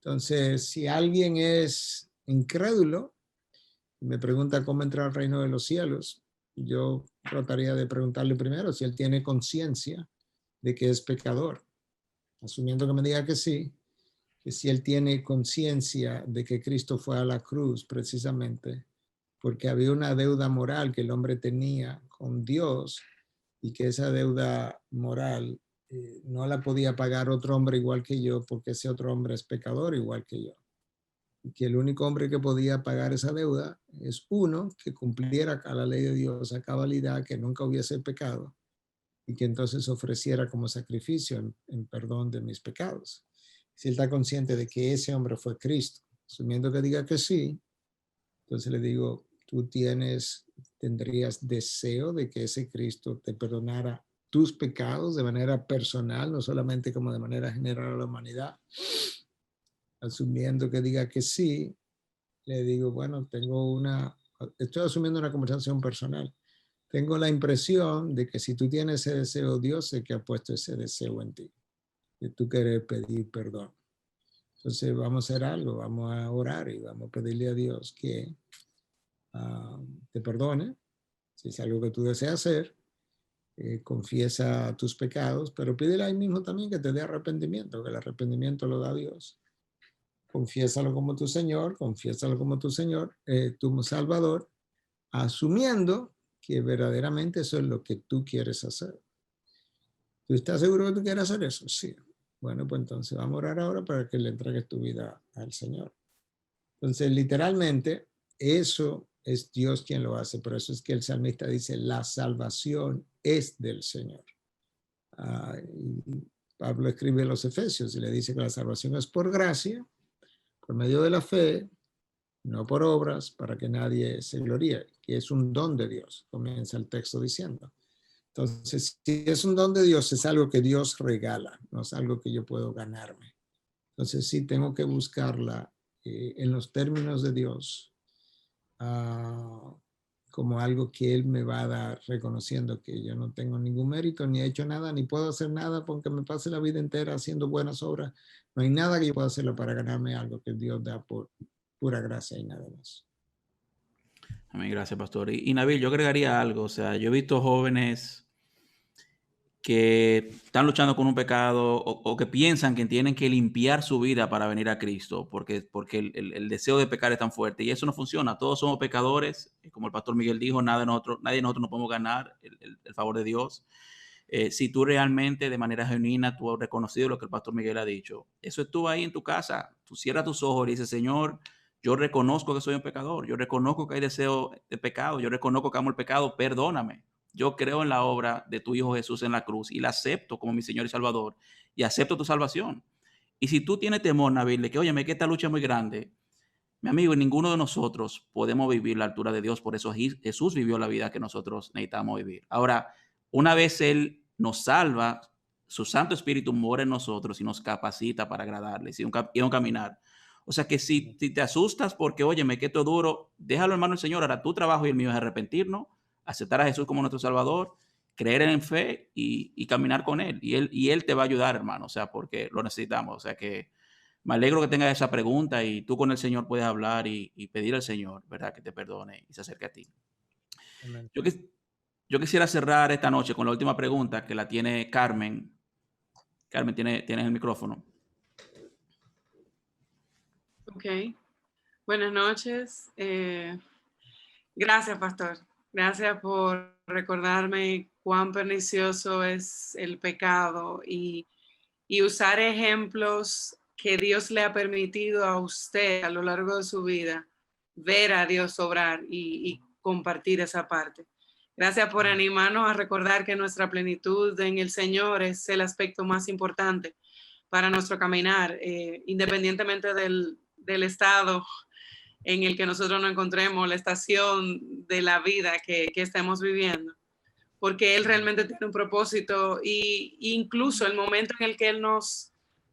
S2: Entonces, si alguien es incrédulo, me pregunta cómo entrar al reino de los cielos, yo trataría de preguntarle primero si él tiene conciencia de que es pecador, asumiendo que me diga que sí, que si él tiene conciencia de que Cristo fue a la cruz precisamente porque había una deuda moral que el hombre tenía con Dios y que esa deuda moral no la podía pagar otro hombre igual que yo porque ese otro hombre es pecador igual que yo. Y que el único hombre que podía pagar esa deuda es uno que cumpliera a la ley de Dios a cabalidad, que nunca hubiese pecado y que entonces ofreciera como sacrificio en perdón de mis pecados. Si él está consciente de que ese hombre fue Cristo, asumiendo que diga que sí, entonces le digo, tú tendrías deseo de que ese Cristo te perdonara tus pecados de manera personal, no solamente como de manera general a la humanidad. Asumiendo que diga que sí, le digo, bueno, estoy asumiendo una conversación personal. Tengo la impresión de que si tú tienes ese deseo, Dios es que ha puesto ese deseo en ti, que tú quieres pedir perdón. Entonces vamos a hacer algo, vamos a orar y vamos a pedirle a Dios que te perdone, si es algo que tú deseas hacer, confiesa tus pecados, pero pídele ahí mismo también que te dé arrepentimiento, que el arrepentimiento lo da Dios. Confiésalo como tu Señor, tu Salvador, asumiendo que verdaderamente eso es lo que tú quieres hacer. ¿Tú estás seguro que tú quieres hacer eso? Sí. Bueno, pues entonces vamos a orar ahora para que le entregues tu vida al Señor. Entonces, literalmente, eso es Dios quien lo hace. Por eso es que el salmista dice, la salvación es del Señor. Y Pablo escribe a los Efesios y le dice que la salvación es por gracia, por medio de la fe, no por obras, para que nadie se gloríe, que es un don de Dios, comienza el texto diciendo. Entonces, si es un don de Dios, es algo que Dios regala, no es algo que yo puedo ganarme. Entonces, sí tengo que buscarla en los términos de Dios, como algo que Él me va a dar, reconociendo que yo no tengo ningún mérito, ni he hecho nada, ni puedo hacer nada, porque me pase la vida entera haciendo buenas obras. No hay nada que yo pueda hacerlo para ganarme algo que Dios da por pura gracia y nada más.
S1: Amén, gracias, pastor. Y Nabil, yo agregaría algo. O sea, yo he visto jóvenes que están luchando con un pecado o que piensan que tienen que limpiar su vida para venir a Cristo, porque el deseo de pecar es tan fuerte. Y eso no funciona. Todos somos pecadores. Como el pastor Miguel dijo, nadie de nosotros nos podemos ganar el favor de Dios. Si tú realmente, de manera genuina, tú has reconocido lo que el pastor Miguel ha dicho, eso es tú ahí en tu casa. Tú cierras tus ojos y dices, Señor, yo reconozco que soy un pecador. Yo reconozco que hay deseo de pecado. Yo reconozco que amo el pecado. Perdóname. Yo creo en la obra de tu Hijo Jesús en la cruz y la acepto como mi Señor y Salvador y acepto tu salvación. Y si tú tienes temor, Nabil, de que, óyeme, que esta lucha es muy grande, mi amigo, ninguno de nosotros podemos vivir la altura de Dios. Por eso Jesús vivió la vida que nosotros necesitamos vivir. Ahora, una vez Él nos salva, su Santo Espíritu mora en nosotros y nos capacita para agradarle y un caminar. O sea que si te asustas porque, óyeme, que esto es duro, déjalo en manos del Señor. Ahora tu trabajo y el mío es arrepentirnos, aceptar a Jesús como nuestro Salvador, creer en fe y caminar con Él. Y él te va a ayudar, hermano, o sea, porque lo necesitamos. O sea que me alegro que tengas esa pregunta y tú con el Señor puedes hablar y pedir al Señor, ¿verdad? Que te perdone y se acerque a ti.
S2: Amén.
S1: Yo quisiera cerrar esta noche con la última pregunta que la tiene Carmen. Carmen, tienes el micrófono.
S11: Ok. Buenas noches. Gracias, pastor. Gracias por recordarme cuán pernicioso es el pecado y usar ejemplos que Dios le ha permitido a usted a lo largo de su vida, ver a Dios obrar y compartir esa parte. Gracias por animarnos a recordar que nuestra plenitud en el Señor es el aspecto más importante para nuestro caminar, independientemente del estado en el que nosotros nos encontremos, la estación de la vida que estemos viviendo, porque Él realmente tiene un propósito y incluso el momento en el que Él nos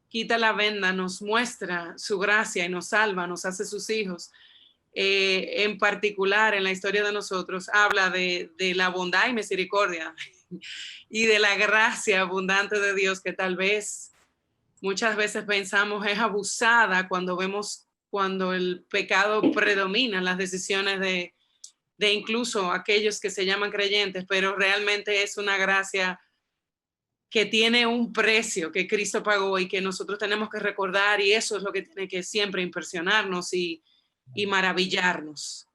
S11: quita la venda, nos muestra su gracia y nos salva, nos hace sus hijos. En particular, en la historia de nosotros, habla de la bondad y misericordia y de la gracia abundante de Dios que tal vez muchas veces pensamos es abusada cuando el pecado predomina en las decisiones de incluso aquellos que se llaman creyentes, pero realmente es una gracia que tiene un precio que Cristo pagó y que nosotros tenemos que recordar, y eso es lo que tiene que siempre impresionarnos y maravillarnos.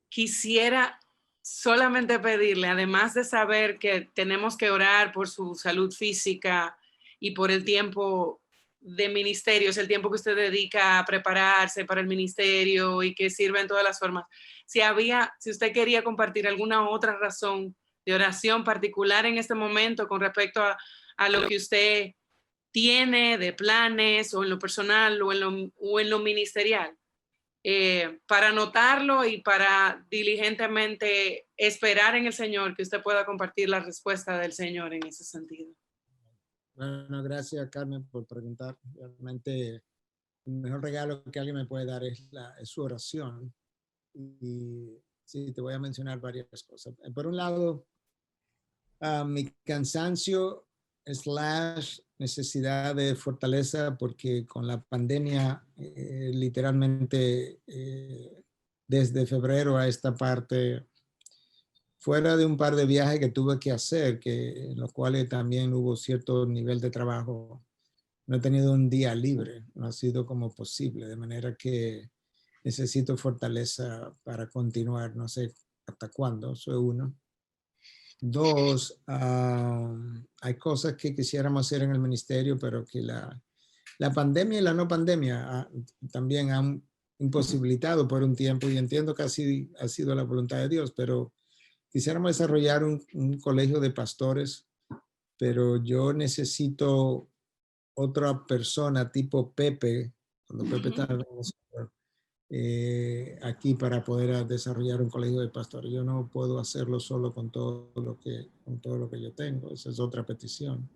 S11: Quisiera solamente pedirle, además de saber que tenemos que orar por su salud física y por el tiempo de ministerio, es el tiempo que usted dedica a prepararse para el ministerio y que sirve en todas las formas. Si usted quería compartir alguna otra razón de oración particular en este momento con respecto a lo que usted tiene de planes o en lo personal o en lo ministerial, para anotarlo y para diligentemente esperar en el Señor que usted pueda compartir la respuesta del Señor en ese sentido.
S2: Bueno, gracias, Carmen, por preguntar. Realmente el mejor regalo que alguien me puede dar es su oración. Y sí, te voy a mencionar varias cosas. Por un lado, mi cansancio / necesidad de fortaleza, porque con la pandemia, literalmente desde febrero a esta parte, fuera de un par de viajes que tuve que hacer, en los cuales también hubo cierto nivel de trabajo, no he tenido un día libre, no ha sido como posible, de manera que necesito fortaleza para continuar, no sé hasta cuándo, soy uno. Dos, hay cosas que quisiéramos hacer en el ministerio, pero que la pandemia y la no pandemia también han imposibilitado por un tiempo, y entiendo que así ha sido la voluntad de Dios, pero quisiéramos desarrollar un colegio de pastores, pero yo necesito otra persona tipo Pepe, cuando Pepe está aquí para poder desarrollar un colegio de pastores. Yo no puedo hacerlo solo con todo lo que yo tengo. Esa es otra petición.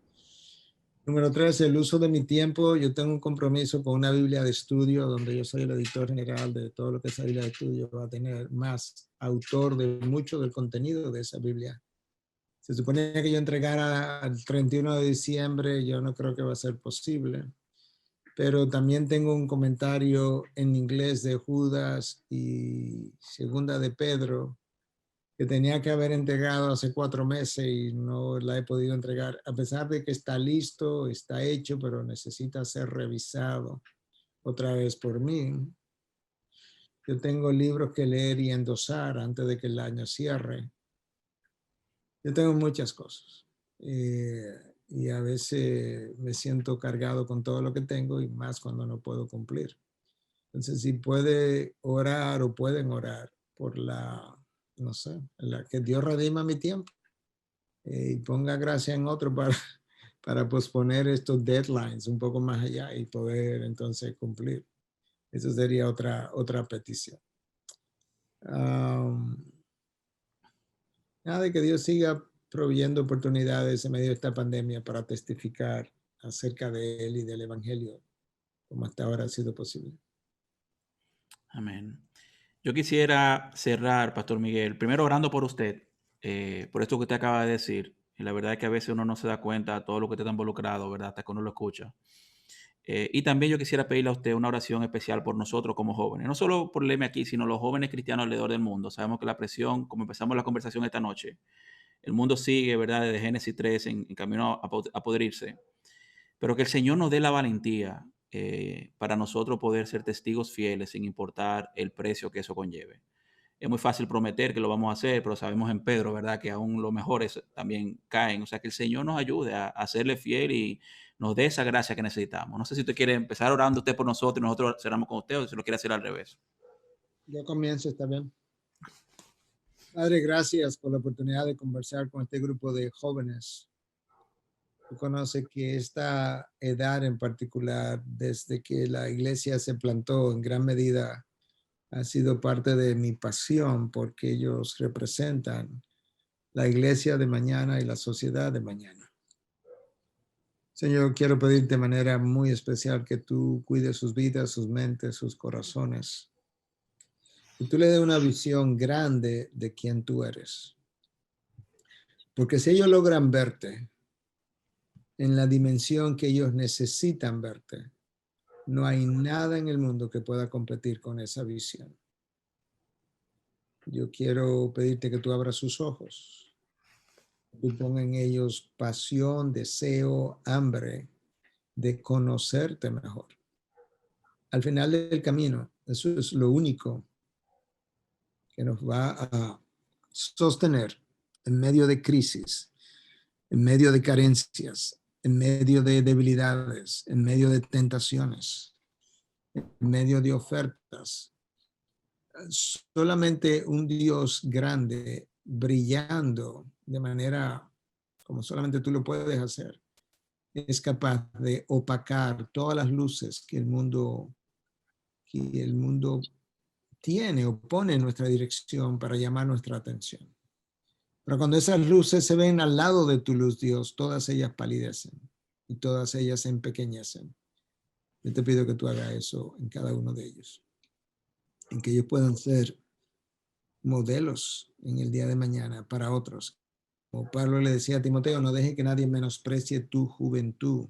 S2: Número 3, el uso de mi tiempo. Yo tengo un compromiso con una Biblia de estudio, donde yo soy el editor general de todo lo que esa Biblia de estudio va a tener, más autor de mucho del contenido de esa Biblia. Se suponía que yo entregara el 31 de diciembre, yo no creo que va a ser posible. Pero también tengo un comentario en inglés de Judas y segunda de Pedro, que tenía que haber entregado hace 4 meses y no la he podido entregar, a pesar de que está listo, está hecho, pero necesita ser revisado otra vez por mí. Yo tengo libros que leer y endosar antes de que el año cierre. Yo tengo muchas cosas. Y a veces me siento cargado con todo lo que tengo, y más cuando no puedo cumplir. Entonces, si puede orar o pueden orar por no sé, que Dios redima mi tiempo y ponga gracia en otro para posponer estos deadlines un poco más allá y poder entonces cumplir. Eso sería otra petición. Nada, de que Dios siga proveyendo oportunidades en medio de esta pandemia para testificar acerca de Él y del Evangelio, como hasta ahora ha sido posible.
S1: Amén. Yo quisiera cerrar, Pastor Miguel, primero orando por usted, por esto que usted acaba de decir. Y la verdad es que a veces uno no se da cuenta de todo lo que usted está involucrado, ¿verdad? Hasta que uno lo escucha. Y también yo quisiera pedirle a usted una oración especial por nosotros como jóvenes. No solo por Leme aquí, sino los jóvenes cristianos alrededor del mundo. Sabemos que la presión, como empezamos la conversación esta noche, el mundo sigue, ¿verdad? Desde Génesis 3 en camino a podrirse. Pero que el Señor nos dé la valentía para nosotros poder ser testigos fieles sin importar el precio que eso conlleve. Es muy fácil prometer que lo vamos a hacer, pero sabemos en Pedro, ¿verdad? Que aún los mejores también caen. O sea, que el Señor nos ayude a serle fiel y nos dé esa gracia que necesitamos. No sé si usted quiere empezar orando usted por nosotros y nosotros cerramos con usted, o si lo quiere hacer al revés.
S2: Yo comienzo, está bien. Padre, gracias por la oportunidad de conversar con este grupo de jóvenes. Tú conoces que esta edad en particular, desde que la iglesia se plantó, en gran medida ha sido parte de mi pasión, porque ellos representan la iglesia de mañana y la sociedad de mañana. Señor, quiero pedirte de manera muy especial que tú cuides sus vidas, sus mentes, sus corazones. Que tú le des una visión grande de quién tú eres. Porque si ellos logran verte en la dimensión que ellos necesitan verte, no hay nada en el mundo que pueda competir con esa visión. Yo quiero pedirte que tú abras sus ojos. Tú pongas en ellos pasión, deseo, hambre de conocerte mejor. Al final del camino, eso es lo único que nos va a sostener en medio de crisis, en medio de carencias, en medio de debilidades, en medio de tentaciones, en medio de ofertas. Solamente un Dios grande, brillando de manera como solamente tú lo puedes hacer, es capaz de opacar todas las luces que el mundo tiene o pone en nuestra dirección para llamar nuestra atención. Pero cuando esas luces se ven al lado de tu luz, Dios, todas ellas palidecen y todas ellas se empequeñecen. Yo te pido que tú hagas eso en cada uno de ellos, en que ellos puedan ser modelos en el día de mañana para otros. Como Pablo le decía a Timoteo, no deje que nadie menosprecie tu juventud.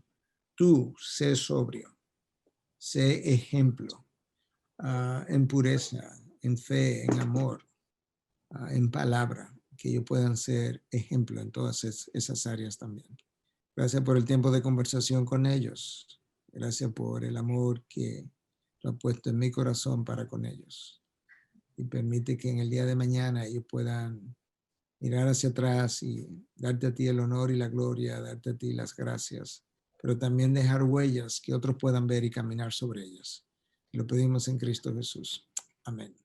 S2: Tú sé sobrio, sé ejemplo en pureza, en fe, en amor, en palabra. que ellos puedan ser ejemplo en todas esas áreas también. Gracias por el tiempo de conversación con ellos. Gracias por el amor que lo ha puesto en mi corazón para con ellos. Y permite que en el día de mañana ellos puedan mirar hacia atrás y darte a ti el honor y la gloria, darte a ti las gracias, pero también dejar huellas que otros puedan ver y caminar sobre ellas. Lo pedimos en Cristo Jesús. Amén.